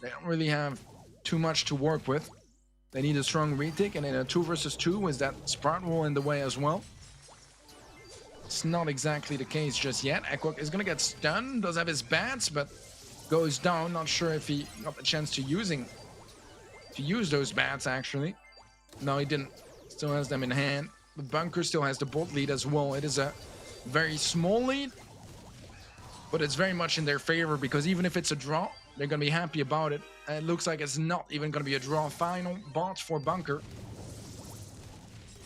they don't really have too much to work with. They need a strong retake, and in a 2 versus 2 with that Sprout wall in the way as well. It's not exactly the case just yet. Ekwok is gonna get stunned, does have his bats, but goes down. Not sure if he got the chance to use those bats actually. No, he didn't. Still has them in hand. The Bunker still has the bolt lead as well. It is a very small lead, but it's very much in their favor because even if it's a draw, they're going to be happy about it. And it looks like it's not even going to be a draw. Final bot for Bunker.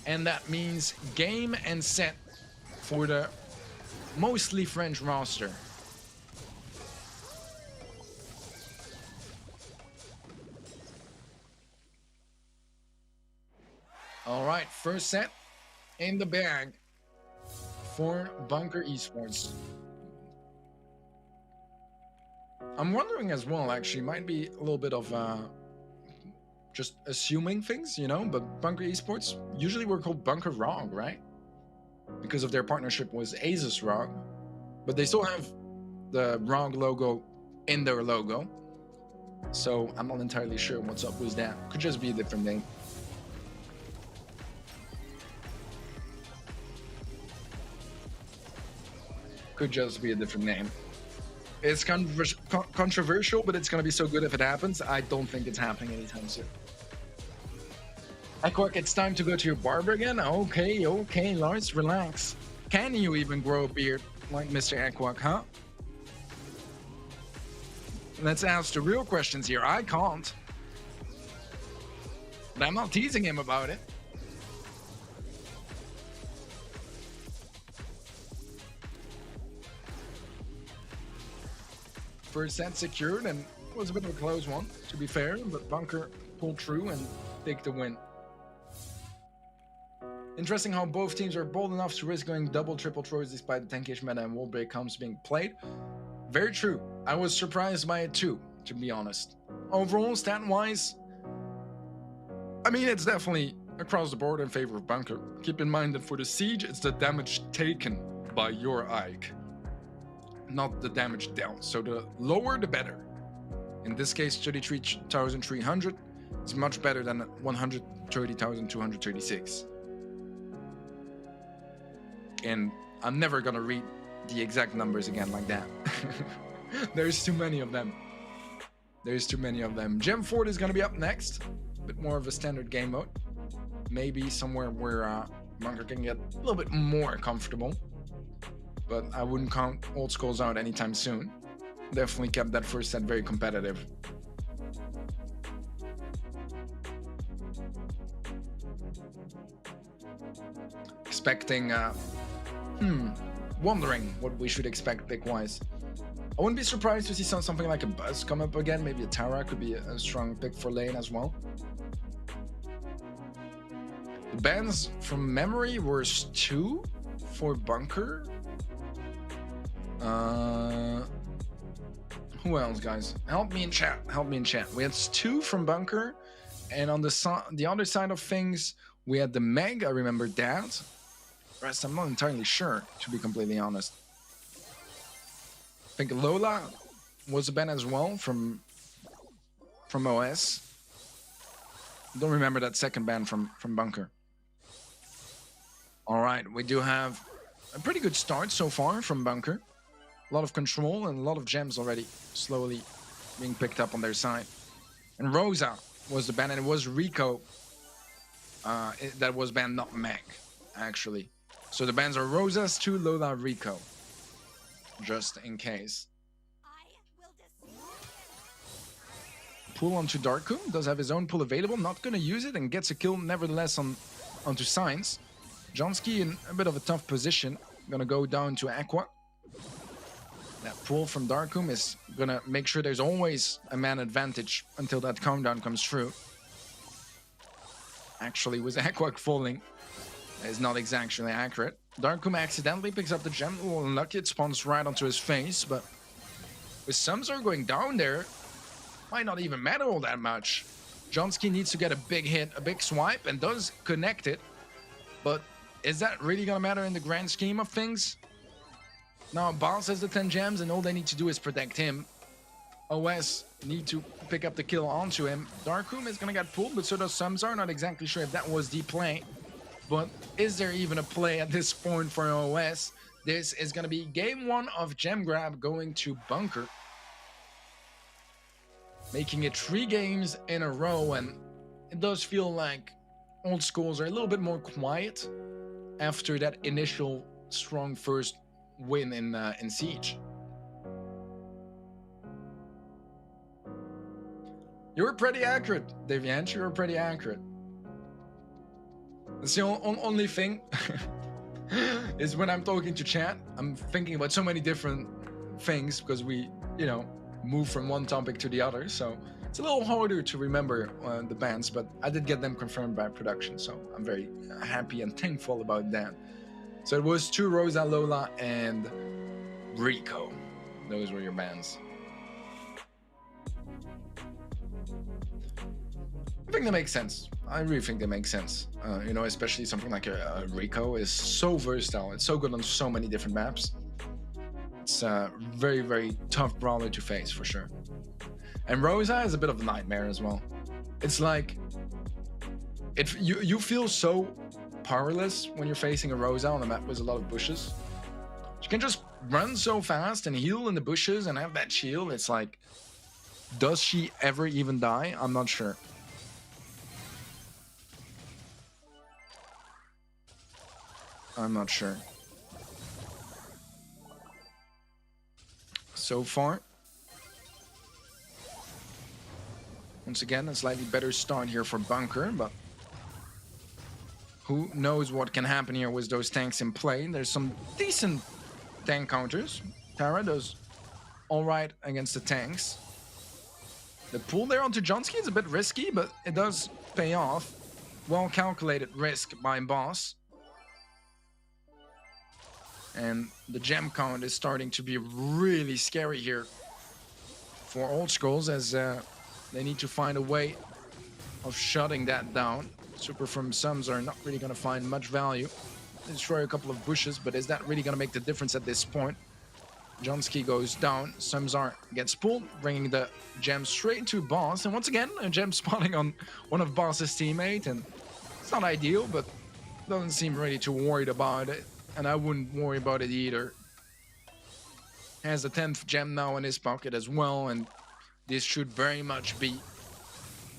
And that means game and set for the mostly French roster. All right, first set in the bag for Bunker Esports. I'm wondering as well, actually, might be a little bit of just assuming things, you know, but Bunker Esports, usually we're called Bunker ROG, right? Because of their partnership with Asus ROG, but they still have the ROG logo in their logo. So I'm not entirely sure what's up with that. Could just be a different name. Could just be a different name. It's controversial, but it's gonna be so good if it happens. I don't think it's happening anytime soon. Ekwok, it's time to go to your barber again? Okay, Lars, relax. Can you even grow a beard like Mr. Ekwok, huh? Let's ask the real questions here. I can't. But I'm not teasing him about it. First set secured, and it was a bit of a close one, to be fair, but Bunker pulled through and take the win. Interesting how both teams are bold enough to risk going double, triple throws despite the 10k meta and wall break comps being played. Very true. I was surprised by it too, to be honest. Overall, stat-wise, I mean, it's definitely across the board in favor of Bunker. Keep in mind that for the Siege, it's the damage taken by your Ike, not the damage dealt. So the lower, the better. In this case, 33,300 is much better than 130,236. And I'm never gonna read the exact numbers again like that. There's too many of them. There's too many of them. Gem Fort is gonna be up next. A bit more of a standard game mode. Maybe somewhere where Bunker can get a little bit more comfortable. But I wouldn't count Old Skulls out anytime soon. Definitely kept that first set very competitive. Expecting, wondering what we should expect pick-wise. I wouldn't be surprised to see something like a Buzz come up again. Maybe a Tara could be a strong pick for lane as well. The bans from memory were 2 for Bunker. Who else, guys? Help me in chat. Help me in chat. We had 2 from Bunker, and on the other side of things, we had the Meg. I remember that. The rest, I'm not entirely sure, to be completely honest. I think Lola was a ban as well from OS. Don't remember that second ban from Bunker. All right, we do have a pretty good start so far from Bunker. A lot of control and a lot of gems already slowly being picked up on their side. And Rosa was the ban, and it was Rico that was banned, not Meg, actually. So the bans are Rosa, Stu, Lola, Rico. Just in case. Pull onto Darkum, does have his own pull available, not gonna use it, and gets a kill nevertheless onto Signs. Johnsky in a bit of a tough position, gonna go down to Aqua. That pull from Darkum is gonna make sure there's always a man advantage until that countdown comes through. Actually, with Aqua falling, is not exactly accurate. Darkum accidentally picks up the gem. A little unlucky, it spawns right onto his face, but with Samsar going down there, might not even matter all that much. Johnsky needs to get a big hit, a big swipe, and does connect it. But is that really gonna matter in the grand scheme of things? Now, Boss has the 10 gems, and all they need to do is protect him. OS need to pick up the kill onto him. Darkum is gonna get pulled, but so does Samsar. Not exactly sure if that was the play. But is there even a play at this point for OS? This is gonna be game 1 of Gem Grab going to Bunker. Making it 3 games in a row, and it does feel like Old Schools are a little bit more quiet after that initial strong first win in Siege. You were pretty accurate, Deviant. You were pretty accurate. That's the only thing is when I'm talking to chat, I'm thinking about so many different things because we, move from one topic to the other. So it's a little harder to remember the bands, but I did get them confirmed by production. So I'm very happy and thankful about that. So it was 2 Rosa, Lola, and Rico. Those were your bands. I think that makes sense. I really think that makes sense. Especially something like a Rico is so versatile. It's so good on so many different maps. It's a very, very tough brawler to face for sure. And Rosa is a bit of a nightmare as well. It's like you feel so powerless when you're facing a Rosa on a map with a lot of bushes. She can just run so fast and heal in the bushes and have that shield. It's like, does she ever even die? I'm not sure. I'm not sure. So far, once again, a slightly better start here for Bunker, but who knows what can happen here with those tanks in play. There's some decent tank counters. Tara does all right against the tanks. The pull there onto Johnsky is a bit risky, but it does pay off. Well calculated risk by Boss. And the gem count is starting to be really scary here for Old Skulls, as they need to find a way of shutting that down. Super from Sums are not really going to find much value. Destroy a couple of bushes, but is that really going to make the difference at this point? Jonski goes down. Sumsar gets pulled, bringing the gem straight to Boss. And once again, a gem spawning on one of Boss's teammates. And it's not ideal, but doesn't seem ready to worry about it. And I wouldn't worry about it either. Has the 10th gem now in his pocket as well. And this should very much be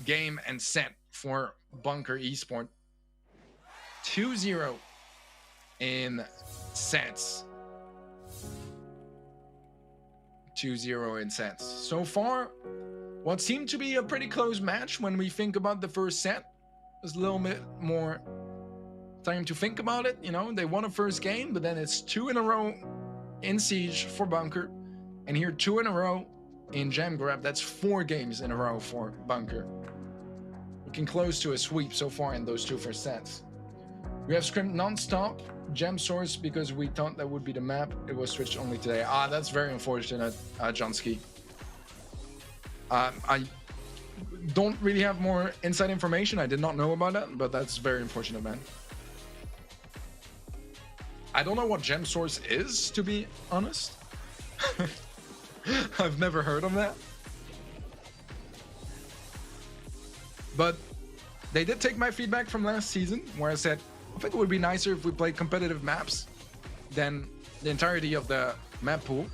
game and set for Bunker Esport. 2-0 in sets. 2-0 in sets. So far, what seemed to be a pretty close match when we think about the first set. There's a little bit more time to think about it. You know, they won a first game, but then it's 2 in a row in Siege for Bunker. And here 2 in a row in Gem Grab. That's 4 games in a row for Bunker. Looking close to a sweep so far in those 2 first sets. We have scrimped non-stop. Gem Source, because we thought that would be the map. It was switched only today. That's very unfortunate, Jonski. I don't really have more inside information. I did not know about that, but that's very unfortunate, man. I don't know what Gem Source is, to be honest. I've never heard of that. But they did take my feedback from last season, where I said, I think it would be nicer if we played competitive maps than the entirety of the map pool.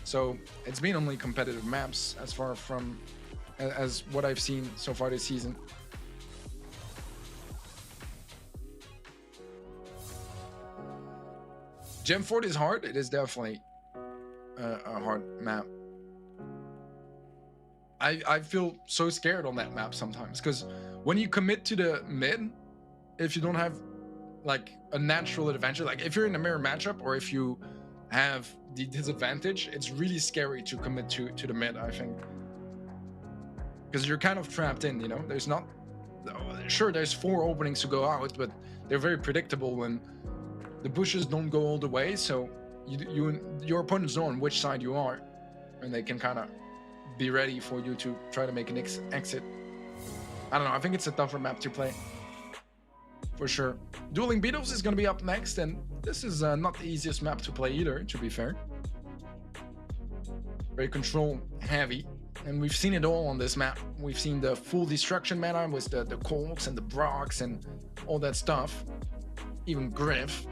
So it's been only competitive maps as far from as what I've seen so far this season. Gem Fort is hard. It is definitely a hard map. I feel so scared on that map sometimes, because when you commit to the mid, if you don't have like a natural advantage, like if you're in a mirror matchup or if you have the disadvantage, it's really scary to commit to the mid, I think, because you're kind of trapped in, you know. There's not, sure, there's 4 openings to go out, but they're very predictable when the bushes don't go all the way, so your opponents know on which side you are, and they can kind of be ready for you to try to make an exit. I don't know, I think it's a tougher map to play for sure. Dueling Beetles is going to be up next, and this is not the easiest map to play either, to be fair. Very control heavy, and we've seen it all on this map. We've seen the full destruction meta with the Colts and the Brocks and all that stuff. Even Griff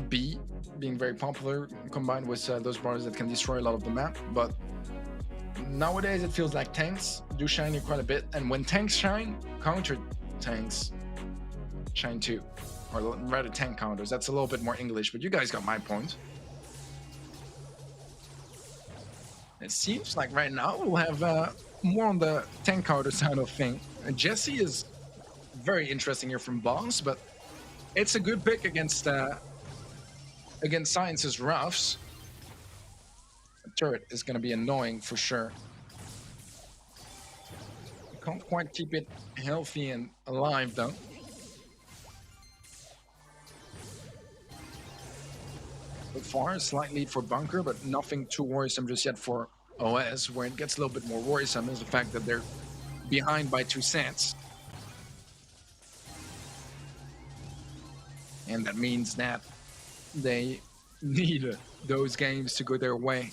B being very popular, combined with those bars that can destroy a lot of the map. But nowadays it feels like tanks do shine here quite a bit, and when tanks shine, counter tanks shine too, or rather tank counters. That's a little bit more English, but you guys got my point. It seems like right now we'll have more on the tank counter side of thing. Jesse is very interesting here from Boss, but it's a good pick against Science's Roughs. The turret is going to be annoying for sure. You can't quite keep it healthy and alive though. So far, a slight lead for Bunker, but nothing too worrisome just yet for OS. Where it gets a little bit more worrisome is the fact that they're behind by 2 sets. And that means that they need those games to go their way.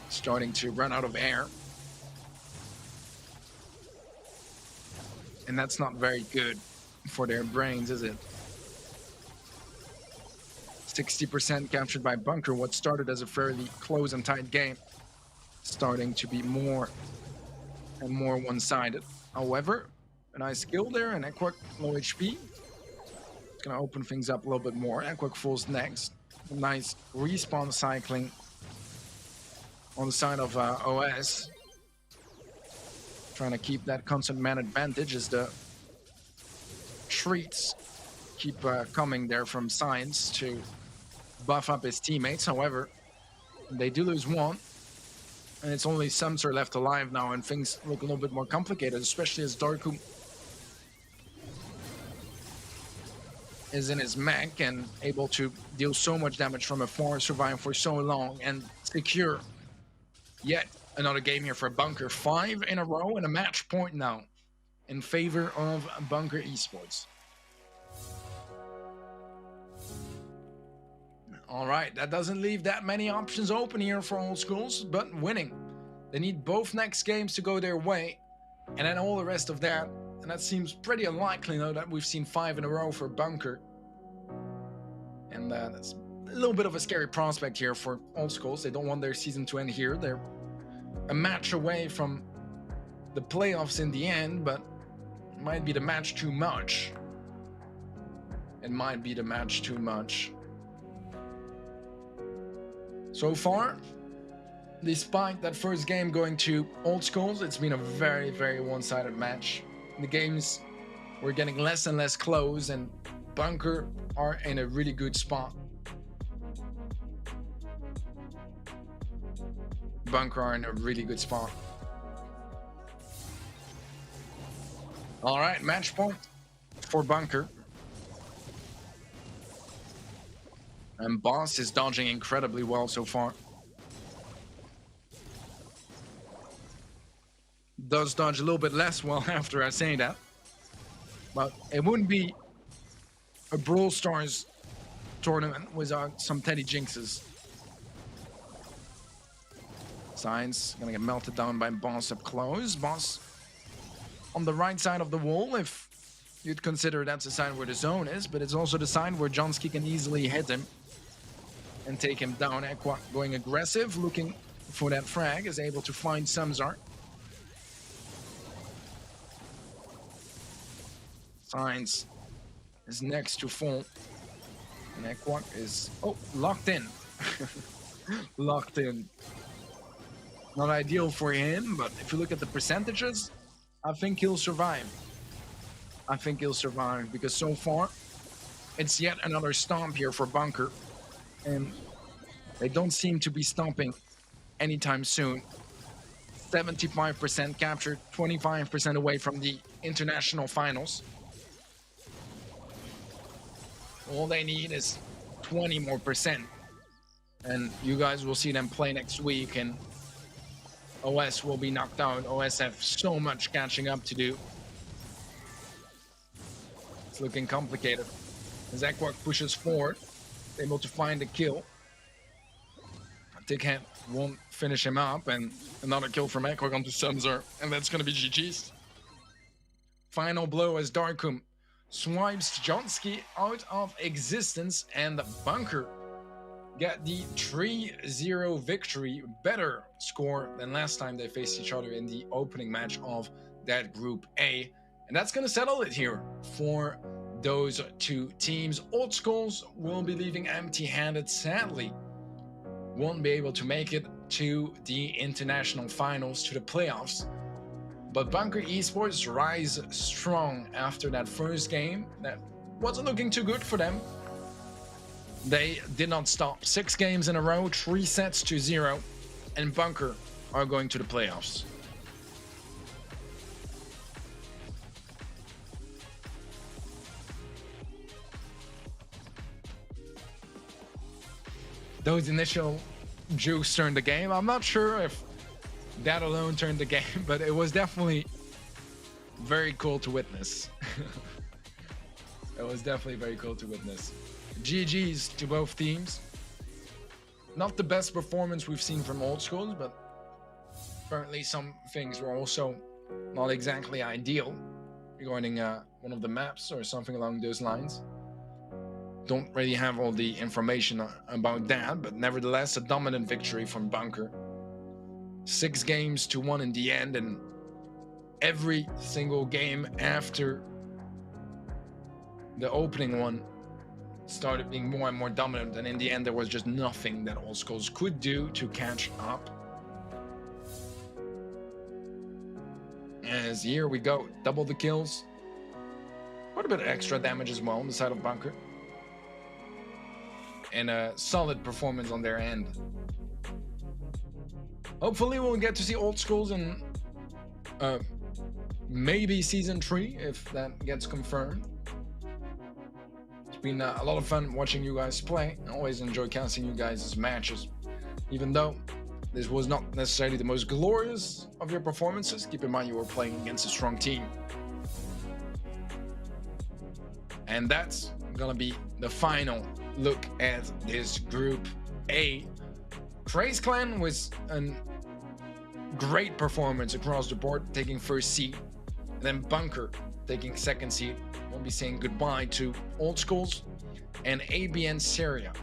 Starting to run out of air. And that's not very good for their brains, is it? 60% captured by Bunker. What started as a fairly close and tight game, starting to be more and more one-sided. However, a nice kill there, and Equak low HP. It's gonna open things up a little bit more. Equak falls next. Nice respawn cycling on the side of OS. Trying to keep that constant man advantage as the treats keep coming there from Science to buff up his teammates. However, they do lose 1, and it's only Sumser left alive now, and things look a little bit more complicated, especially as Darku is in his mech and able to deal so much damage from afar, survive for so long, and secure yet another game here for Bunker. 5 in a row and a match point now in favor of Bunker Esports. All right, that doesn't leave that many options open here for Old Schools, but winning. They need both next games to go their way, and then all the rest of that. And that seems pretty unlikely now that we've seen 5 in a row for Bunker. And that's a little bit of a scary prospect here for Old Schools. They don't want their season to end here. They're a match away from the playoffs in the end, but it might be the match too much. It might be the match too much. So far, despite that first game going to Old Schools, it's been a very, very one-sided match. The games were getting less and less close, and Bunker are in a really good spot. Bunker are in a really good spot. All right, match point for Bunker. And Boss is dodging incredibly well so far. Does dodge a little bit less well after I say that. But it wouldn't be a Brawl Stars tournament without some Teddy Jinxes. Signs gonna get melted down by Boss up close. Boss on the right side of the wall, if you'd consider that's the side where the zone is, but it's also the side where Jonski can easily hit him and take him down. Aqua going aggressive, looking for that frag, is able to find Samzar. Signs is next to fall. And Aqua is, locked in. Locked in. Not ideal for him, but if you look at the percentages, I think he'll survive. I think he'll survive because so far, it's yet another stomp here for Bunker. And they don't seem to be stomping anytime soon. 75% captured, 25% away from the international finals. All they need is 20 more percent. And you guys will see them play next week, and OS will be knocked out. OS have so much catching up to do. It's looking complicated. As Aquak pushes forward, able to find the kill. Dickhead won't finish him up, and another kill from Aquak onto Samzar, and that's gonna be GG's. Final blow as Darkum swipes Jonski out of existence, and the Bunker get the 3-0 victory. Better score than last time they faced each other in the opening match of that Group A. And that's going to settle it here for those two teams. Old Schools will be leaving empty-handed, sadly. Won't be able to make it to the international finals, to the playoffs. But Bunker Esports rise strong after that first game. That wasn't looking too good for them. They did not stop. 6 games in a row, 3 sets to 0, and Bunker are going to the playoffs. Those initial jukes turned the game. I'm not sure if that alone turned the game, but it was definitely very cool to witness. It was definitely very cool to witness. GG's to both teams. Not the best performance we've seen from Old Schools, but apparently some things were also not exactly ideal regarding one of the maps or something along those lines. Don't really have all the information about that, but nevertheless a dominant victory from Bunker. 6 games to 1 in the end, and every single game after the opening one started being more and more dominant, and in the end there was just nothing that Old Schools could do to catch up. As here we go, double the kills, quite a bit of extra damage as well on the side of Bunker, and a solid performance on their end. Hopefully we'll get to see Old Schools in maybe season 3 if that gets confirmed. It's been a lot of fun watching you guys play. I always enjoy casting you guys' matches. Even though this was not necessarily the most glorious of your performances, keep in mind you were playing against a strong team. And that's gonna be the final look at this Group A. FaZe Clan was a great performance across the board, taking first seed. And then Bunker taking second seed. We'll be saying goodbye to Old Schools and ABN Syria,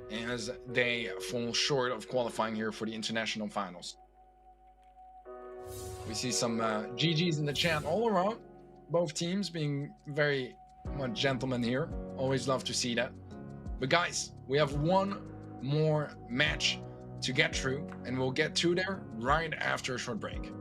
as they fall short of qualifying here for the international finals. We see some GGs in the chat all around. Both teams being very much gentlemen here. Always love to see that. But guys, we have one more match to get through, and we'll get to there right after a short break.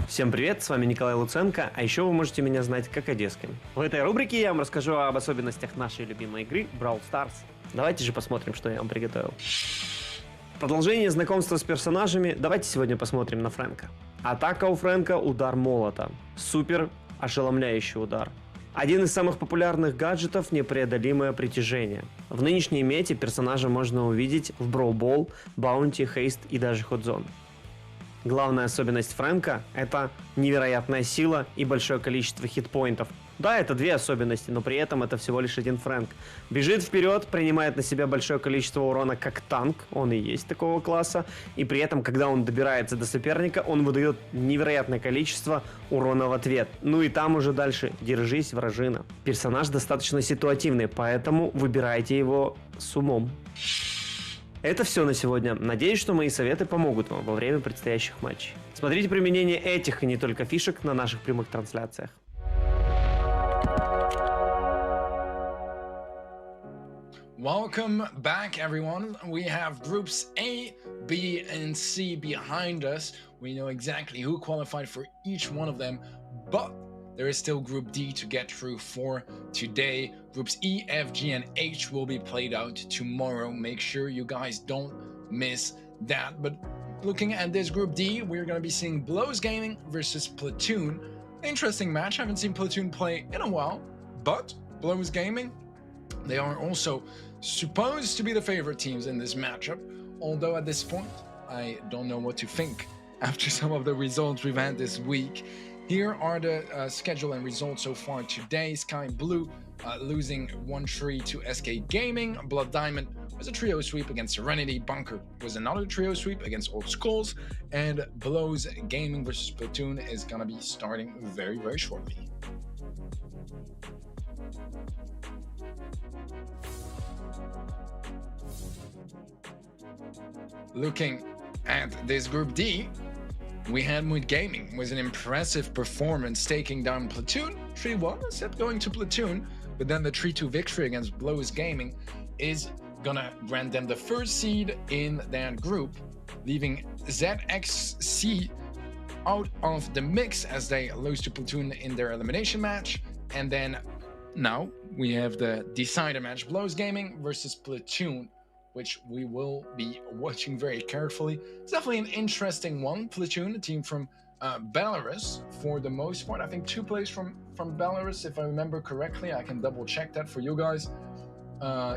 Всем привет, с вами Николай Луценко, а еще вы можете меня знать как Одесским. В этой рубрике я вам расскажу об особенностях нашей любимой игры Brawl Stars. Давайте же посмотрим, что я вам приготовил. В продолжение знакомства с персонажами, давайте сегодня посмотрим на Фрэнка. Атака у Фрэнка — удар молота. Супер ошеломляющий удар. Один из самых популярных гаджетов — непреодолимое притяжение. В нынешней мете персонажа можно увидеть в Brawl Ball, Bounty, Haste и даже Hot Zone. Главная особенность Фрэнка — это невероятная сила и большое количество хитпоинтов. Да, это две особенности, но при этом это всего лишь один Фрэнк. Бежит вперед, принимает на себя большое количество урона как танк, он и есть такого класса, и при этом, когда он добирается до соперника, он выдает невероятное количество урона в ответ. Ну и там уже дальше держись, вражина. Персонаж достаточно ситуативный, поэтому выбирайте его с умом. Это все на сегодня. Надеюсь, что мои советы помогут вам во время предстоящих матчей. Смотрите применение этих и не только фишек на наших прямых трансляциях. Welcome back, everyone. We have groups A, B, and C behind us. We know exactly who qualified for each one of them, but there is still Group D to get through for today. Groups E, F, G, and H will be played out tomorrow. Make sure you guys don't miss that. But looking at this Group D, we're going to be seeing Blows Gaming versus Platoon. Interesting match. I haven't seen Platoon play in a while, but Blows Gaming, they are also supposed to be the favorite teams in this matchup. Although at this point, I don't know what to think after some of the results we've had this week. Here are the schedule and results so far today. Sky Blue losing 1-3 to SK Gaming. Blood Diamond was a trio sweep against Serenity. Bunker was another trio sweep against Old Skulls. And Blows Gaming versus Platoon is going to be starting very, very shortly. Looking at this Group D, we had Mood Gaming with an impressive performance taking down Platoon 3-1, set going to Platoon, but then the 3-2 victory against Blows Gaming is gonna grant them the first seed in that group, leaving ZXC out of the mix as they lose to Platoon in their elimination match. And then now we have the decider match, Blows Gaming versus Platoon, which we will be watching very carefully. It's definitely an interesting one. Platoon, a team from Belarus for the most part. I think 2 players from Belarus, if I remember correctly. I can double check that for you guys.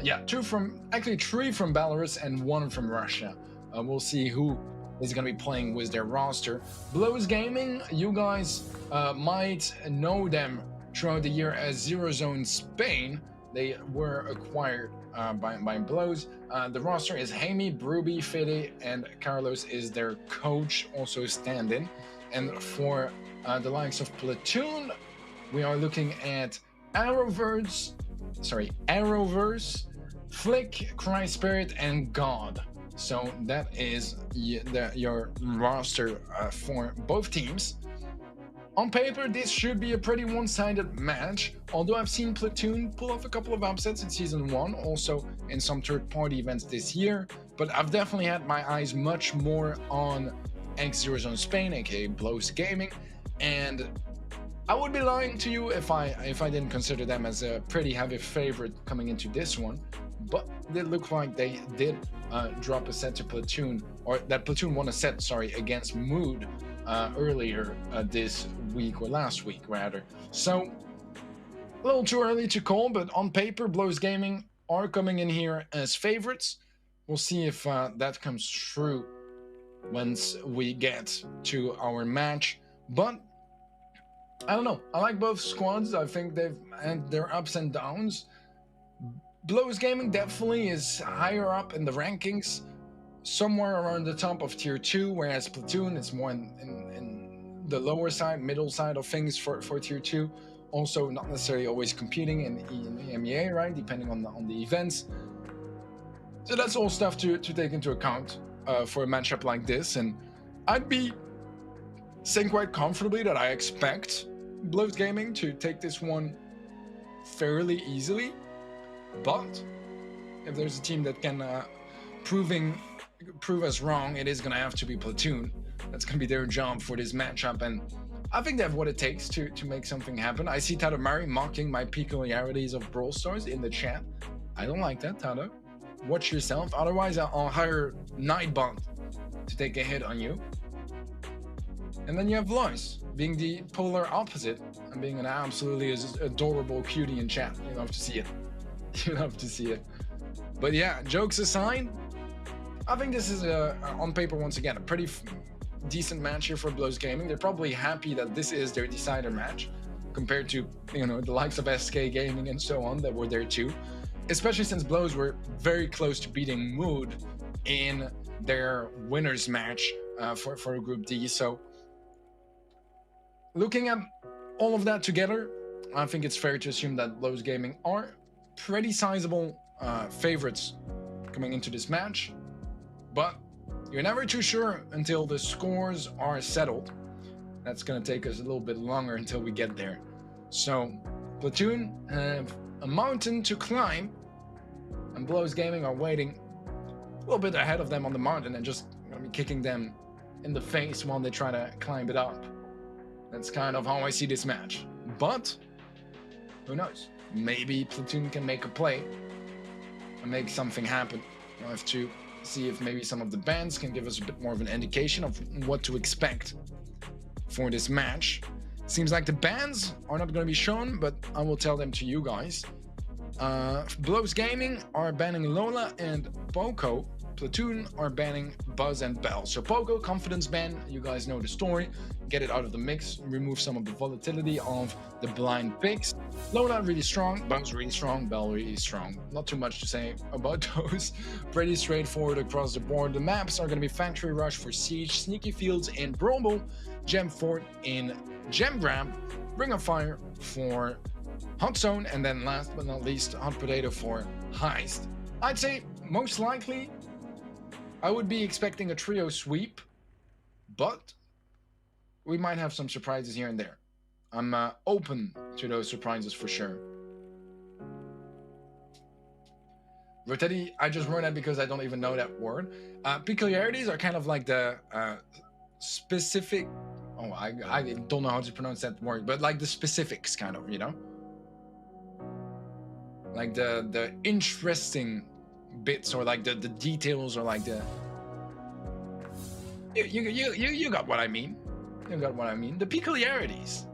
Yeah, 3 from Belarus and 1 from Russia. We'll see who is going to be playing with their roster. Blows Gaming, you guys might know them throughout the year as Zero Zone Spain. They were acquired by Blows. The roster is Jaime, Bruby, Fede, and Carlos is their coach, also stand-in. And for the likes of Platoon, we are looking at Arrowverse, Flick, Cry Spirit, and God. So that is your roster for both teams. On paper, this should be a pretty one-sided match, although I've seen Platoon pull off a couple of upsets in Season 1, also in some third-party events this year, but I've definitely had my eyes much more on X-Zero Zone Spain, aka Blows Gaming, and I would be lying to you if I didn't consider them as a pretty heavy favorite coming into this one, but it looked like they did drop a set to Platoon, or that Platoon won a set, against Mood earlier this week, or last week rather. So a little too early to call, but on paper Blows Gaming are coming in here as favorites. We'll see if that comes true once we get to our match, but I don't know, I like both squads. I think they've had their ups and downs. Blows Gaming definitely is higher up in the rankings, somewhere around the top of tier 2, whereas Platoon is more in the lower side, middle side of things for tier 2. Also not necessarily always competing in EMEA, right, depending on the events. So that's all stuff to take into account for a matchup like this, and I'd be saying quite comfortably that I expect Blows Gaming to take this one fairly easily, but if there's a team that can prove us wrong, it is going to have to be Platoon. That's going to be their job for this matchup, and I think they have what it takes to make something happen. I see Tadamari mocking my peculiarities of Brawl Stars in the chat. I don't like that, Tada. Watch yourself, otherwise I'll hire Nightbot to take a hit on you. And then you have Lois, being the polar opposite and being an absolutely adorable cutie in chat. You love to see it. You love to see it. But yeah, jokes aside, I think this is, on paper, once again, a pretty decent match here for Blows Gaming. They're probably happy that this is their decider match compared to, you know, the likes of SK Gaming and so on that were there too. Especially since Blows were very close to beating Mood in their winners match for Group D. So looking at all of that together, I think it's fair to assume that Blows Gaming are pretty sizable favorites coming into this match. But you're never too sure until the scores are settled. That's going to take us a little bit longer until we get there. So Platoon have a mountain to climb, and Blows Gaming are waiting a little bit ahead of them on the mountain and just going to be kicking them in the face while they try to climb it up. That's kind of how I see this match. But who knows? Maybe Platoon can make a play and make something happen. We'll have to see if maybe some of the bans can give us a bit more of an indication of what to expect for this match. Seems like the bans are not going to be shown, but I will tell them to you guys. Blows Gaming are banning Lola and Poco. Platoon are banning Buzz and Bell. So Poco, confidence ban, you guys know the story. Get it out of the mix, remove some of the volatility of the blind picks. Lola really strong, Buzz really strong, Bell really strong. Not too much to say about those. Pretty straightforward across the board. The maps are going to be Factory Rush for Siege, Sneaky Fields in Brawl, Gem Fort in Gem Grab, Ring of Fire for Hot Zone, and then last but not least, Hot Potato for Heist. I'd say most likely I would be expecting a trio sweep, but we might have some surprises here and there. I'm open to those surprises for sure. Rotetti, I just wrote that because I don't even know that word. Peculiarities are kind of like the specific... Oh, I don't know how to pronounce that word, but like the specifics kind of, you know? Like the interesting bits, or like the details, or like the... You got what I mean. You got what I mean. The peculiarities.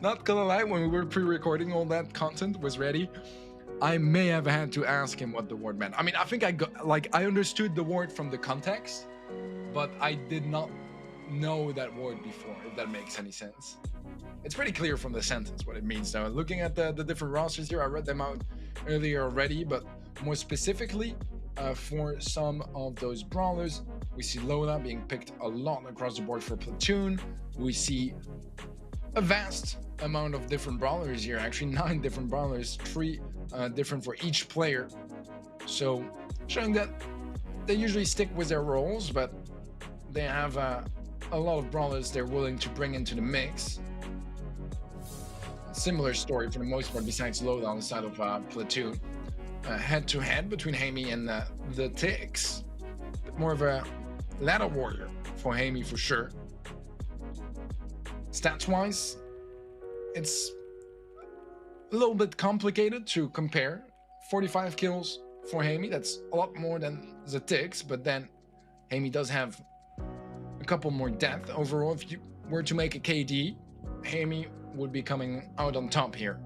Not gonna lie, when we were pre-recording, all that content was ready, I may have had to ask him what the word meant. I mean, I think I understood the word from the context, but I did not know that word before, if that makes any sense. It's pretty clear from the sentence what it means though. Looking at the different rosters here, I read them out earlier already, but more specifically, for some of those brawlers, we see Lola being picked a lot across the board for Platoon. We see a vast amount of different brawlers here, actually 9 different brawlers, 3 different for each player. So showing that they usually stick with their roles, but they have a lot of brawlers they're willing to bring into the mix. Similar story for the most part, besides Lola on the side of Platoon. Head-to-head between Hamey and the Ticks. Bit more of a ladder warrior for Hamey for sure. Stats-wise, it's a little bit complicated to compare. 45 kills for Hamey, that's a lot more than the Ticks, but then Hamey does have a couple more death. Overall, if you were to make a KD, Hamey would be coming out on top here.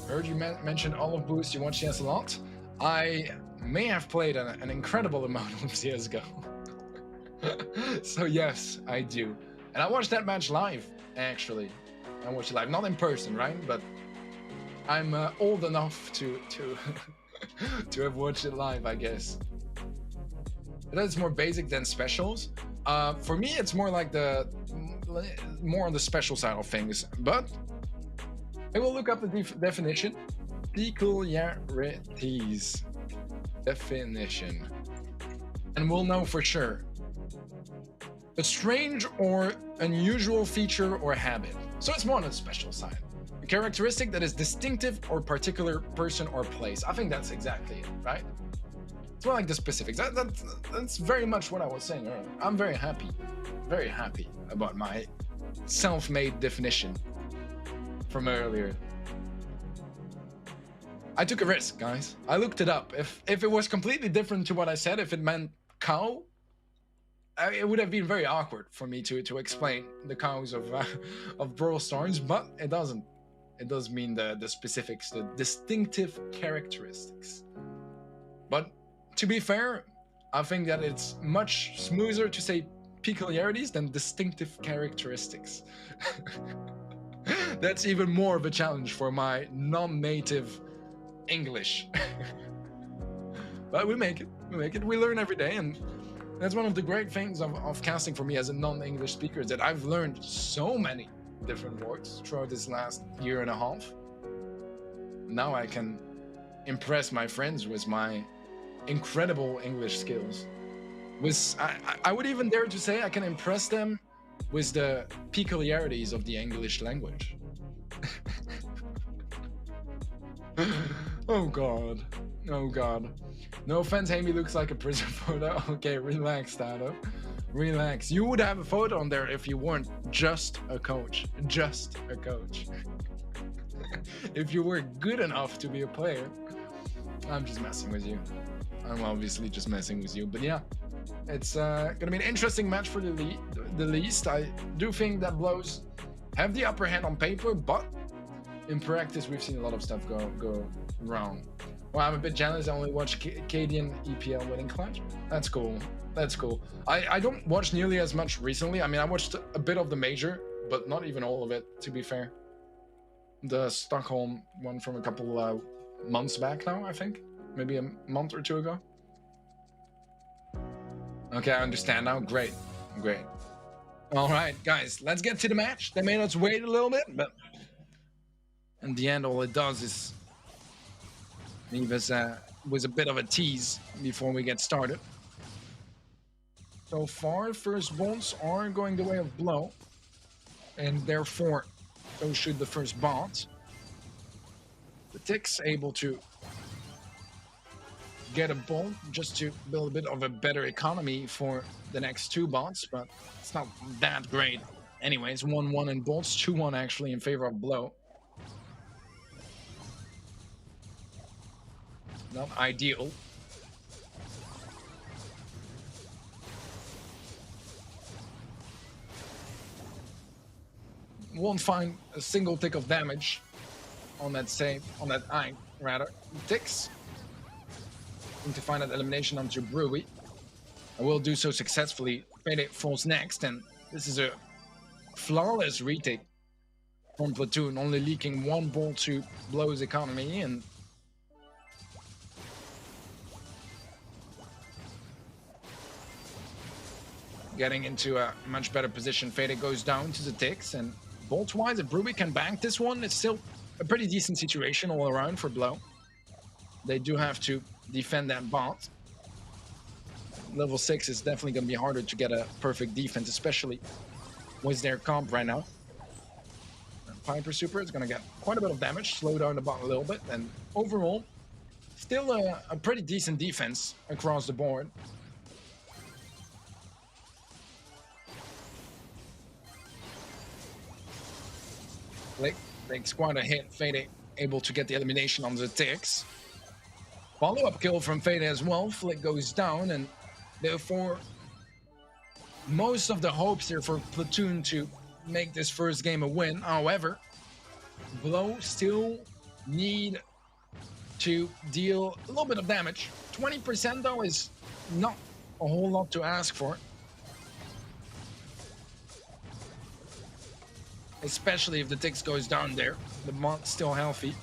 Heard you mentioned Olive Boost. You watch CS a lot. I may have played an incredible amount of CSGO. So yes, I do. And I watched that match live, actually. I watched it live, not in person, right? But I'm old enough to to have watched it live, I guess. That's more basic than specials. For me, it's more like more on the special side of things. But I will look up the definition. Peculiarities. Definition. And we'll know for sure. A strange or unusual feature or habit. So it's more on the special side. A characteristic that is distinctive or particular person or place. I think that's exactly it, right? It's more like the specifics. That's very much what I was saying earlier. I'm very happy about my self-made definition from earlier. I took a risk, guys. I looked it up. If it was completely different to what I said, if it meant cow, it would have been very awkward for me to explain the cows of Brawl Stars, but it doesn't. It does mean the specifics, the distinctive characteristics. But to be fair, I think that it's much smoother to say peculiarities than distinctive characteristics. That's even more of a challenge for my non-native English. But we make it. We learn every day, and that's one of the great things of casting for me as a non-English speaker, is that I've learned so many different words throughout this last year and a half. Now I can impress my friends with my incredible English skills. I would even dare to say I can impress them with the peculiarities of the English language. Oh god. Oh god. No offense, Amy looks like a prison photo. Okay, relax, Tado. Relax. You would have a photo on there if you weren't just a coach. Just a coach. If you were good enough to be a player. I'm just messing with you. I'm obviously just messing with you. But yeah, it's gonna be an interesting match for the least. I do think that Blows have the upper hand on paper, but in practice we've seen a lot of stuff go wrong. Well, I'm a bit jealous. I only watched Cadian EPL winning clutch. That's cool. That's cool. I don't watch nearly as much recently. I mean, I watched a bit of the major, but not even all of it, to be fair. The Stockholm one from a couple months back now, I think. Maybe a month or two ago. Okay, I understand now. Great. Great. All right, guys, let's get to the match. They made us wait a little bit, but in the end, all it does is leave us with a bit of a tease before we get started. So far, first bolts are going the way of Blow, and therefore, so should the first bots. The Tick's able to get a bolt just to build a bit of a better economy for the next two bots, but it's not that great. Anyways, 1-1 in bolts, 2-1 actually in favor of Blow. Not ideal. Won't find a single tick of damage on that eye, rather. Ticks. Need to find that elimination onto Brewy. I will do so successfully. Fade falls next, and this is a flawless retake from Platoon, only leaking one ball to Blow's economy, and getting into a much better position. Fade goes down to the Ticks, and bolt-wise, if Brewy can bank this one, it's still a pretty decent situation all around for Blow. They do have to defend that bot. Level 6 is definitely going to be harder to get a perfect defense, especially with their comp right now. Piper Super is going to get quite a bit of damage, slow down the bot a little bit, and overall, still a pretty decent defense across the board. Flick takes quite a hit. Fade able to get the elimination on the Ticks. Follow-up kill from Fade as well. Flick goes down, and therefore most of the hopes here for Platoon to make this first game a win. However, Blow still need to deal a little bit of damage. 20% though is not a whole lot to ask for. Especially if the Ticks goes down there. The bot's still healthy.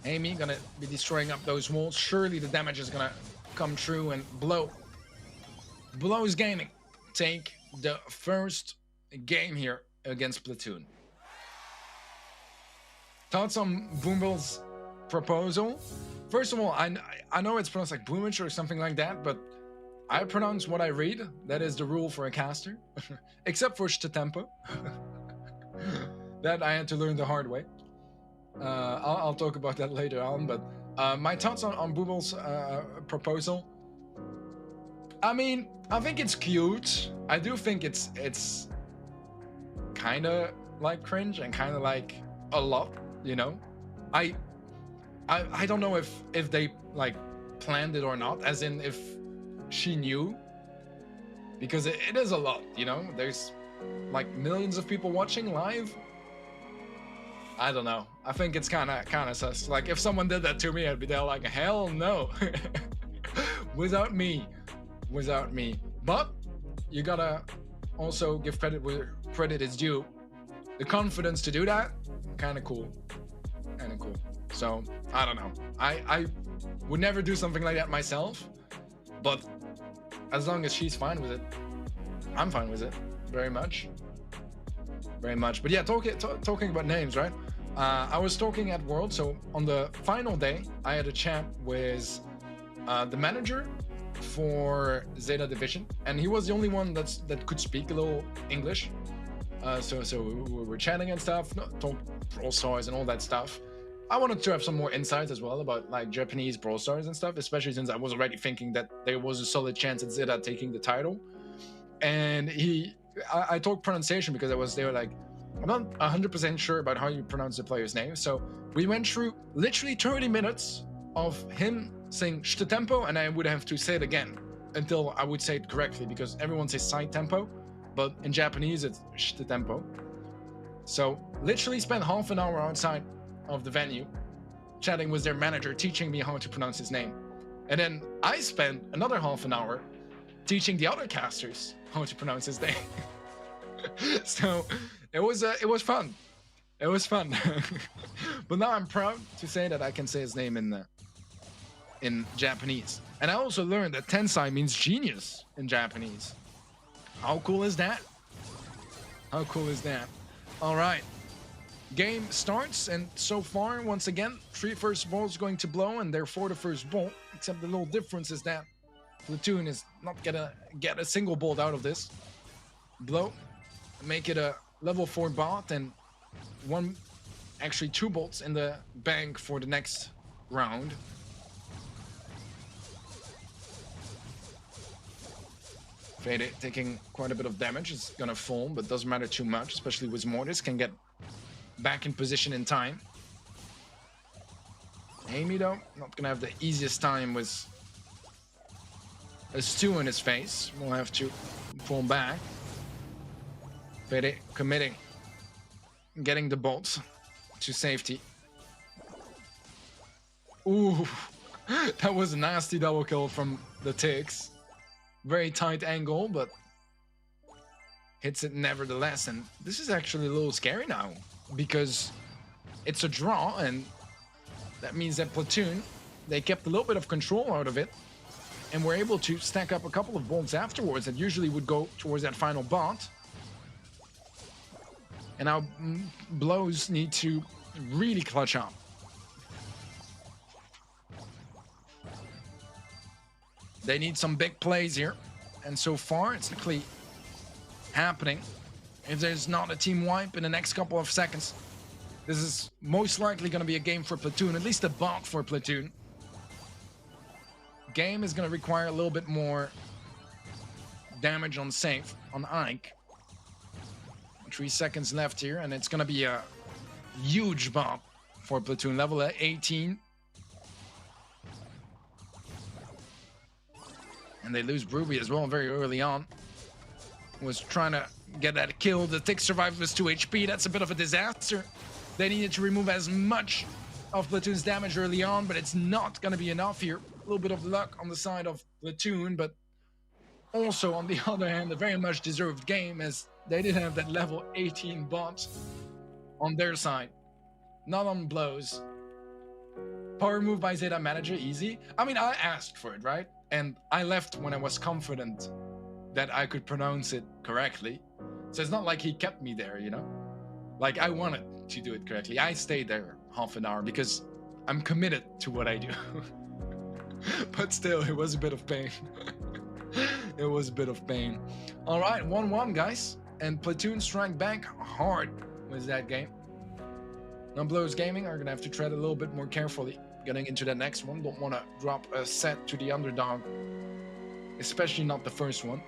Amy gonna be destroying up those walls. Surely the damage is gonna come true, and Blow's Gaming take the first game here against Platoon. Thoughts on Boomble's proposal? First of all, I know it's pronounced like Boomich or something like that, but I pronounce what I read. That is the rule for a caster. Except for Shtatempo. That I had to learn the hard way. I'll talk about that later on, but my thoughts on Booble's proposal. I mean, I think it's cute. I do think it's kind of like cringe and kind of like a lot, you know. I I don't know if they like planned it or not, as in if she knew, because it is a lot, you know. There's like millions of people watching live. I don't know. I think it's kind of sus. Like if someone did that to me, I'd be there like, hell no. without me. But you gotta also give credit where credit is due. The confidence to do that, kind of cool. So I don't know. I would never do something like that myself, but as long as she's fine with it, I'm fine with it. Very much. But yeah, talking about names, right? I was talking at World, so on the final day, I had a chat with the manager for Zeta Division, and he was the only one that could speak a little English. So we were chatting and stuff, talk Brawl Stars and all that stuff. I wanted to have some more insights as well about like Japanese Brawl Stars and stuff, especially since I was already thinking that there was a solid chance at Zeta taking the title. And I talked pronunciation because I was there like, I'm not 100% sure about how you pronounce the player's name. So we went through literally 30 minutes of him saying "shte tempo," and I would have to say it again until I would say it correctly, because everyone says side tempo, but in Japanese it's "shte tempo." So literally spent half an hour outside of the venue chatting with their manager, teaching me how to pronounce his name. And then I spent another half an hour teaching the other casters how to pronounce his name. So it was fun. But now I'm proud to say that I can say his name in Japanese. And I also learned that Tensai means genius in Japanese. How cool is that? All right. Game starts, and so far, once again, 3 first balls going to blow, and therefore the first ball, except the little difference is that Platoon is not gonna get a single bolt out of this. Blow, make it a level 4 bot, and actually 2 bolts in the bank for the next round. Fade taking quite a bit of damage. It's gonna fall, but doesn't matter too much, especially with Mortis. Can get back in position in time. Amy, though, not gonna have the easiest time with a stew in his face. We'll have to fall back. Fede committing. Getting the bolts to safety. Ooh, that was a nasty double kill from the Ticks. Very tight angle, but hits it nevertheless. And this is actually a little scary now, because it's a draw, and that means that Platoon, they kept a little bit of control out of it, and were able to stack up a couple of bolts afterwards that usually would go towards that final bot. And now Blows need to really clutch up. They need some big plays here, and so far it's actually happening. If there's not a team wipe in the next couple of seconds, this is most likely going to be a game for Platoon, at least a bot for Platoon. Game is going to require a little bit more damage on safe on Ike. 3 seconds left here, and it's going to be a huge bot for Platoon, level 18. And they lose Ruby as well very early on. Was trying to get that kill. The Tick survived with 2 HP. That's a bit of a disaster. They needed to remove as much of Platoon's damage early on, but it's not going to be enough here. A little bit of luck on the side of Platoon, but also on the other hand, a very much deserved game, as they did have that level 18 bot on their side. Not on Blows. Power move by Zeta Manager, easy. I mean, I asked for it, right? And I left when I was confident that I could pronounce it correctly. So it's not like he kept me there, you know? Like, I wanted to do it correctly. I stayed there half an hour because I'm committed to what I do. But still, it was a bit of pain. It was a bit of pain. All right, 1-1, guys. And Platoon strike back hard with that game. Now, Blows Gaming are going to have to tread a little bit more carefully getting into the next one. Don't want to drop a set to the underdog, especially not the first one.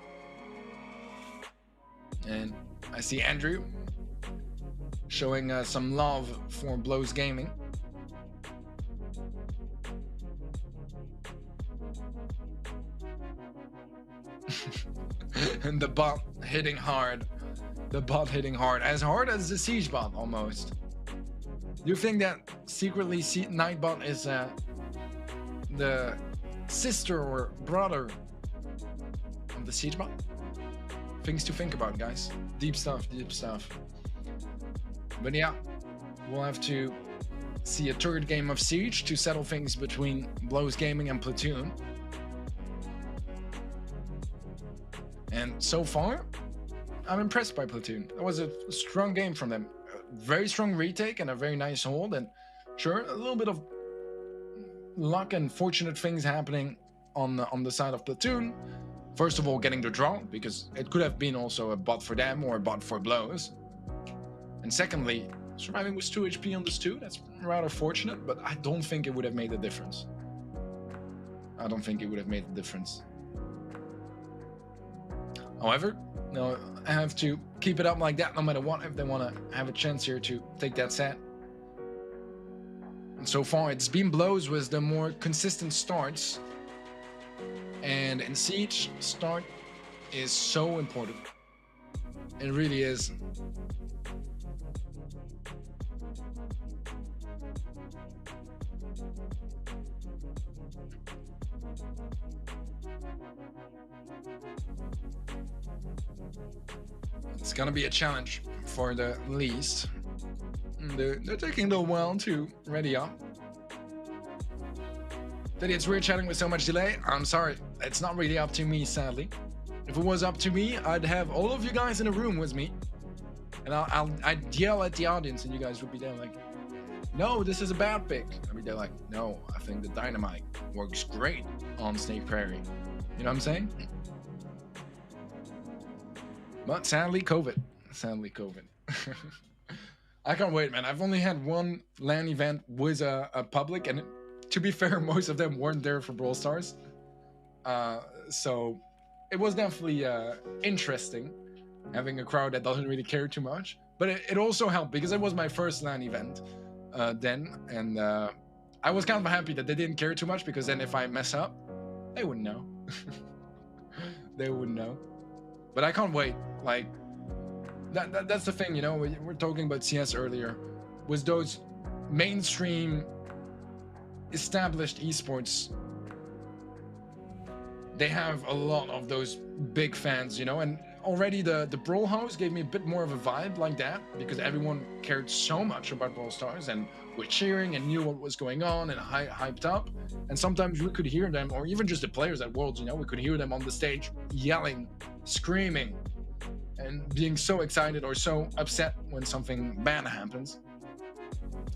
And I see Andrew showing some love for Blows Gaming. And the bot hitting hard. The bot hitting hard as the siege bot almost. Do you think that secretly Nightbot is the sister or brother of the siege bot? Things to think about, guys. Deep stuff, deep stuff. But yeah, we'll have to see a third game of Siege to settle things between Blows Gaming and Platoon. And so far, I'm impressed by Platoon. It was a strong game from them. A very strong retake and a very nice hold. And sure, a little bit of luck and fortunate things happening on the side of Platoon. First of all, getting the draw, because it could have been also a bot for them or a bot for Blows. And secondly, surviving with 2 HP on this 2, that's rather fortunate, but I don't think it would have made a difference. I don't think it would have made a difference. However, no, I have to keep it up like that no matter what if they want to have a chance here to take that set. And so far, it's been Blows with the more consistent starts. And in Siege, start is so important. It really is. It's gonna be a challenge for the least. They're taking the well to ready up. Daddy, it's weird chatting with so much delay. I'm sorry, it's not really up to me, sadly. If it was up to me, I'd have all of you guys in a room with me, and I'd yell at the audience, and you guys would be there like, "No, this is a bad pick." I'd be there like, "No, I think the dynamite works great on Snake Prairie." You know what I'm saying? But sadly, COVID. Sadly, COVID. I can't wait, man. I've only had one LAN event with a public, and to be fair, most of them weren't there for Brawl Stars. So it was definitely interesting having a crowd that doesn't really care too much. But it also helped because it was my first LAN event then, and I was kind of happy that they didn't care too much, because then if I mess up, they wouldn't know. They wouldn't know. But I can't wait. Like, that's the thing, you know, we're talking about CS earlier. With those mainstream established esports, they have a lot of those big fans, you know, and already the Brawl House gave me a bit more of a vibe like that, because everyone cared so much about Brawl Stars and were cheering and knew what was going on and hyped up. And sometimes we could hear them, or even just the players at Worlds, you know, we could hear them on the stage yelling, screaming, and being so excited or so upset when something bad happens.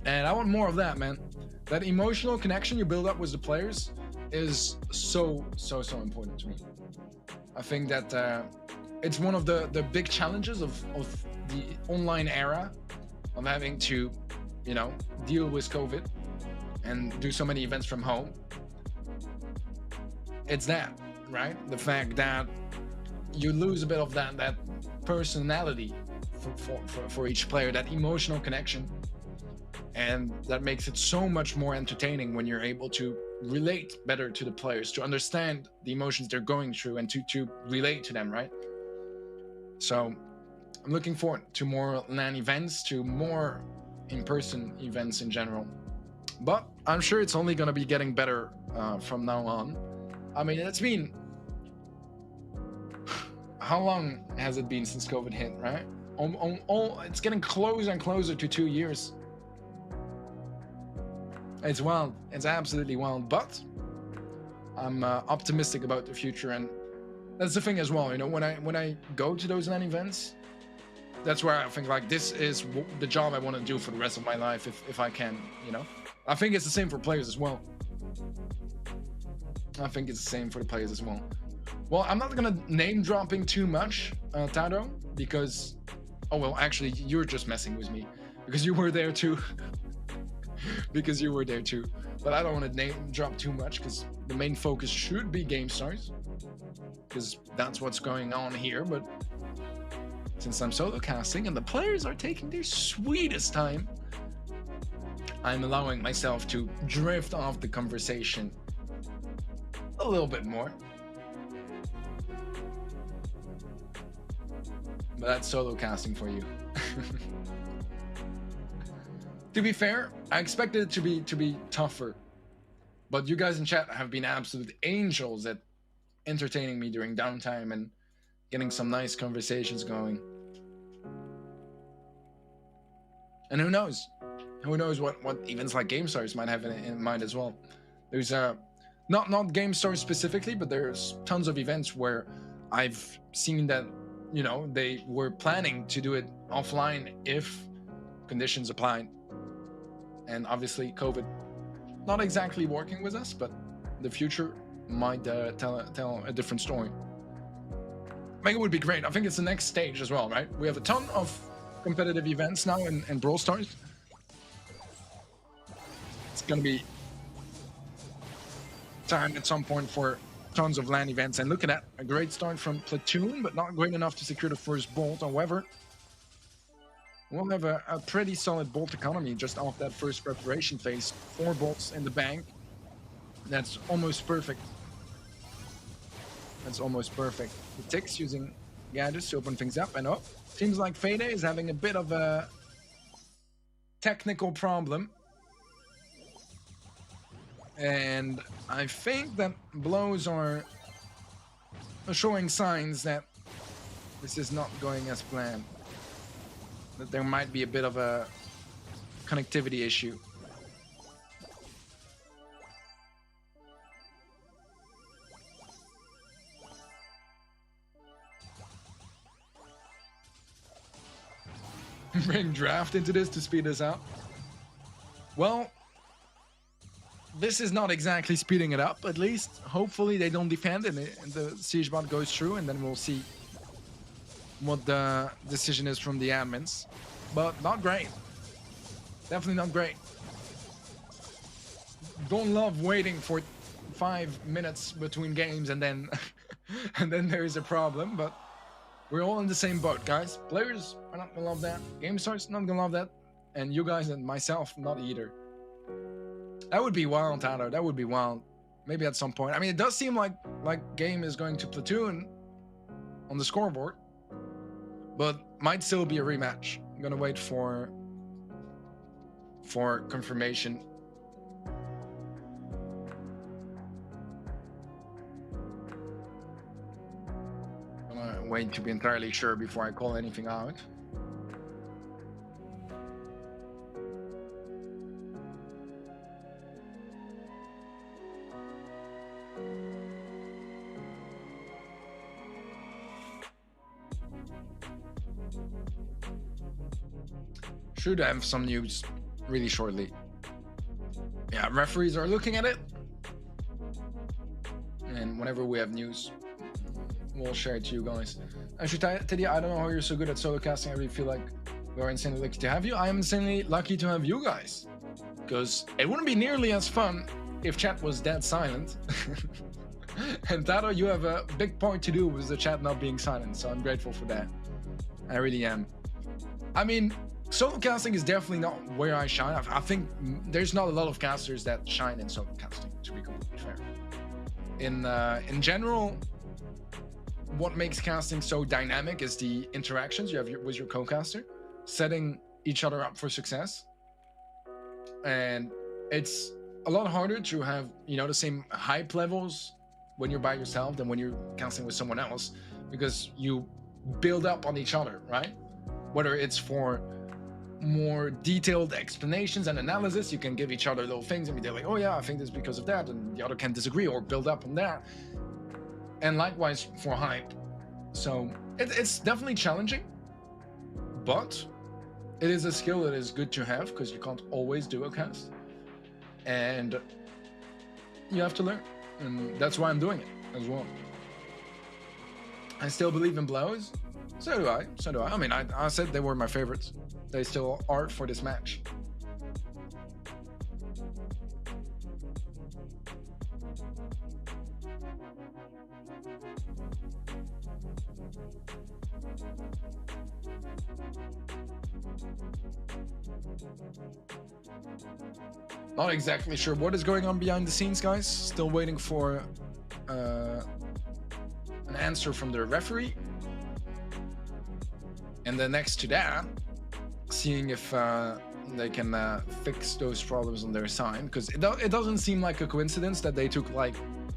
And I want more of that, man. That emotional connection you build up with the players is so important to me. I think that it's one of the big challenges of the online era, of having to, you know, deal with COVID and do so many events from home. It's that, right? The fact that you lose a bit of that personality for each player, that emotional connection. And that makes it so much more entertaining when you're able to relate better to the players, to understand the emotions they're going through, and to relate to them, right? So I'm looking forward to more LAN events, to more in-person events in general. But I'm sure it's only going to be getting better from now on. I mean, it's been... How long has it been since COVID hit, right? It's getting closer and closer to 2 years. It's wild. It's absolutely wild. But I'm optimistic about the future, and that's the thing as well. You know, when I go to those LAN events, that's where I think like this is the job I want to do for the rest of my life, if I can. You know, I think it's the same for players as well. I think it's the same for the players as well. Well, I'm not gonna name dropping too much, Tado, because, oh well, actually you're just messing with me because you were there too. Because you were there too. But I don't want to name drop too much, because the main focus should be GameStars, because that's what's going on here. But since I'm solo casting and the players are taking their sweetest time, I'm allowing myself to drift off the conversation a little bit more. But that's solo casting for you. To be fair, I expected it to be tougher. But you guys in chat have been absolute angels at entertaining me during downtime and getting some nice conversations going. And who knows? Who knows what events like GameStars might have in mind as well. There's not GameStars specifically, but there's tons of events where I've seen that, you know, they were planning to do it offline if conditions applied. And obviously COVID not exactly working with us, but the future might tell a different story. I think it would be great. I think it's the next stage as well, right? We have a ton of competitive events now in Brawl Stars. It's gonna be time at some point for tons of LAN events. And look at that, a great start from Platoon, but not great enough to secure the first bolt. However, we'll have a pretty solid bolt economy just off that first preparation phase. 4 bolts in the bank. That's almost perfect. That's almost perfect. The Ticks using gadgets to open things up. And oh, seems like Fade is having a bit of a technical problem. And I think that blows are showing signs that this is not going as planned. That there might be a bit of a connectivity issue. Bring draft into this to speed us up. Well, this is not exactly speeding it up, at least. Hopefully they don't defend and the siege bot goes through, and then we'll see what the decision is from the admins. But not great. Definitely not great. Don't love waiting for 5 minutes between games and then and then there is a problem, but we're all in the same boat, guys. Players are not gonna love that. GameStars not gonna love that. And you guys and myself, not either. That would be wild, Tyler. That would be wild. Maybe at some point. I mean, it does seem like game is going to Platoon on the scoreboard, but might still be a rematch. I'm gonna wait for confirmation. I'm gonna wait to be entirely sure before I call anything out. Should have some news really shortly. Yeah, referees are looking at it, and whenever we have news, we'll share it to you guys. Actually, Teddy, I don't know how you're so good at solo casting. I really feel like we're insanely lucky to have you. I am insanely lucky to have you guys, because it wouldn't be nearly as fun if chat was dead silent. And Tado, you have a big part to do with the chat not being silent, so I'm grateful for that. I really am. I mean, solo casting is definitely not where I shine. I think there's not a lot of casters that shine in solo casting, to be completely fair. In general, what makes casting so dynamic is the interactions you have with your co-caster, setting each other up for success. And it's a lot harder to have, you know, the same hype levels when you're by yourself than when you're casting with someone else, because you build up on each other, right? Whether it's for more detailed explanations and analysis, you can give each other little things and be like, oh yeah, I think this is because of that, and the other can disagree or build up on that. And likewise for hype. So it's definitely challenging, but it is a skill that is good to have, because you can't always do a cast, and you have to learn, and that's why I'm doing it as well. I still believe in blows. So do I. I mean, I said they were my favorites. They still are for this match. Not exactly sure what is going on behind the scenes, guys. Still waiting for an answer from the referee. And then next to that, seeing if they can fix those problems on their side, because it doesn't seem like a coincidence that they took like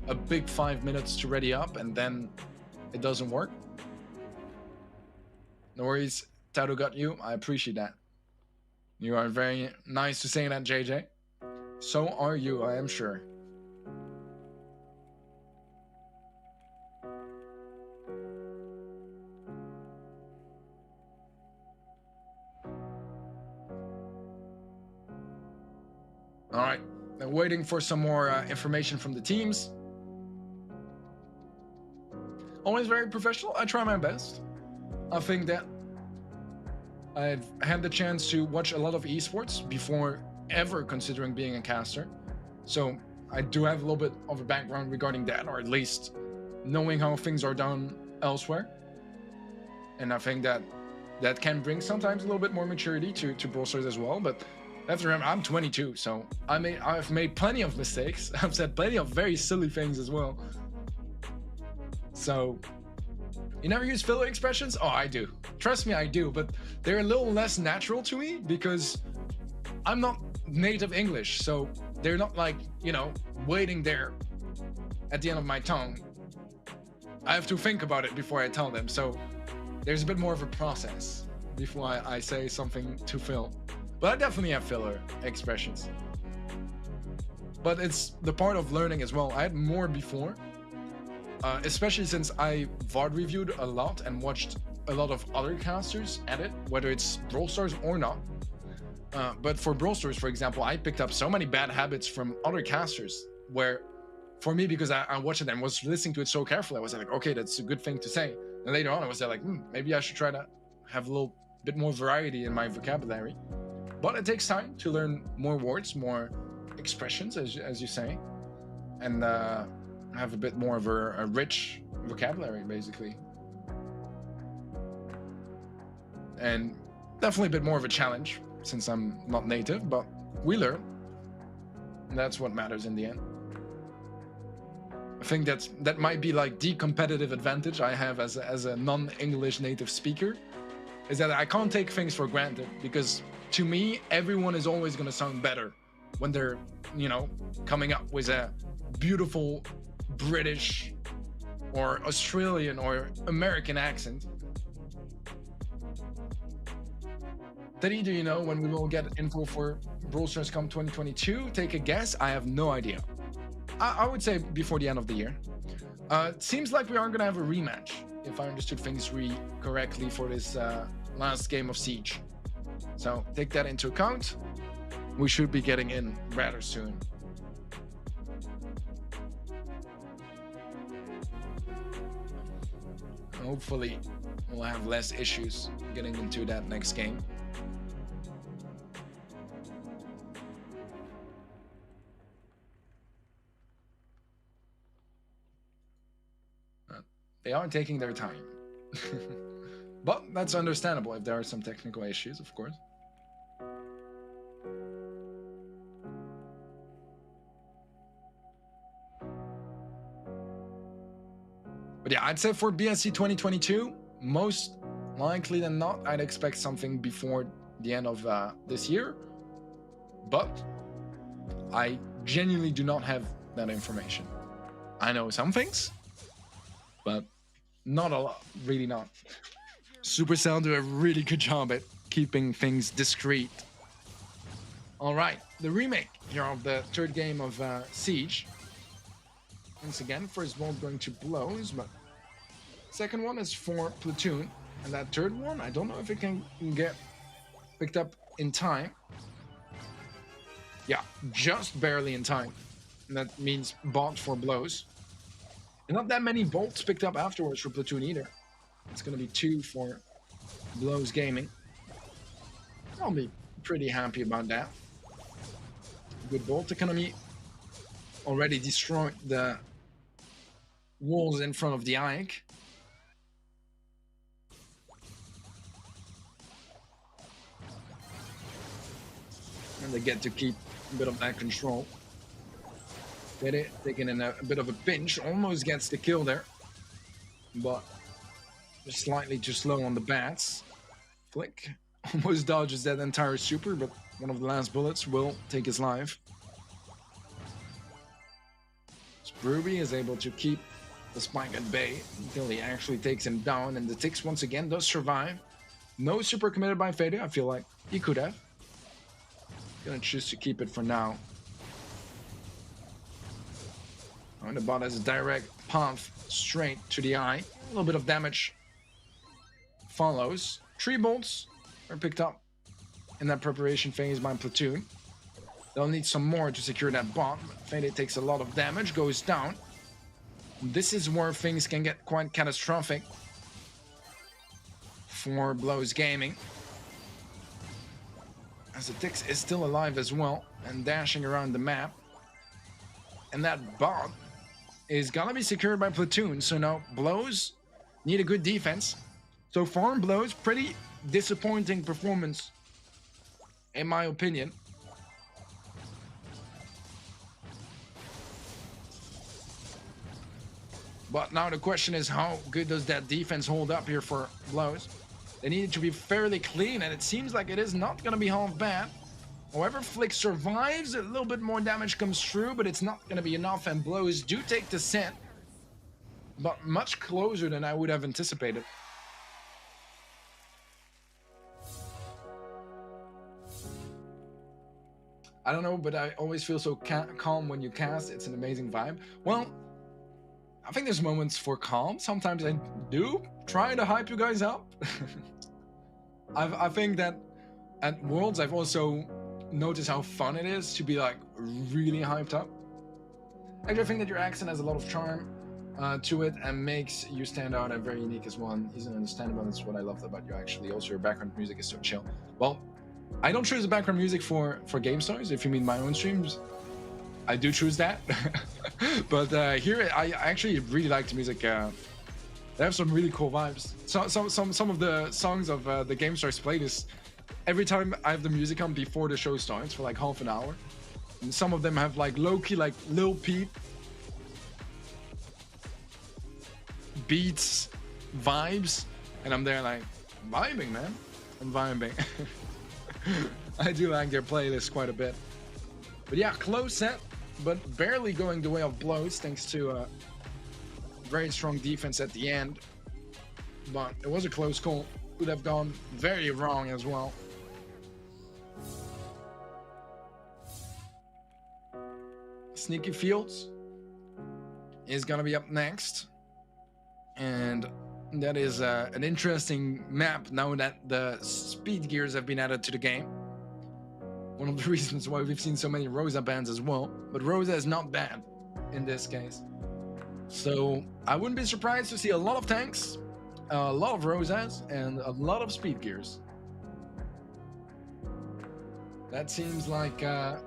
a big 5 minutes to ready up and then it doesn't work. No worries, Tato got you. I appreciate that. You are very nice to say that, JJ. So are you, I am sure. All right, they're waiting for some more information from the teams. Always very professional. I try my best. I think that I've had the chance to watch a lot of esports before ever considering being a caster. So I do have a little bit of a background regarding that, or at least knowing how things are done elsewhere. And I think that that can bring sometimes a little bit more maturity to Brawl Stars as well. But I have to remember, I'm 22, so I've made plenty of mistakes. I've said plenty of very silly things as well. So, you never use filler expressions? Oh, I do. Trust me, I do, but they're a little less natural to me because I'm not native English, so they're not like, you know, waiting there at the end of my tongue. I have to think about it before I tell them, so there's a bit more of a process before I say something to fill. But I definitely have filler expressions. But it's the part of learning as well. I had more before. Especially since I VOD reviewed a lot and watched a lot of other casters at it, whether it's Brawl Stars or not. But for Brawl Stars, for example, I picked up so many bad habits from other casters where, for me, because I watched it and was listening to it so carefully, I was like, okay, that's a good thing to say. And later on, I was like, maybe I should try to have a little bit more variety in my vocabulary. But it takes time to learn more words, more expressions, as you say, and have a bit more of a rich vocabulary, basically. And definitely a bit more of a challenge, since I'm not native, but we learn. And that's what matters in the end. I think that might be like the competitive advantage I have as a non-English native speaker, is that I can't take things for granted, because to me, everyone is always going to sound better when they're, you know, coming up with a beautiful British or Australian or American accent. Teddy, do you know when we will get info for Brawl Stars Come 2022? Take a guess. I have no idea. I would say before the end of the year. It seems like we aren't going to have a rematch, if I understood things correctly, for this last game of Siege. So take that into account. We should be getting in rather soon. Hopefully, we'll have less issues getting into that next game. They are taking their time. But that's understandable if there are some technical issues, of course. But yeah, I'd say for BSC 2022, most likely than not, I'd expect something before the end of this year. But I genuinely do not have that information. I know some things, but not a lot, really not. Supercell do a really good job at keeping things discreet. All right, the remake here of the third game of Siege. Once again, first ball going to Blows, but second one is for Platoon. And that third one, I don't know if it can get picked up in time. Yeah, just barely in time. And that means bot for Blows. And not that many bolts picked up afterwards for Platoon either. It's going to be 2 for Blows Gaming. I'll be pretty happy about that. Good bolt economy. Already destroyed the walls in front of the Ike. And they get to keep a bit of that control. Get it, taking in a bit of a pinch, almost gets the kill there. But just slightly too slow on the bats. Flick almost dodges that entire super, but one of the last bullets will take his life. Ruby is able to keep the spike at bay until he actually takes him down, and the Tix once again does survive. No super committed by Fade. I feel like he could have. Gonna choose to keep it for now. And the bot has a direct path straight to the eye. A little bit of damage follows. 3 bolts are picked up in that preparation phase by Platoon. They'll need some more to secure that bot. Fade takes a lot of damage, goes down. This is where things can get quite catastrophic for Blows Gaming, as the Tix is still alive as well and dashing around the map. And that bot is gonna be secured by Platoon, so now Blows need a good defense. So far, Blows, pretty disappointing performance, in my opinion. But now the question is, how good does that defense hold up here for Blows? They need it to be fairly clean, and it seems like it is not going to be half bad. However, Flick survives, a little bit more damage comes through, but it's not going to be enough, and Blows do take the set, but much closer than I would have anticipated. I don't know, but I always feel so calm when you cast. It's an amazing vibe. Well, I think there's moments for calm. Sometimes I do try to hype you guys up. I think that at Worlds, I've also noticed how fun it is to be like really hyped up. Actually, I think that your accent has a lot of charm to it and makes you stand out and very unique as well. Easy and understandable. That's what I loved about you, actually. Also, your background music is so chill. Well, I don't choose the background music for GameStars. If you mean my own streams, I do choose that. But here, I actually really like the music. They have some really cool vibes. Some of the songs of the GameStars playlist, every time I have the music on before the show starts for like half an hour. And some of them have like low-key, like Lil Peep beats, vibes, and I'm there like, vibing, man. I'm vibing. I do like their playlist quite a bit. But yeah, close set, but barely going the way of Blows, thanks to very strong defense at the end. But it was a close call. Could have gone very wrong as well. Sneaky Fields is gonna be up next, and that is an interesting map now that the speed gears have been added to the game. One of the reasons why we've seen so many Rosa bans as well, but Rosa is not bad in this case. So I wouldn't be surprised to see a lot of tanks, a lot of Rosas, and a lot of speed gears. That seems like a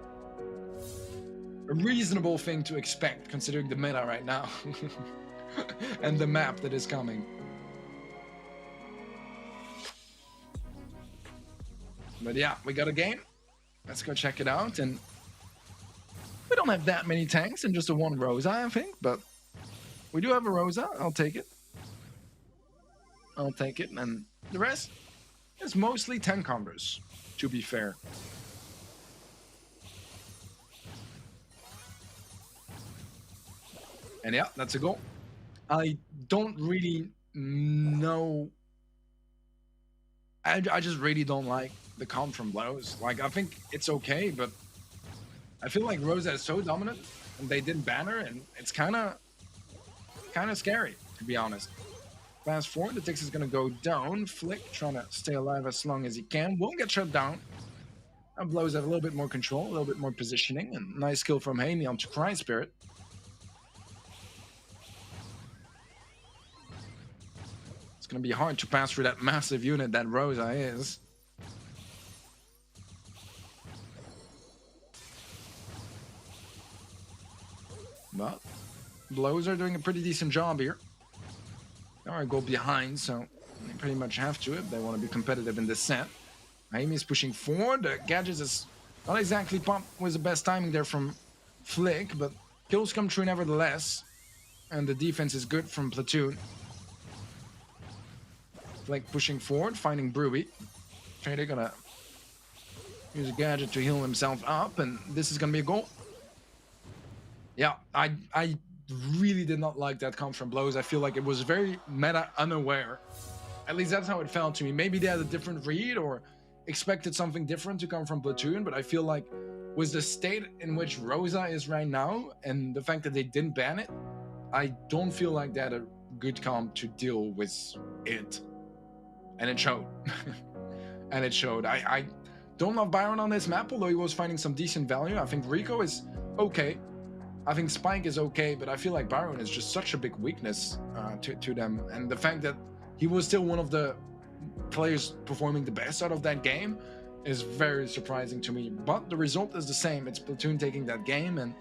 reasonable thing to expect considering the meta right now and the map that is coming. But yeah, we got a game. Let's go check it out. And we don't have that many tanks and just a one Rosa, I think, but we do have a Rosa. I'll take it. I'll take it. And the rest is mostly tank combos, to be fair. And yeah, that's a goal. I don't really know. I just really don't like the comp from Blows. Like, I think it's okay, but I feel like Rosa is so dominant and they didn't ban her, and it's kind of scary, to be honest. Fast forward, the Tix is going to go down. Flick trying to stay alive as long as he can. Won't get shut down. Now Blows have a little bit more control, a little bit more positioning, and nice skill from Haney onto Cry Spirit. It's going to be hard to pass through that massive unit that Rosa is. But Blows are doing a pretty decent job here. All right, go behind, so they pretty much have to if they want to be competitive in this set. Amy is pushing forward. Gadgets is not exactly pumped with the best timing there from Flick, but kills come true nevertheless. And the defense is good from Platoon. Flick pushing forward, finding Brewby. Trader gonna use a gadget to heal himself up, and this is gonna be a goal. Yeah, I really did not like that comp from Blows. I feel like it was very meta unaware. At least that's how it felt to me. Maybe they had a different read or expected something different to come from Platoon, but I feel like with the state in which Rosa is right now and the fact that they didn't ban it, I don't feel like they had a good comp to deal with it. And it showed. And it showed. I don't love Byron on this map, although he was finding some decent value. I think Rico is okay. I think Spike is okay, but I feel like Byron is just such a big weakness to them. And the fact that he was still one of the players performing the best out of that game is very surprising to me. But the result is the same. It's Platoon taking that game, and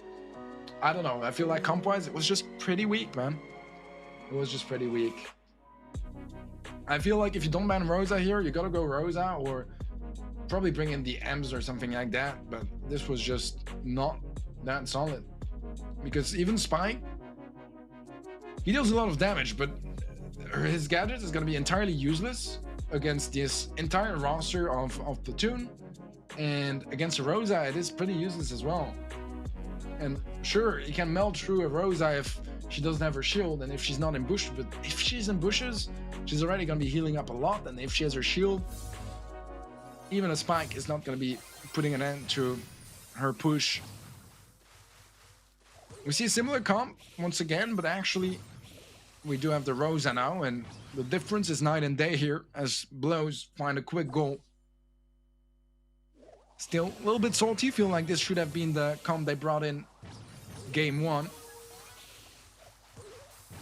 I don't know. I feel like comp-wise, it was just pretty weak, man. It was just pretty weak. I feel like if you don't ban Rosa here, you gotta go Rosa or probably bring in the M's or something like that. But this was just not that solid. Because even Spike, he deals a lot of damage, but his gadget is going to be entirely useless against this entire roster of Platoon, and against a Rosa it is pretty useless as well. And sure, he can melt through a Rosa if she doesn't have her shield and if she's not in bush, but if she's in bushes, she's already going to be healing up a lot, and if she has her shield, even a Spike is not going to be putting an end to her push. We see a similar comp once again, but actually we do have the Rosa now, and the difference is night and day here as Blows find a quick goal. Still a little bit salty, feel like this should have been the comp they brought in game one.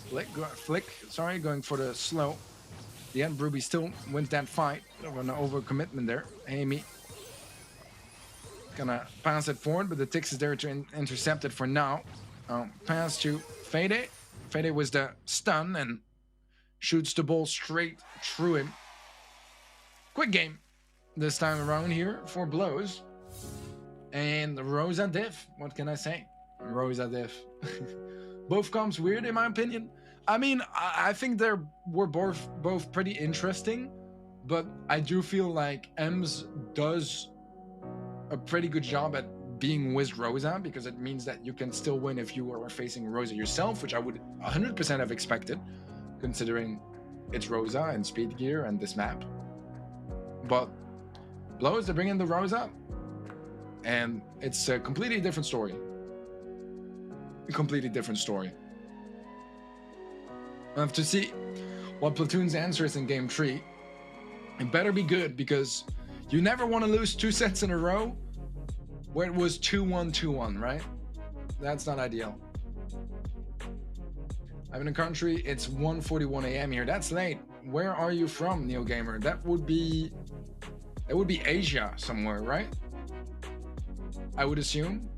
Flick, going for the slow. The end, Ruby still wins that fight. An overcommitment there. Amy gonna pass it forward, but the Tix is there to intercept it for now. Pass to Fede. Fede was the stun and shoots the ball straight through him. Quick game this time around here for Blows. And Rosa diff. What can I say? Rosa diff. Both comps weird in my opinion. I mean, I think they were both pretty interesting, but I do feel like Ems does a pretty good job at being with Rosa, because it means that you can still win if you are facing Rosa yourself, which I would 100% have expected, considering it's Rosa and speed gear and this map. But Blows, they bring in the Rosa, and it's a completely different story. A completely different story. I have to see what Platoon's answer is in game 3. It better be good, because you never want to lose 2 sets in a row where it was 2-1, 2-1, right? That's not ideal. I'm in a country, it's 1:41 a.m. here. That's late. Where are you from, NeoGamer? That would be Asia somewhere, right? I would assume.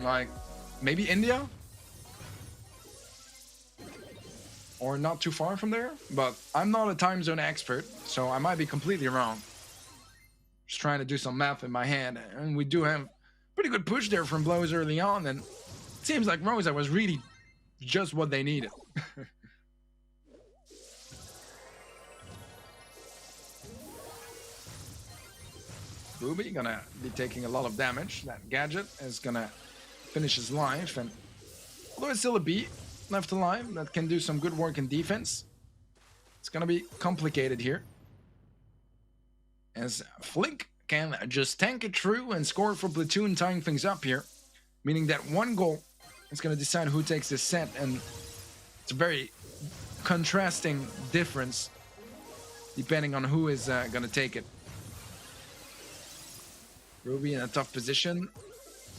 Like, maybe India? Or not too far from there? But I'm not a time zone expert, so I might be completely wrong. Just trying to do some math in my head, and we do have pretty good push there from Blows early on, and it seems like Rosa was really just what they needed. Ruby gonna be taking a lot of damage. That gadget is gonna finish his life, and although it's still a B left alive that can do some good work in defense, it's gonna be complicated here, as Flink can just tank it through and score for Platoon, tying things up here, meaning that one goal is going to decide who takes this set, and it's a very contrasting difference depending on who is going to take it. Ruby in a tough position,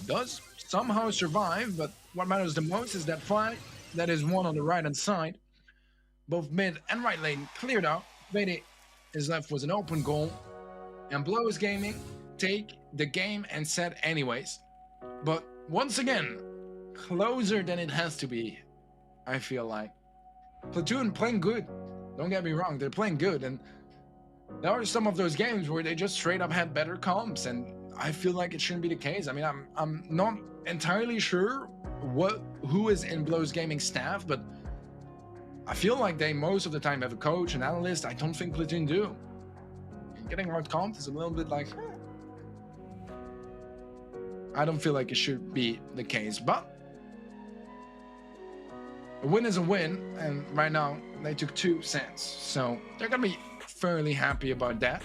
does somehow survive, but what matters the most is that fight that is won on the right hand side. Both mid and right lane cleared out. Vede is left with an open goal, and Blows Gaming take the game and set anyways. But once again, closer than it has to be, I feel like. Platoon playing good, don't get me wrong, they're playing good, and there are some of those games where they just straight up had better comps, and I feel like it shouldn't be the case. I mean, I'm not entirely sure who is in Blows Gaming staff, but I feel like they most of the time have a coach, an analyst. I don't think Platoon do. Getting hard comped is a little bit like, I don't feel like it should be the case, but a win is a win, and right now they took 2 sets, so they're gonna be fairly happy about that.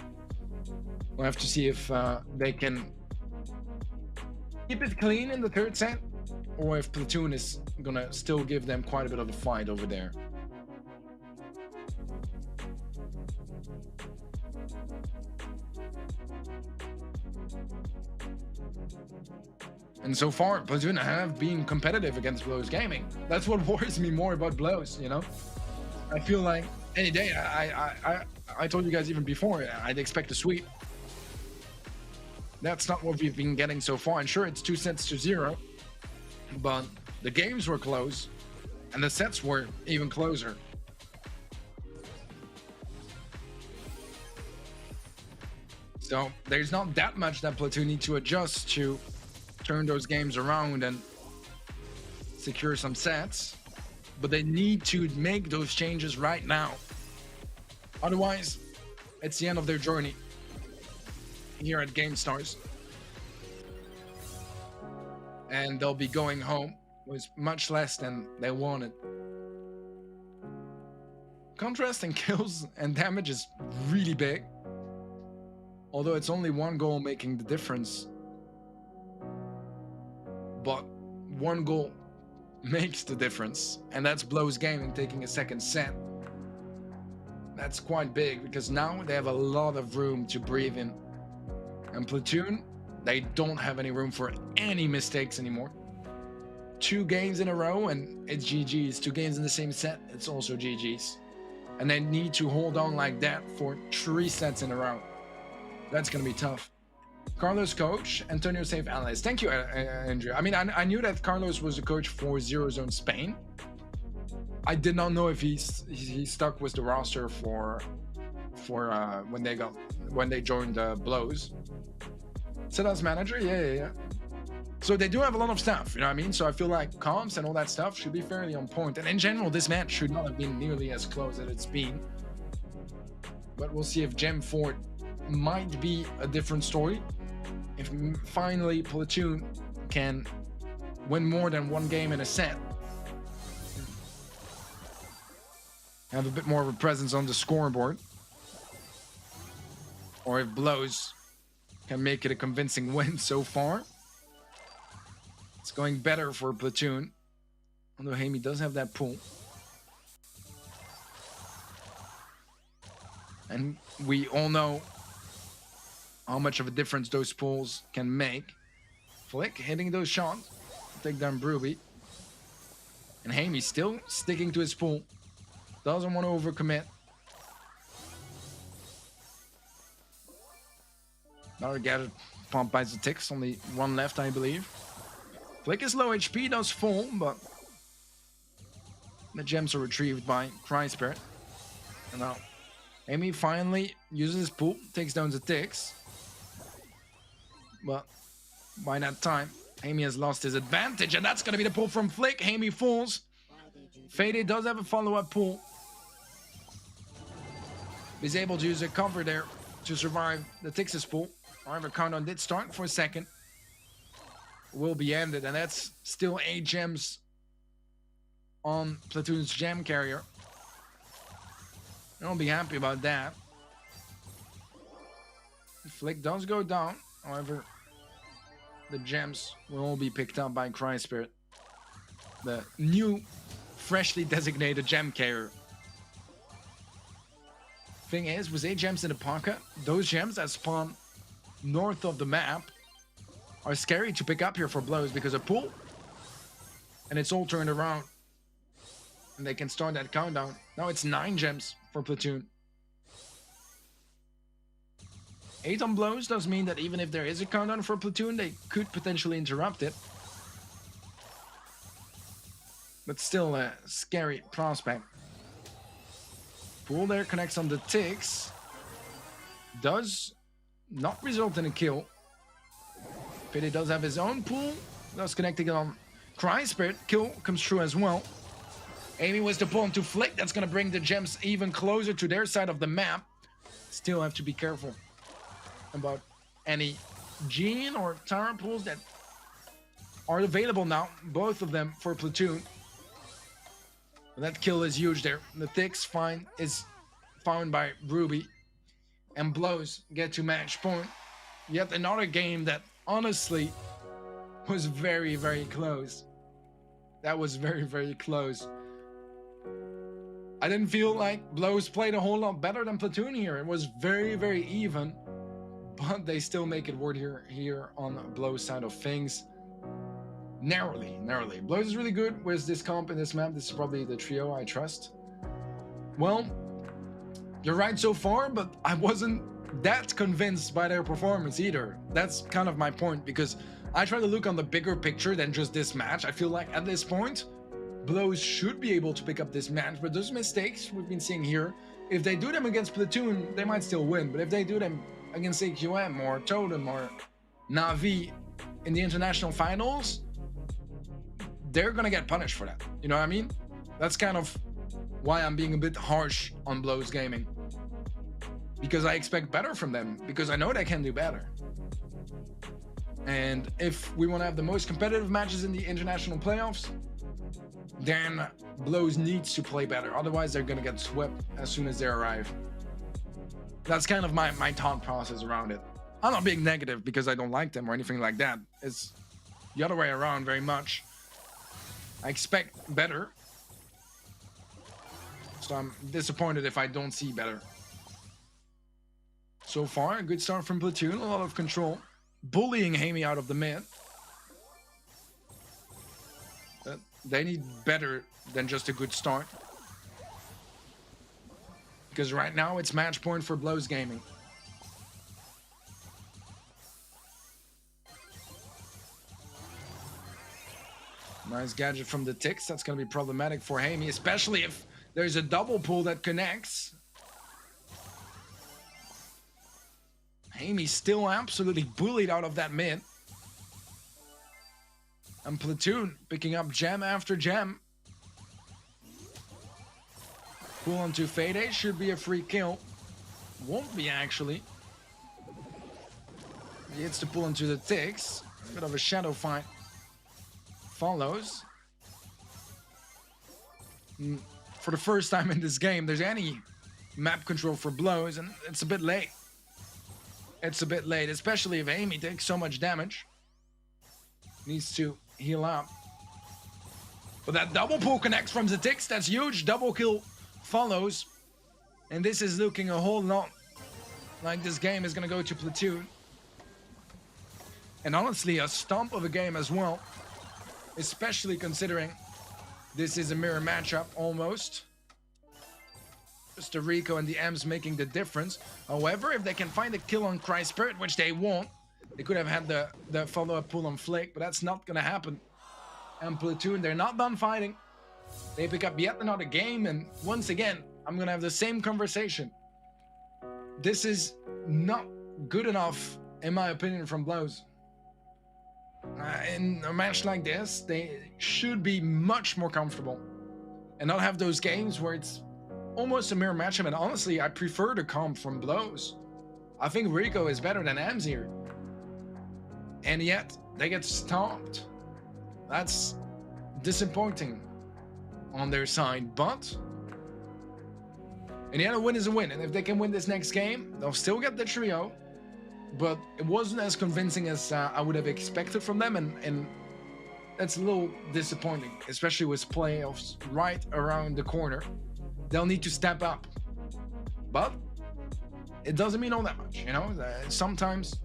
We'll have to see if they can keep it clean in the 3rd set, or if Platoon is gonna still give them quite a bit of a fight over there. And so far, Platoon have been competitive against Blows Gaming. That's what worries me more about Blows, you know? I feel like any day, I told you guys even before, I'd expect a sweep. That's not what we've been getting so far. And sure, it's 2-0, but the games were close, and the sets were even closer. So there's not that much that Platoon need to adjust to turn those games around and secure some sets, but they need to make those changes right now. Otherwise, it's the end of their journey here at GameStars, and they'll be going home with much less than they wanted. Contrast in kills and damage is really big, although it's only 1 goal making the difference. But 1 goal makes the difference, and that's Blows Gaming taking a 2nd set. That's quite big, because now they have a lot of room to breathe in. And Platoon, they don't have any room for any mistakes anymore. 2 games in a row, and it's GG's. 2 games in the same set, it's also GG's. And they need to hold on like that for 3 sets in a row. That's gonna be tough. Carlos coach, Antonio safe analyst. Thank you, Andrew. I mean, I knew that Carlos was the coach for Zero Zone Spain. I did not know if he stuck with the roster for when they joined Blows. So that's manager, yeah. So they do have a lot of stuff, you know what I mean? So I feel like comps and all that stuff should be fairly on point. And in general, this match should not have been nearly as close as it's been. But we'll see if Gem 4 might be a different story. If finally Platoon can win more than 1 game in a set, have a bit more of a presence on the scoreboard, or if Blows can make it a convincing win so far. It's going better for Platoon, although Hamey does have that pull. And we all know how much of a difference those pulls can make. Flick hitting those shots, take down Bruby. And Hamey still sticking to his pull. Doesn't want to overcommit. Another gathered pump by the ticks, only 1 left, I believe. Flick is low HP, does fall, but the gems are retrieved by Cry Spirit. And now Hamey finally uses his pull, takes down the ticks. But by that time, Hamey has lost his advantage, and that's going to be the pull from Flick. Hamey falls. Fade does have a follow-up pull. He's able to use a cover there to survive the Tix's pull. However, countdown did start for a second. Will be ended, and that's still 8 gems on Platoon's gem carrier. I'll be happy about that. Flick does go down, however, the gems will all be picked up by Cry Spirit, the new, freshly designated gem carrier. Thing is, with 8 gems in the pocket, those gems that spawn north of the map are scary to pick up here for Blows, because a pull and it's all turned around and they can start that countdown. Now it's 9 gems for Platoon. 8 on Blows does mean that even if there is a countdown for Platoon, they could potentially interrupt it. But still a scary prospect. Pull there connects on the ticks. Does not result in a kill. Pity does have his own pull. Thus connecting on Cry Spirit. Kill comes true as well. Amy was to pull into Flick. That's going to bring the gems even closer to their side of the map. Still have to be careful about any Gene or Tara pulls that are available now. Both of them for Platoon. That kill is huge there. The Thix is found by Ruby. And Blows get to match point. Yet another game that honestly was very, very close. That was very, very close. I didn't feel like Blows played a whole lot better than Platoon here. It was very, very even. But they still make it work here on Blows' side of things. Narrowly. Blows is really good with this comp in this map. This is probably the trio I trust. Well, you're right so far, but I wasn't that convinced by their performance either. That's kind of my point, because I try to look on the bigger picture than just this match. I feel like at this point, Blows should be able to pick up this match, but those mistakes we've been seeing here, if they do them against Platoon, they might still win. But if they do them against AQM or Totem or Na'Vi in the international finals, they're gonna get punished for that. You know what I mean? That's kind of why I'm being a bit harsh on Blows Gaming. Because I expect better from them, because I know they can do better. And if we want to have the most competitive matches in the international playoffs, then Blows needs to play better. Otherwise, they're going to get swept as soon as they arrive. That's kind of my thought process around it. I'm not being negative because I don't like them or anything like that. It's the other way around very much. I expect better. So I'm disappointed if I don't see better. So far, a good start from Platoon. A lot of control. Bullying Hamey out of the mid. They need better than just a good start. Because right now, it's match point for Blows Gaming. Nice gadget from the Thix. That's going to be problematic for Hamey, especially if there's a double pull that connects. Hamey's still absolutely bullied out of that mid. And Platoon picking up gem after gem. Pull onto Fade should be a free kill. Won't be actually. He hits to pull into the Thix. A bit of a shadow fight. Follows. For the first time in this game, there's any map control for Blows, and it's a bit late. It's a bit late, especially if Amy takes so much damage. Needs to heal up. But that double pull connects from the Thix. That's huge. Double kill follows. And this is looking a whole lot like this game is going to go to Platoon. And honestly, a stomp of a game as well. Especially considering this is a mirror matchup almost. Just the Rico and the M's making the difference. However, if they can find a kill on Cry Spirit, which they won't, they could have had the follow-up pull on Flake, but that's not going to happen. And Platoon, they're not done fighting. They pick up yet another game, and once again, I'm going to have the same conversation. This is not good enough, in my opinion, from Blows. In a match like this, they should be much more comfortable and not have those games where it's almost a mirror matchup. And honestly, I prefer the comp from Blows. I think Rico is better than Ams here. And yet, they get stomped. That's disappointing on their side, but in the end, a win is a win. And if they can win this next game, they'll still get the trio. But it wasn't as convincing as I would have expected from them, and that's a little disappointing, especially with playoffs right around the corner. They'll need to step up, but it doesn't mean all that much, you know. Sometimes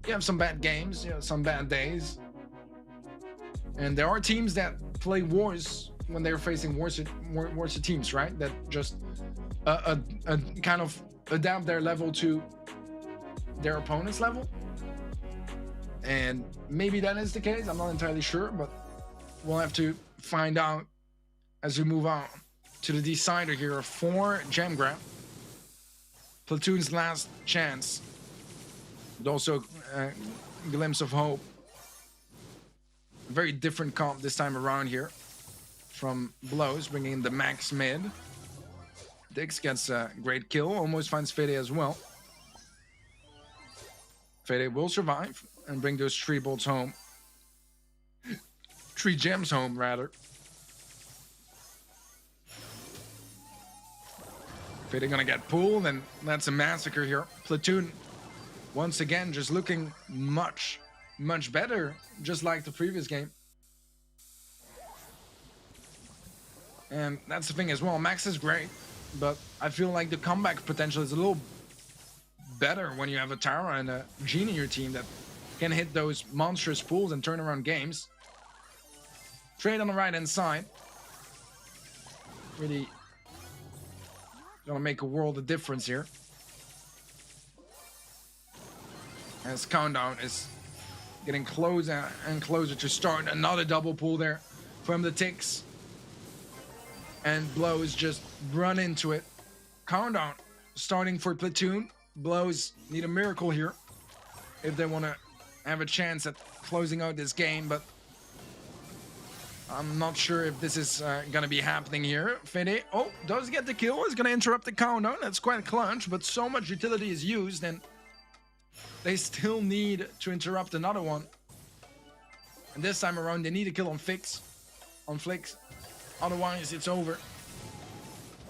you have some bad games, you know, some bad days, and there are teams that play wars when they're facing worse teams, right? That just kind of adapt their level to their opponent's level, and maybe that is the case. I'm not entirely sure, but we'll have to find out as we move on to the decider here for gem grab. Platoon's last chance, but also a glimpse of hope. Very different comp this time around here from Blows, bringing in the max mid. Dix gets a great kill, almost finds Fede as well. Fede will survive and bring those 3 bolts home. 3 gems home, rather. Fede gonna get pulled, and that's a massacre here. Platoon, once again, just looking much better, just like the previous game. And that's the thing as well. Max is great, but I feel like the comeback potential is a little better when you have a Tara and a Gene in your team that can hit those monstrous pulls and turn around games. Trade on the right-hand side. Really gonna make a world of difference here. As Countdown is getting closer and closer to start. Another double pull there from the Ticks. And Blows just run into it. Countdown starting for Platoon. Blows need a miracle here if they want to have a chance at closing out this game, but I'm not sure if this is gonna be happening here. Fede, oh, does get the kill. Is gonna interrupt the countdown. That's quite clutch, but so much utility is used, and they still need to interrupt another one. And this time around, they need a kill on Fix, on Flicks. Otherwise, it's over.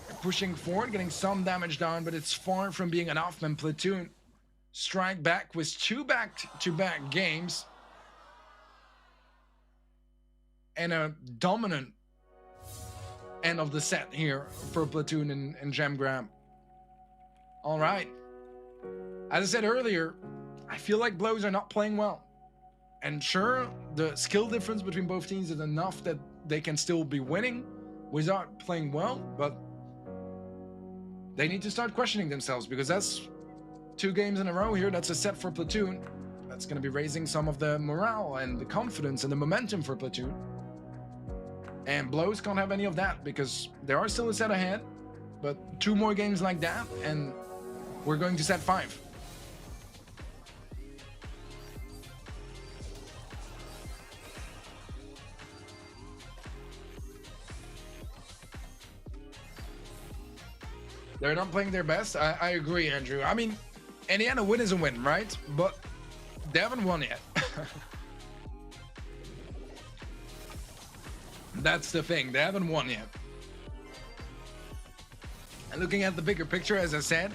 They're pushing forward, getting some damage down, but it's far from being enough. And Platoon strike back with 2 back-to-back games. And a dominant end of the set here for Platoon and Gem Grab. All right. As I said earlier, I feel like Blows are not playing well. And sure, the skill difference between both teams is enough that they can still be winning without playing well, but they need to start questioning themselves, because that's 2 games in a row here. That's a set for Platoon. That's going to be raising some of the morale and the confidence and the momentum for Platoon. And Blows can't have any of that, because there are still a set ahead, but 2 more games like that, and we're going to set 5. They're not playing their best. I agree, Andrew. I mean, in the end, a win is a win, right? But they haven't won yet. That's the thing. They haven't won yet. And looking at the bigger picture, as I said,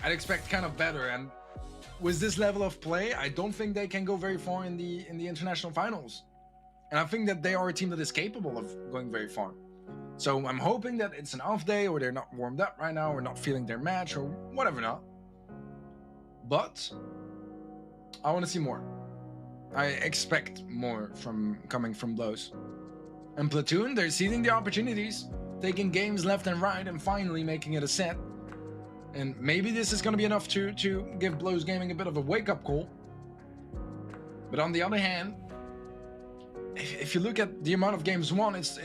I'd expect kind of better. And with this level of play, I don't think they can go very far in the international finals. And I think that they are a team that is capable of going very far. So I'm hoping that it's an off day, or they're not warmed up right now, or not feeling their match, or whatever not. But I want to see more. I expect more coming from Blows. And Platoon, they're seizing the opportunities, taking games left and right, and finally making it a set. And maybe this is going to be enough to give Blows Gaming a bit of a wake-up call. But on the other hand, if you look at the amount of games won, it's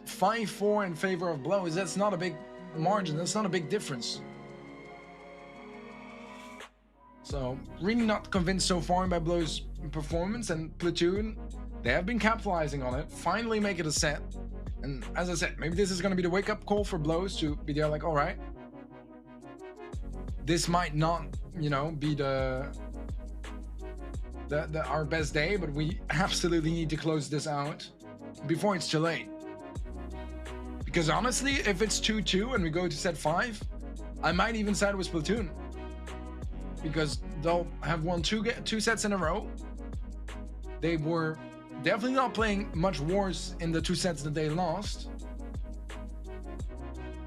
5-4 in favor of Blows. That's not a big margin. That's not a big difference. So really not convinced so far by Blows' performance. And Platoon, they have been capitalizing on it. Finally make it a set. And as I said, maybe this is going to be the wake-up call for Blows to be there like, all right, this might not, be our best day, but we absolutely need to close this out before it's too late. Because honestly, if it's 2-2 and we go to set 5, I might even side with Platoon, because they'll have won two sets in a row. They were definitely not playing much worse in the 2 sets that they lost,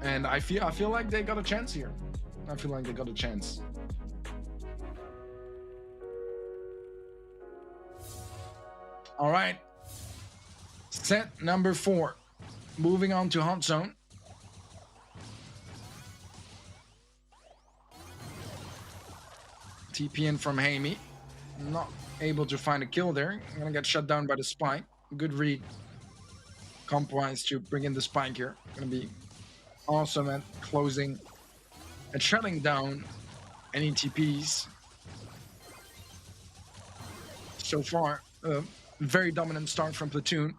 and I feel like they got a chance here. I feel like they got a chance. All right, set number 4. Moving on to Hot Zone. TP in from Hamey. Not able to find a kill there. I'm gonna get shut down by the spike. Good read. Comp-wise to bring in the spike here. Gonna be awesome at closing and shutting down any TPs. So far, very dominant start from Platoon.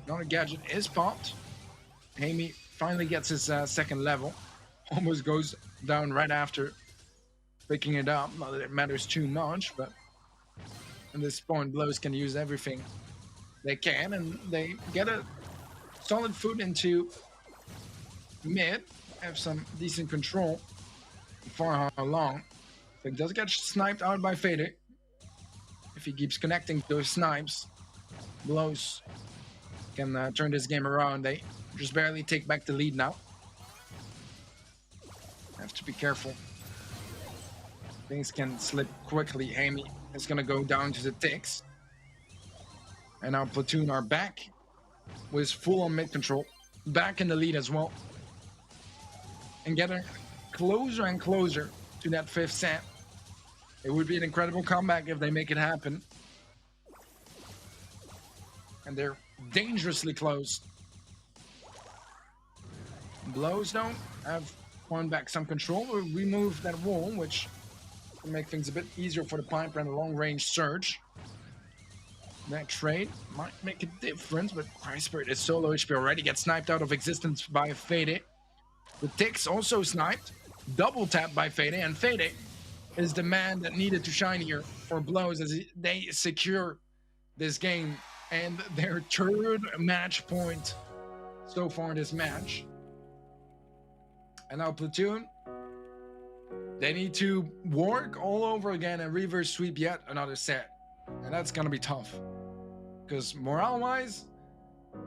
Another gadget is popped. Amy finally gets his second level. Almost goes down right after picking it up. Not that it matters too much, but at this point, Blows can use everything they can, and they get a solid foot into mid. Have some decent control. Far how long. He does get sniped out by Fade. If he keeps connecting those snipes, Blows can turn this game around. They just barely take back the lead now. Have to be careful. Things can slip quickly. Amy is going to go down to the ticks. And our Platoon are back with full on mid control. Back in the lead as well. And getting closer and closer to that 5th set. It would be an incredible comeback if they make it happen. And they're dangerously close. Blows though have won back some control. We remove that wall, which will make things a bit easier for the Piper and the long range surge. That trade might make a difference, but Spirit is solo HP already. Gets sniped out of existence by Fade. The ticks also sniped. Double tap by Fade, and Fade is the man that needed to shine here for Blows as they secure this game and their 3rd match point so far in this match. And now Platoon, they need to work all over again and reverse sweep yet another set. And that's gonna be tough. Because morale-wise,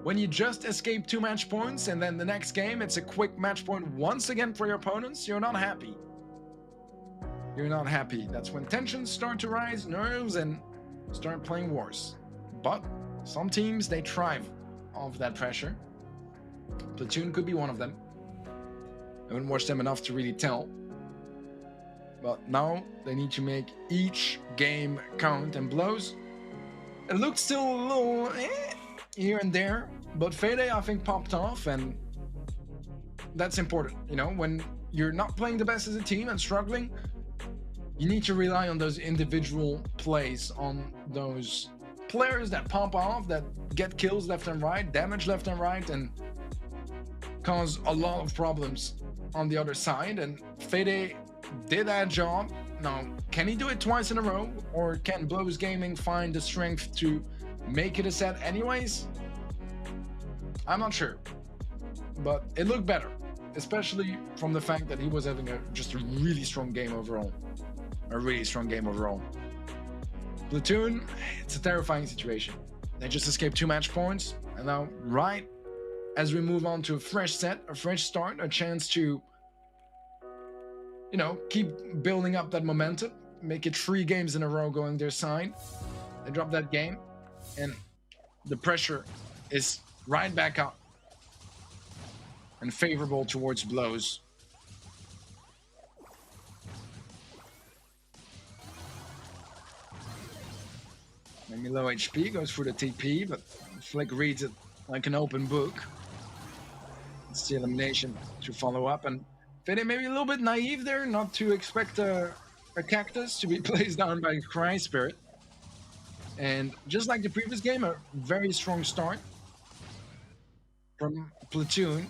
when you just escape 2 match points and then the next game it's a quick match point once again for your opponents, you're not happy. You're not happy. That's when tensions start to rise, nerves, and start playing worse. But some teams, they thrive off that pressure. Platoon could be one of them. I haven't watched them enough to really tell. But now they need to make each game count, and Blows, it looked still a little here and there, but Fade I think popped off, and that's important. You know, when you're not playing the best as a team and struggling, you need to rely on those individual plays, on those players that pop off, that get kills left and right, damage left and right, and cause a lot of problems on the other side. And Fade did that job. Now, can he do it twice in a row, or can Blows Gaming find the strength to make it a set anyways? I'm not sure, but it looked better, especially from the fact that he was having just a really strong game overall. Platoon, it's a terrifying situation. They just escaped 2 match points, and now right as we move on to a fresh set, a fresh start, a chance to, you know, keep building up that momentum, make it 3 games in a row going their side. They drop that game, and the pressure is right back up and favorable towards Blows. Maybe low HP, goes for the TP, but Flick reads it like an open book. It's the elimination to follow up, and Fede maybe a little bit naive there, not to expect a cactus to be placed down by Cry Spirit. And just like the previous game, a very strong start from Platoon.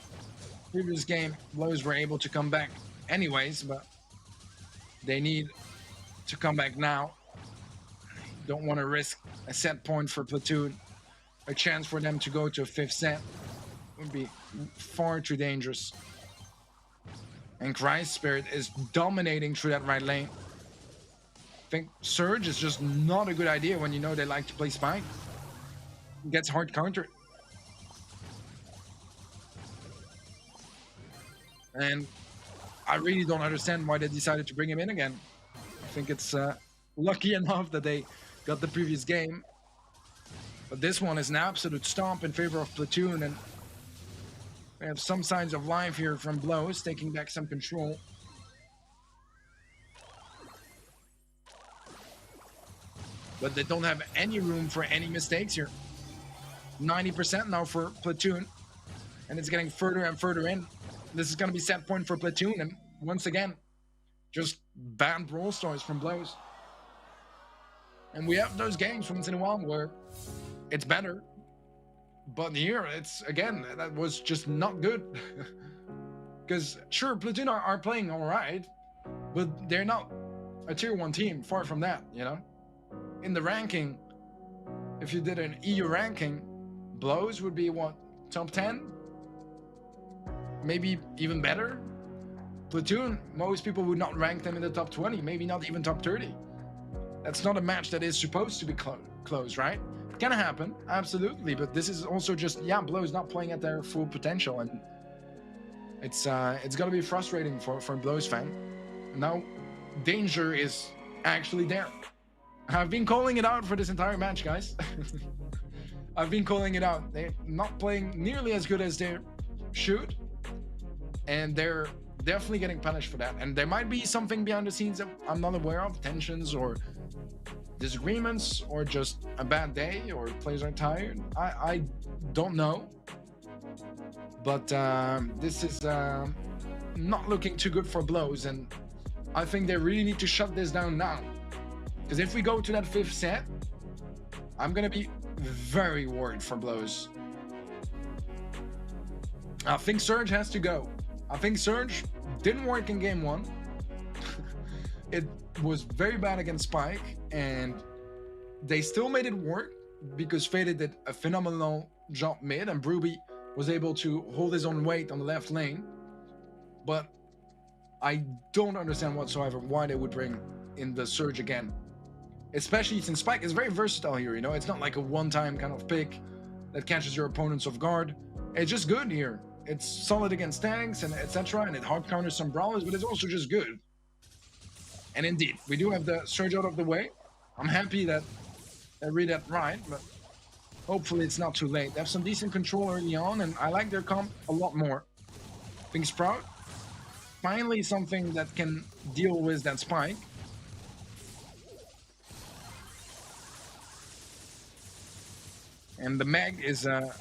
Previous game, Blows were able to come back anyways, but they need to come back now. Don't want to risk a set point for Platoon. A chance for them to go to a 5th set would be far too dangerous. And Cry Spirit is dominating through that right lane. I think Surge is just not a good idea when you know they like to play Spike. It gets hard countered. And I really don't understand why they decided to bring him in again. I think it's lucky enough that they got the previous game. But this one is an absolute stomp in favor of Platoon, and we have some signs of life here from Blows, taking back some control. But they don't have any room for any mistakes here. 90% now for Platoon, and it's getting further and further in. This is going to be set point for Platoon, and once again, just ban Brawl Stars from Blows. And we have those games once in a while where it's better, But here, it's again, that was just not good. Because sure, Platoon are playing all right, but they're not a tier 1 team, far from that, you know? In the ranking, if you did an EU ranking, Blows would be what, top 10? Maybe even better? Platoon, most people would not rank them in the top 20, maybe not even top 30. That's not a match that is supposed to be close, right? It can happen, absolutely, but this is also just, yeah, Blows not playing at their full potential, and it's gonna be frustrating for Blows fan. Now, danger is actually there. I've been calling it out for this entire match, guys. I've been calling it out. They're not playing nearly as good as they should, and they're definitely getting punished for that. And there might be something behind the scenes that I'm not aware of, tensions or disagreements, or just a bad day, or players are tired. I don't know. But this is not looking too good for Blows, and I think they really need to shut this down now. Because if we go to that 5th set, I'm gonna be very worried for Blows. I think Surge has to go. I think Surge didn't work in game 1. It was very bad against Spike, and they still made it work because Faded did a phenomenal job mid, and Bruby was able to hold his own weight on the left lane. But I don't understand whatsoever why they would bring in the Surge again. Especially since Spike is very versatile here, you know? It's not like a one-time kind of pick that catches your opponents off guard. It's just good here. It's solid against tanks and etc. And it hard counters some brawlers, but it's also just good. And indeed, we do have the Surge out of the way. I'm happy that I read that right, but hopefully it's not too late. They have some decent control early on, and I like their comp a lot more. I think Sprout, finally something that can deal with that Spike. And the Meg is a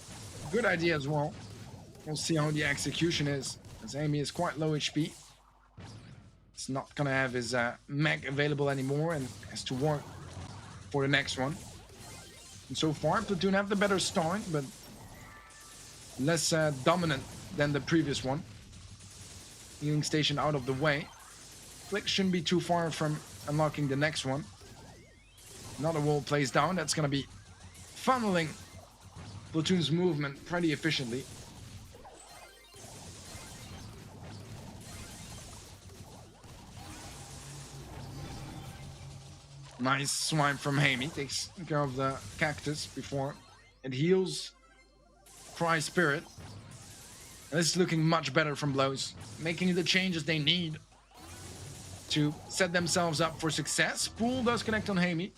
good idea as well. We'll see how the execution is, as Amy is quite low HP. It's not gonna have his Meg available anymore and has to work for the next one. And so far, Platoon have the better start, but less dominant than the previous one. Healing station out of the way. Flick shouldn't be too far from unlocking the next one. Another wall placed down. That's gonna be funneling Platoon's movement pretty efficiently. Nice swipe from Hamey. Takes care of the cactus before it heals Cry Spirit. And this is looking much better from Blows, making the changes they need to set themselves up for success. Pool does connect on Hamey,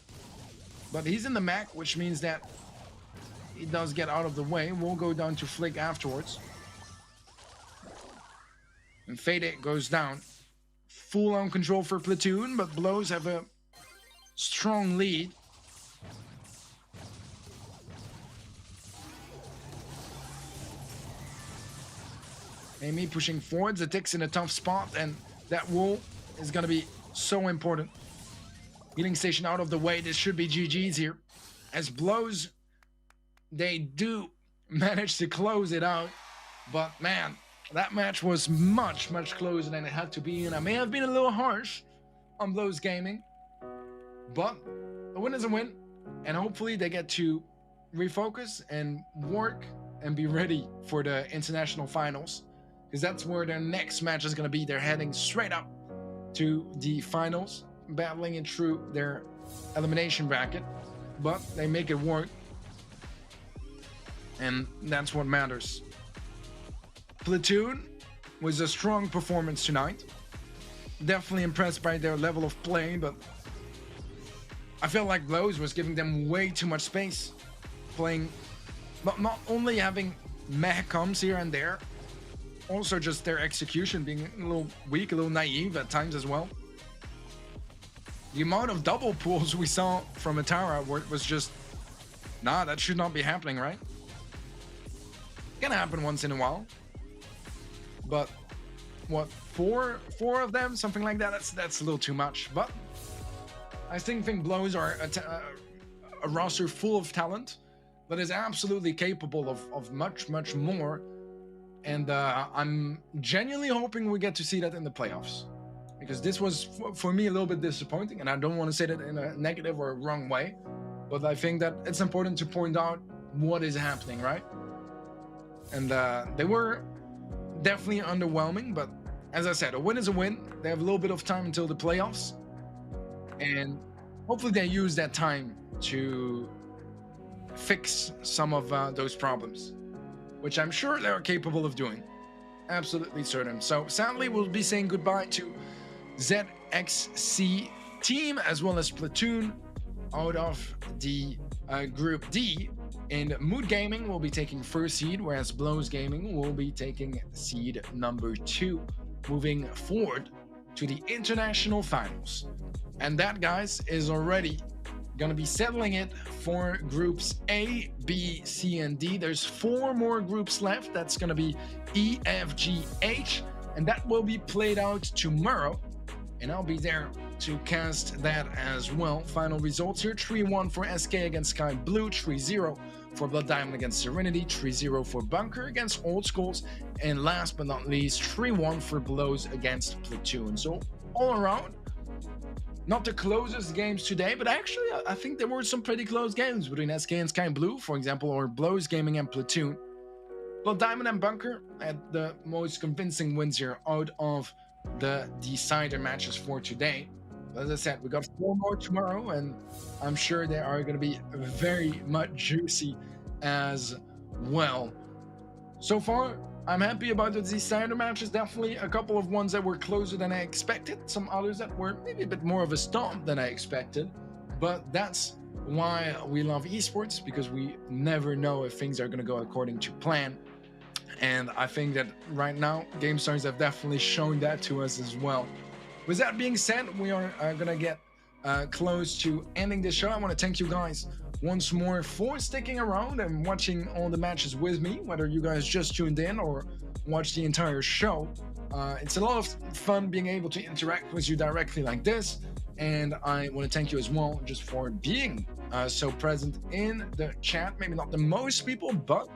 but he's in the mech, which means that he does get out of the way. We'll go down to Flick afterwards. And Fade goes down. Full on control for Platoon, but Blows have a strong lead. Amy pushing forwards. The tick's in a tough spot, and that wall is going to be so important. Healing station out of the way. This should be GG's here. As Blows, they do manage to close it out. But man, that match was much, much closer than it had to be. And I may have been a little harsh on Blows Gaming, but a win is a win. And hopefully they get to refocus and work and be ready for the international finals, because that's where their next match is going to be. They're heading straight up to the finals, battling it through their elimination bracket, but they make it work, and that's what matters. Platoon was a strong performance tonight. Definitely impressed by their level of play, but I felt like Blows was giving them way too much space playing, but not only having meh comms here and there, also just their execution being a little weak, a little naive at times as well. The amount of double pulls we saw from Atara was just, nah, that should not be happening, right? Gonna happen once in a while, but what, four of them, something like that? That's a little too much. But I think Blows are a roster full of talent, but is absolutely capable of much, much more. And I'm genuinely hoping we get to see that in the playoffs. Because this was, for me, a little bit disappointing. And I don't want to say that in a negative or a wrong way. But I think that it's important to point out what is happening, right? And they were definitely underwhelming. But as I said, a win is a win. They have a little bit of time until the playoffs. And hopefully they use that time to fix some of those problems, which I'm sure they're capable of doing. Absolutely certain. So sadly, we'll be saying goodbye to ZXC team as well as Platoon out of the Group D. In Mood Gaming will be taking first seed, whereas Blows Gaming will be taking seed number 2, moving forward to the international finals. And that, guys, is already gonna be settling it for groups A, B, C, and D. There's 4 more groups left. That's gonna be E, F, G, H, and that will be played out tomorrow. And I'll be there to cast that as well. Final results here: 3-1 for SK against Sky Blue, 3-0 for Blood Diamond against Serenity, 3-0 for Bunker against Old Schools, and last but not least, 3-1 for Blows against Platoon. So all around, not the closest games today, but actually I think there were some pretty close games between SK and Sky Blue, for example, or Blows Gaming and Platoon. Blood Diamond and Bunker had the most convincing wins here out of the decider matches for today. As I said, we got 4 more tomorrow, and I'm sure they are going to be very much juicy as well. So far, I'm happy about the decider matches. Definitely a couple of ones that were closer than I expected. Some others that were maybe a bit more of a stomp than I expected. But that's why we love esports, because we never know if things are going to go according to plan. And I think that right now, GameStars have definitely shown that to us as well. With that being said, we are going to get close to ending this show. I want to thank you guys once more for sticking around and watching all the matches with me, whether you guys just tuned in or watched the entire show. It's a lot of fun being able to interact with you directly like this. And I want to thank you as well just for being so present in the chat. Maybe not the most people, but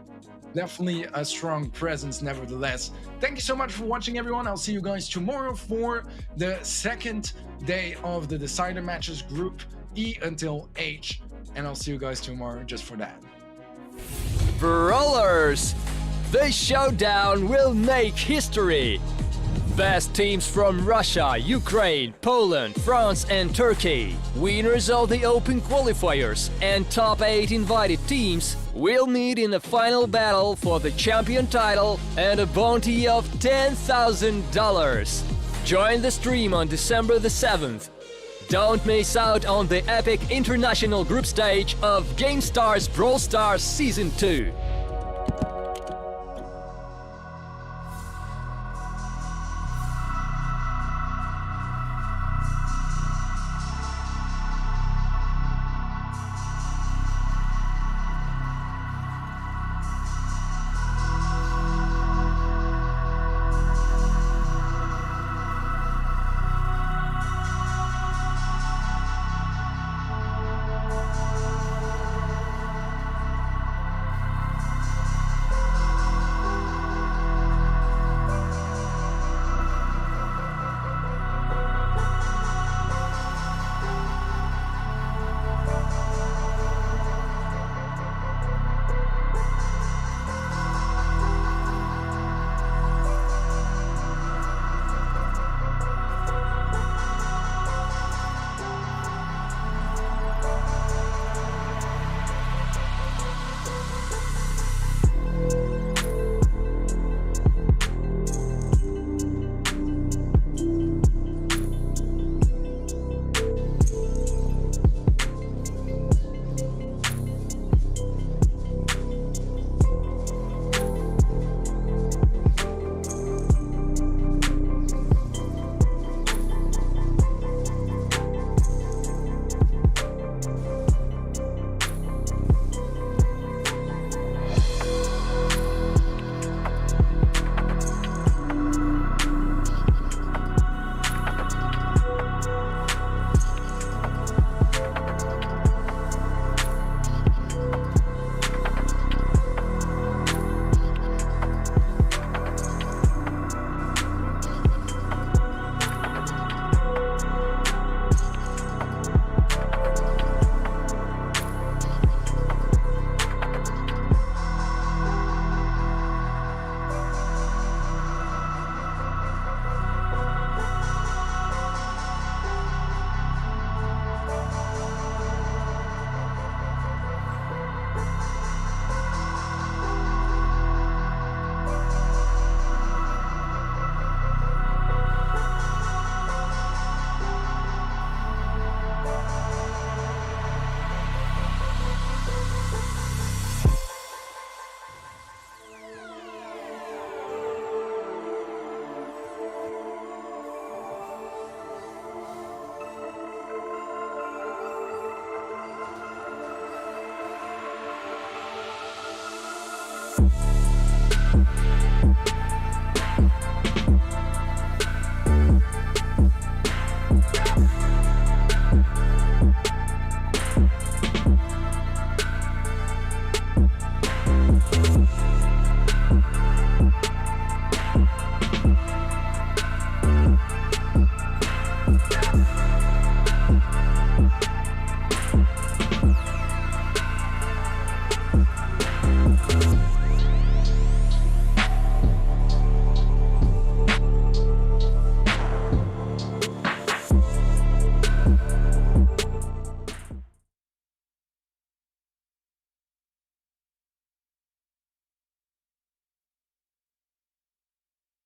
definitely a strong presence nevertheless. Thank you so much for watching, everyone. I'll see you guys tomorrow for the second day of the decider matches, Group E until H. And I'll see you guys tomorrow just for that. Brawlers! The showdown will make history! Best teams from Russia, Ukraine, Poland, France and Turkey. Winners of the Open qualifiers and top 8 invited teams will meet in a final battle for the champion title and a bounty of $10,000. Join the stream on December the 7th. Don't miss out on the epic international group stage of GameStars Brawl Stars Season 2.